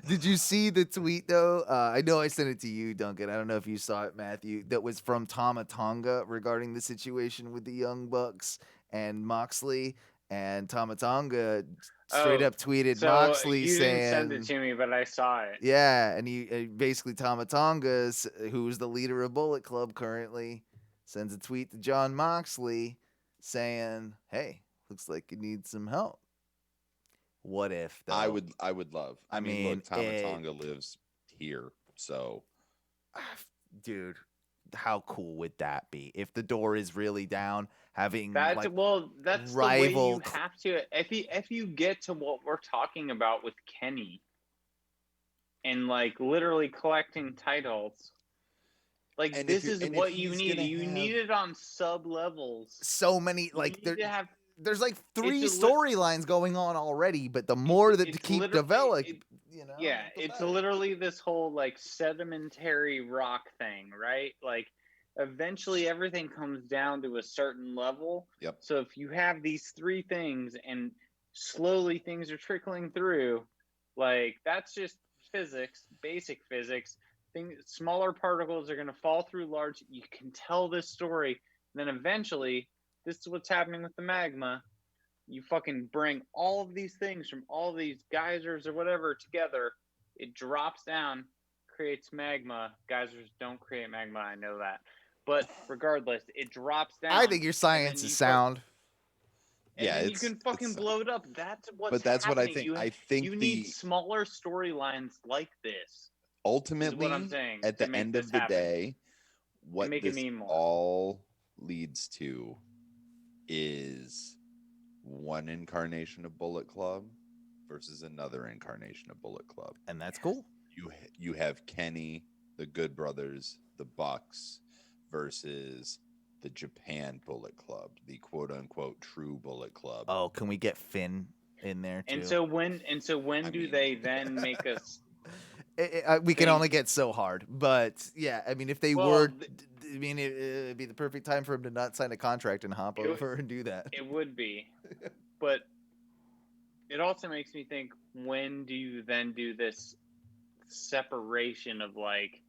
Did you see the tweet though? I know I sent it to you, Duncan. I don't know if you saw it, Matthew. That was from Tonga regarding the situation with the Young Bucks and Moxley. And Tonga straight up tweeted So Moxley you saying, didn't send it to me, but I saw it. yeah, and he basically Tonga, who's the leader of Bullet Club currently, sends a tweet to John Moxley saying, "Hey, looks like you need some help." What if though? I would love. I mean, look, Tonga lives here, so dude, how cool would that be if the door is really down, having That's that's the way rival you have to. If you get to what we're talking about with Kenny, and like literally collecting titles, like And this if is you're- and what if you he's need. gonna You have- need it on sub levels. so many You like need to have there's like 3 It's a storylines going on already, but the more that to it's keep literally- developing, Yeah, the it's better. literally this whole like sedimentary rock thing, right? Like eventually everything comes down to a certain level. Yep. So if you have these 3 things and slowly things are trickling through, like that's just physics, basic physics. Smaller particles are going to fall through large. You can tell this story. Then eventually, this is what's happening with the magma. You fucking bring all of these things from all these geysers or whatever together. It drops down, creates magma. Geysers don't create magma, I know that. But regardless, it drops down. I think your science is sound. And Yeah, then you can fucking blow it up. That's what's But that's what I happening. think. I think you need smaller storylines like this. ultimately, Is what I'm saying, at to the make end this of the happen. day, what make it this mean more. all leads to is one incarnation of Bullet Club versus another incarnation of Bullet Club. And that's cool. You have Kenny, the Good Brothers, the Bucks versus the Japan Bullet Club, the quote unquote true Bullet Club. Oh, can we get Finn in there too? And so when do they then make us? We can only get so hard, but yeah, I mean, if they were, I mean, it'd be the perfect time for him to not sign a contract and hop over and do that. It would be, but it also makes me think: when do you then do this separation of like?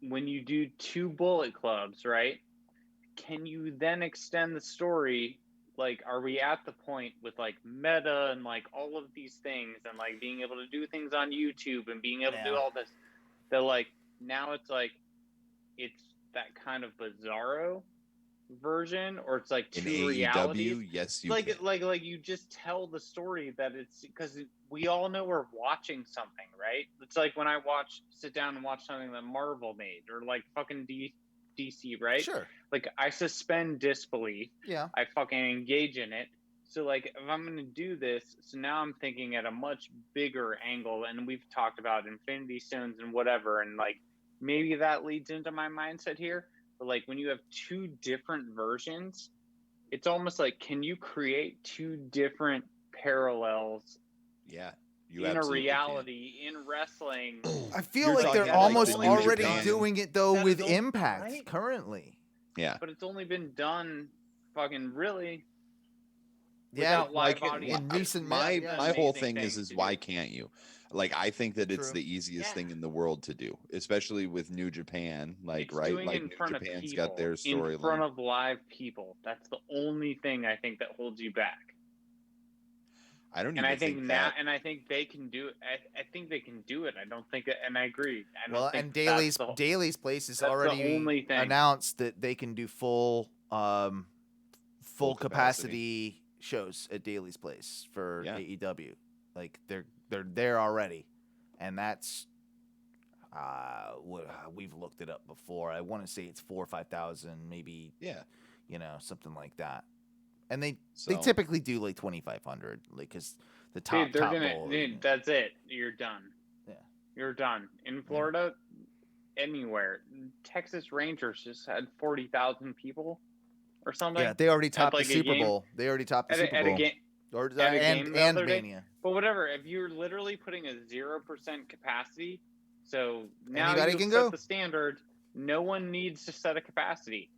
When you do 2 Bullet Clubs, right? Can you then extend the story? Like, are we at the point with like meta and like all of these things and like being able to do things on YouTube and being able to do all this? That like now it's like it's that kind of bizarro version, or it's like 2 realities. Yes, you like can. like you just tell the story that it's because we all know we're watching something, right? It's like when I sit down and watch something that Marvel made or like fucking DC, right? Sure. Like I suspend disbelief. Yeah. I fucking engage in it. So like if I'm gonna do this, so now I'm thinking at a much bigger angle, and we've talked about Infinity Stones and whatever, and like maybe that leads into my mindset here. But like when you have 2 different versions, it's almost like, can you create 2 different parallels? Yeah. In a reality, in wrestling. I feel You're like talking they're like almost the New already Japan. doing it though That with is only- Impact right? currently. Yeah. But it's only been done fucking really Yeah, without live like audience. in recent my yeah. my whole Amazing thing thing is to why do. can't you? Like I think that it's True. the easiest Yeah. thing in the world to do, especially with New Japan. Like It's right, doing like it in New front of Japan's people, got their in front storyline. of live people. That's the only thing I think that holds you back. I don't And even I think now, that. and I think they can do it. I think they can do it. I don't think, and I agree. I don't Well, think and that's Daly's place has that's the already only thing. announced that they can do full Full capacity shows at Daly's place for Yeah. AEW. Like they're there already, and that's We've looked it up before. I want to say it's 4,000 or 5,000, maybe. Yeah. Something like that. And they So typically do like 2,500, like because the top Dude, they're top gonna. bowl. Dude, that's it. You're done. Yeah. You're done. In Florida, anywhere. Texas Rangers just had 40,000 people or something. Yeah, they already topped the like, a Super game? Bowl. They already topped the Super At a Bowl. game. Or At a game the and other day? Mania. But whatever. If you're literally putting a 0% capacity, so now Anybody you can set go. the standard. No one needs to set a capacity.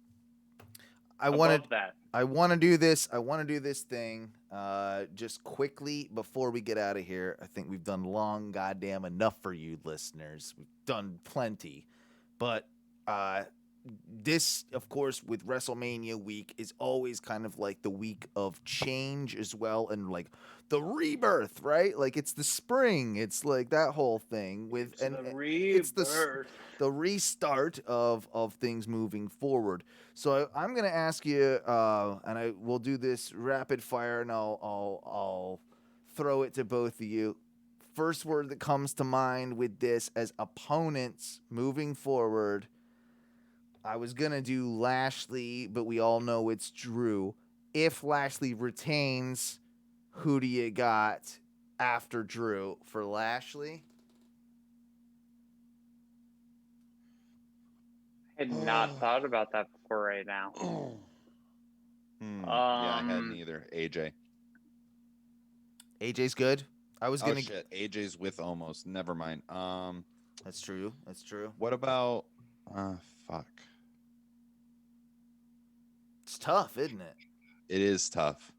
I above want to. that. I want to do this. I want to do this thing. Just quickly before we get out of here. I think we've done long goddamn enough for you listeners. We've done plenty, but this, of course, with WrestleMania week is always kind of like the week of change as well, and like the rebirth, right? Like it's the spring. It's like that whole thing with it's the restart of things moving forward. So I'm gonna ask you, and I will do this rapid fire, and I'll throw it to both of you. First word that comes to mind with this as opponents moving forward. I was going to do Lashley, but we all know it's Drew. If Lashley retains, who do you got after Drew for Lashley? I had not thought about that before right now. yeah, I hadn't either. AJ's good. I was going to... shit. AJ's with almost. Never mind. That's true. What about... fuck. It's tough, isn't it? It is tough.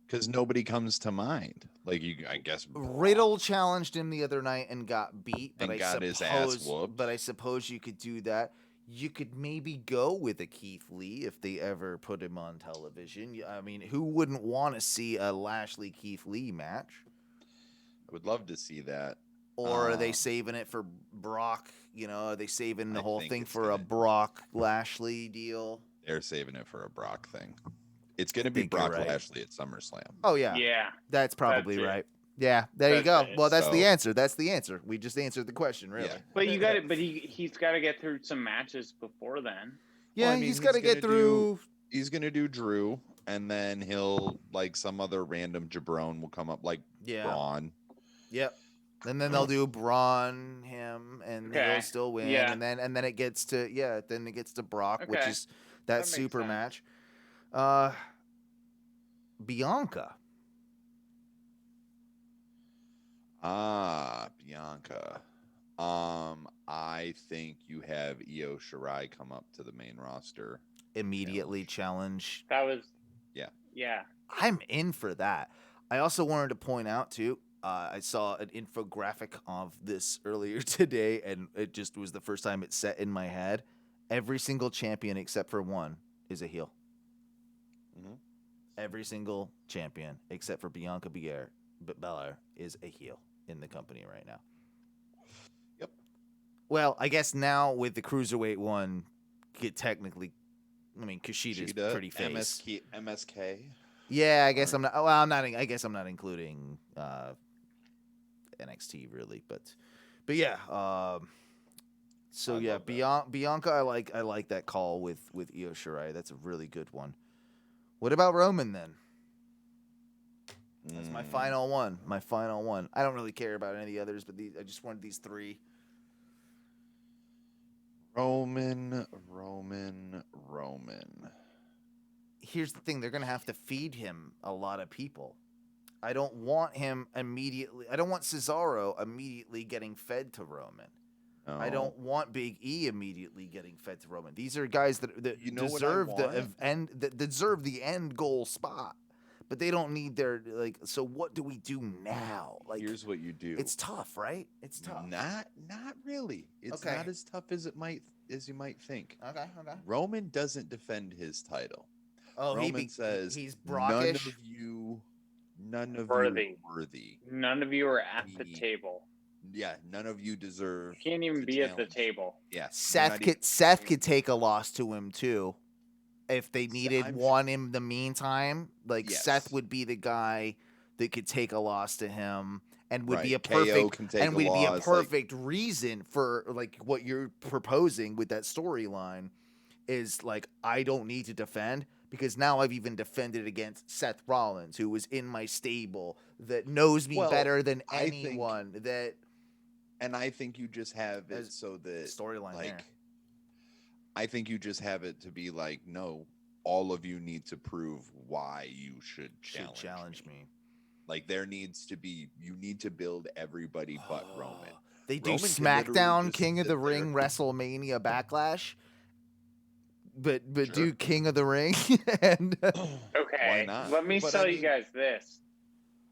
Because nobody comes to mind. Like, I guess... Riddle challenged him the other night and got beat. But and got his ass whooped. But I suppose you could do that. You could maybe go with a Keith Lee if they ever put him on television. I mean, who wouldn't want to see a Lashley-Keith Lee match? I would love to see that. Or are they saving it for Brock? Are they saving the whole thing for a gonna... Brock Lashley deal? They're saving it for a Brock thing. It's going to be Brock Lashley at SummerSlam. Oh, yeah. Yeah. That's probably right. Yeah, there you go. Well, that's the answer. That's the answer. We just answered the question, really. Yeah. But you got it. But he's got to get through some matches before then. Yeah, he's got to get through. He's going to do Drew, and then he'll, like, some other random jabron will come up, like Braun. Yep. And then they'll do Braun, him, and he'll still win. Yeah. And then it gets to Brock, which is that super match. Bianca. Bianca. I think you have Io Shirai come up to the main roster. Immediately challenge. That was... Yeah. I'm in for that. I also wanted to point out, too, I saw an infographic of this earlier today, and it just was the first time it set in my head. Every single champion except for one is a heel. Mm-hmm. Every single champion except for Bianca Belair is a heel in the company right now. Yep. Well, I guess now with the Cruiserweight one, technically, I mean, Kushida's pretty face. MSK. Yeah, I guess I'm not. Well, I guess I'm not including NXT really, but yeah. So yeah, Bianca, I like that call with Io Shirai. That's a really good one. What about Roman then? That's my final one. I don't really care about any of the others, but I just wanted these three. Roman. Here's the thing. They're going to have to feed him a lot of people. I don't want him immediately. I don't want Cesaro immediately getting fed to Roman. No. I don't want Big E immediately getting fed to Roman. These are guys that deserve the end goal spot, but they don't need their So what do we do now? Here's what you do. It's tough, right? It's tough. Not really. It's not as tough as you might think. Okay. Roman doesn't defend his title. Oh, Roman says he's brockish. None of worthy. you are worthy. None of you are at the table. Yeah, none of you deserve. You can't even be at the table. Yeah, Seth could take a loss to him too, if they needed one in the meantime. Seth would be the guy that could take a loss to him, and would be a KO perfect can take and a would be a loss, perfect reason for like what you're proposing with that storyline is like I don't need to defend because now I've even defended against Seth Rollins, who was in my stable, that knows me Well, better than I think- anyone. And I think you just have it As so that storyline like there. I think you just have it to be like, no, all of you need to prove why you should challenge me. Like there needs to be, you need to build everybody but Roman. They do Roman can literally SmackDown just King of sit the there. Ring Wrestlemania Backlash, but Sure. do King of the Ring and Okay, Why not? let me But tell I you mean- guys this.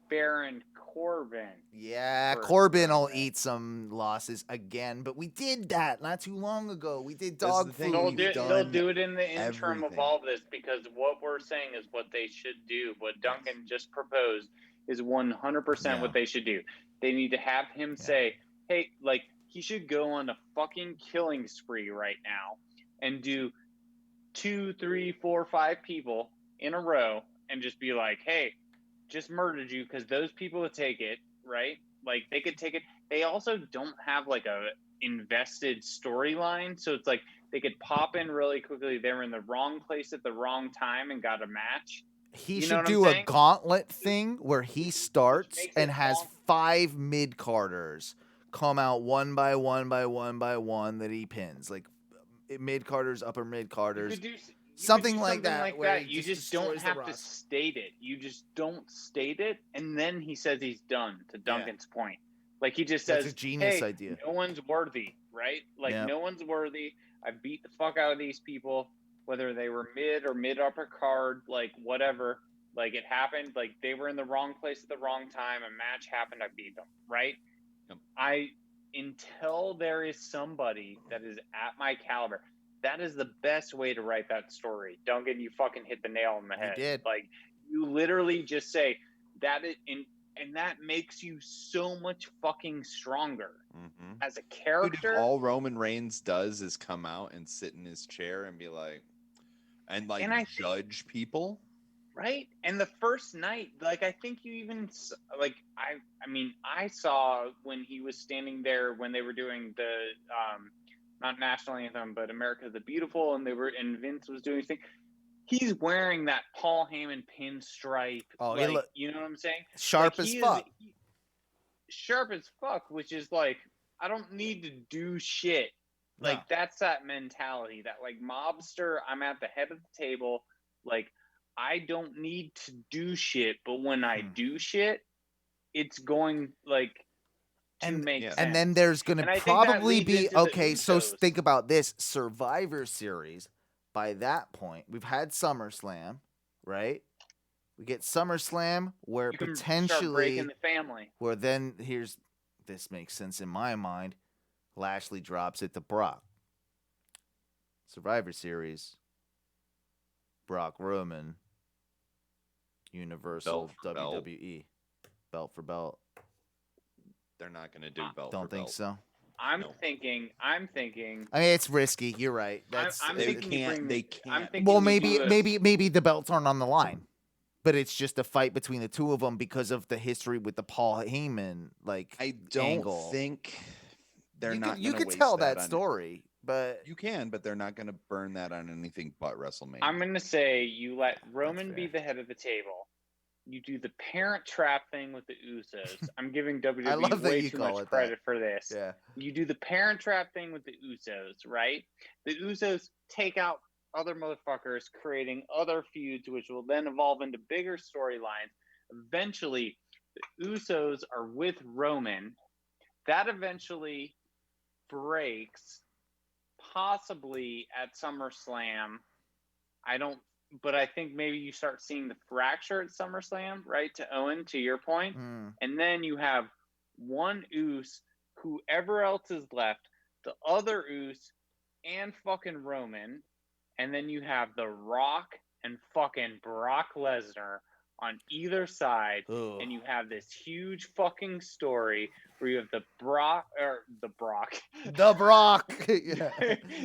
Baron Corbin. yeah, For Corbin will Roman. eat some losses again. But we did that not too long ago. We did That's dog the thing, food. we've They'll done do it in the interim of everything. all this because what we're saying is what they should do. What Duncan just proposed is 100% Yeah. what they should do. They need to have him say, hey, like, he should go on a fucking killing spree right now and do 2, 3, 4, 5 people in a row and just be like, hey, just murdered you because those people would take it, right? Like, they could take it. They also don't have like a invested storyline, so it's like they could pop in really quickly. They were in the wrong place at the wrong time and got a match. He You know should what I'm do a saying? gauntlet thing where he starts makes and it has long. 5 mid-carders come out one by one that he pins. Like mid-carders, upper You mid-carders. could do Something do like something that, like where that. he You just just don't destroys the have to Ross. state it. You just don't state it, and then he says he's done. To Duncan's point, like he just That's says, a genius "Hey, idea. no one's worthy, right? Like Yep. no one's worthy. I beat the fuck out of these people, whether they were mid or mid upper card, like whatever. Like it happened. Like they were in the wrong place at the wrong time. A match happened. I beat them, right? Yep. Until there is somebody that is at my caliber." That is the best way to write that story. Duncan, you fucking hit the nail on the head. did. Like you literally just say that is and that makes you so much fucking stronger Mhm. as a Dude, character. if all Roman Reigns does is come out and sit in his chair and be like, and like And I think- judge people. Right? And the first night, like I think you even like I mean I saw when he was standing there when they were doing the not national anthem but America the Beautiful, and Vince was doing his thing. He's wearing that Paul Heyman pinstripe. Oh, he like, look you know what I'm saying? sharp Like, as he fuck. Sharp as fuck, which is like I don't need to do shit. Like No. that's that mentality, that like mobster, I'm at the head of the table. Like I don't need to do shit, but when I do shit, it's going like to And- make yeah. sense. And then there's going And to I think that probably leads be into the okay. So Usos. think about this Survivor Series. By that point, we've had SummerSlam, right? We get SummerSlam where you can start potentially, breaking the family. where then this makes sense in my mind. Lashley drops it to Brock. Survivor Series. Brock Roman. Universal Belt for belt. WWE. Belt for belt. They're not going to do belt. Don't for think belt. so. I'm No. thinking. I mean, it's risky. You're right. That's I'm They thinking you can't. bring- They I'm can't. thinking well, you do maybe the belts aren't on the line, but it's just a fight between the two of them because of the history with the Paul Heyman I don't angle. think they're you not. could, you gonna could waste tell that on- story, but You can, but they're not going to burn that on anything but WrestleMania. I'm gonna say you let Roman be fair. the head of the table. You do the Parent Trap thing with the Usos. I'm giving WWE I love that way you too call much it that. credit for this. yeah, You do the Parent Trap thing with the Usos, right? The Usos take out other motherfuckers, creating other feuds, which will then evolve into bigger storylines. Eventually, the Usos are with Roman. That eventually breaks, possibly at SummerSlam. But I think maybe you start seeing the fracture at SummerSlam, right? To Owen, to your point. And then you have one Us, whoever else is left, the other Us, and fucking Roman. And then you have The Rock and fucking Brock Lesnar on either side. Ugh. And you have this huge fucking story where you have the Brock. the Brock, yeah.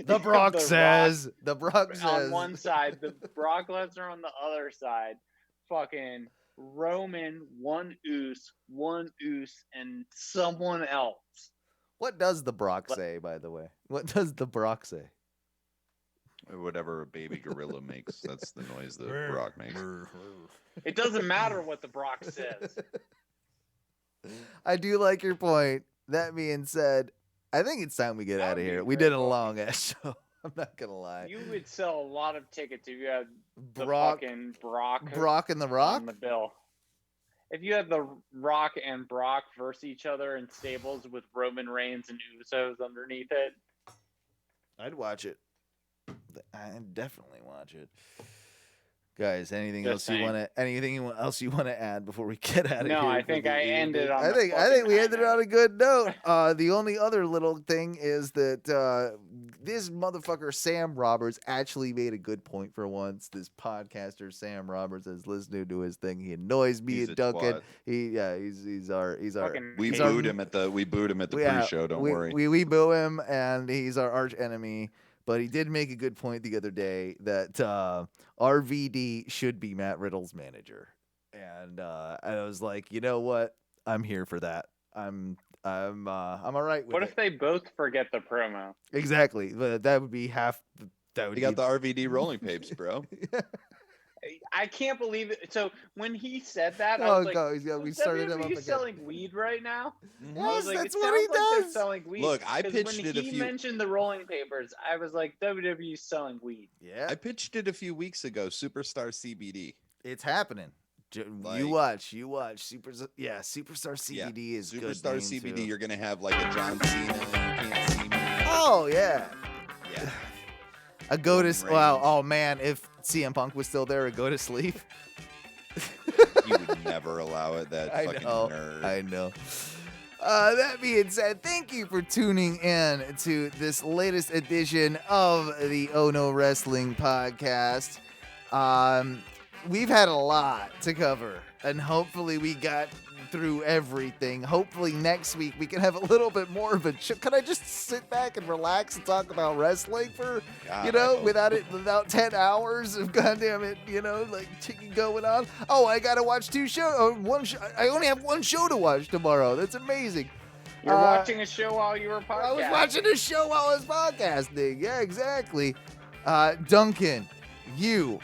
The Brock The says, the Brock on says, one side, the Brock Lesnar on the other side, fucking Roman, one Uce, and someone else. What does the Brock say, by the way? What does the Brock say? Whatever a baby gorilla makes, that's the noise that Brock makes. It doesn't matter what the Brock says. I do like your point. That being said, I think it's time we get That out would of be here. a We great did a book. long ass show. I'm not gonna lie. You would sell a lot of tickets if you had the Brock, fucking Brock and the Rock. on the bill. If you had the Rock and Brock versus each other in stables with Roman Reigns and Usos underneath it, I'd watch it. I'd definitely watch it. Guys, anything Just else you want to add before we get out of here? No, I for think the I evening? ended on I the think fucking we high ended note. on a good note. The only other little thing is that this motherfucker Sam Roberts actually made a good point for once. This podcaster Sam Roberts is listening to his thing. He annoys me He's and a Duncan. twat. He's our Fucking We he's hate our- booed him at the Yeah, pre-show. Don't worry. We boo him, and he's our arch enemy. But he did make a good point the other day that RVD should be Matt Riddle's manager, and I was like, you know what? I'm here for that. I'm all right with What it. if they both forget the promo? Exactly. That would be half. That would You be got the RVD rolling papes, bro. I can't believe it. So when he said that, I Oh was like, god, we "Is started him up WWE again. selling weed right now?" I Yes, was like, that's it what he sounds like they're does. selling weed. Look, I 'Cause pitched when it a he few- mentioned the rolling papers, I was like, WWE's selling weed. Yeah, I pitched it a few weeks ago. Superstar CBD. it's happening. Like- You watch. Superstar CBD is good. Superstar name, CBD. too. You're gonna have like a John Cena. You can't see me. Oh yeah. Yeah. A go to Roman wow. Reigns. Oh man, if CM Punk was still there, a go to sleep. He would never allow it. That I fucking know. nerd. I know. That being said, thank you for tuning in to this latest edition of the Ohno Wrestling Podcast. We've had a lot to cover, and hopefully we got through everything. Hopefully next week we can have a little bit more of a Can I just sit back and relax and talk about wrestling for, God, I hope without 10 hours of goddamn it, like going on? Oh, I gotta watch two shows. I only have one show to watch tomorrow. That's amazing. You're watching a show while you were podcasting. I was watching a show while I was podcasting. Yeah, exactly. Duncan, you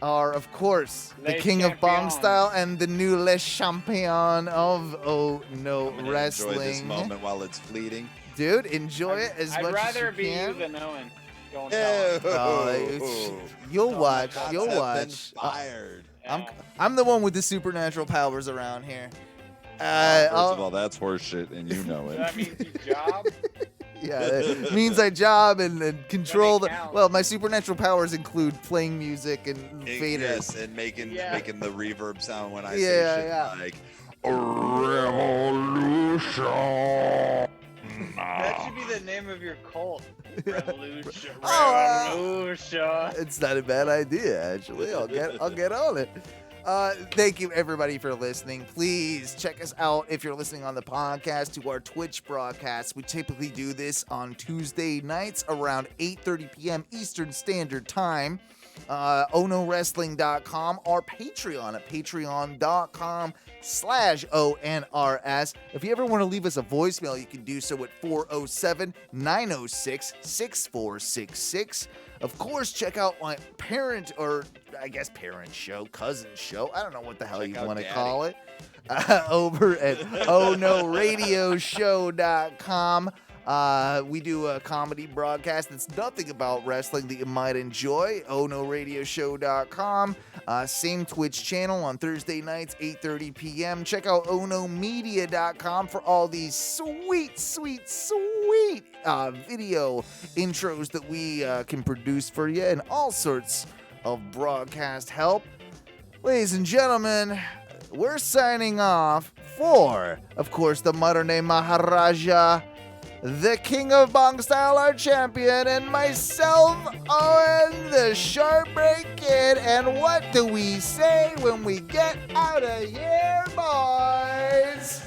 are, of course, the Le king of bong champion. style and the new Le Champion of Oh No I'm gonna Wrestling. Enjoy this moment while it's fleeting. Dude, enjoy it as I'd much rather as you be can. you than Owen. Don't tell him. You'll Oh, watch. my God, You'll Concept watch. Inspired. Yeah. I'm the one with the supernatural powers around here. First of all, that's horseshit, and you know So that it. means you job. Yeah, it means I job and control the. counts. Well, my supernatural powers include playing music and Vader. Yes, and making Yeah. making the reverb sound when I Yeah, say shit yeah. like Revolution. That should be the name of your cult. Revolution. Oh, Revolution. It's not a bad idea, actually. I'll get on it. Thank you, everybody, for listening. Please check us out if you're listening on the podcast to our Twitch broadcast. We typically do this on Tuesday nights around 8:30 p.m. Eastern Standard Time. OhnoWrestling.com or Patreon at patreon.com/ONRS. If you ever want to leave us a voicemail, you can do so at 407-906-6466. Of course, check out my parent show, cousin show. I don't know what the hell Check you out want to Daddy. call it. Over at ohnoradioshow.com. We do a comedy broadcast that's nothing about wrestling that you might enjoy. ohnoradioshow.com. Same Twitch channel on Thursday nights, 8:30 p.m. Check out ohnomedia.com for all these sweet video intros that we can produce for you and all sorts of broadcast help. Ladies and gentlemen, we're signing off for, of course, the modern day Maharaja, the King of Bong Style, our champion, and myself, Owen, the Sharp Break Kid. And what do we say when we get out of here, boys?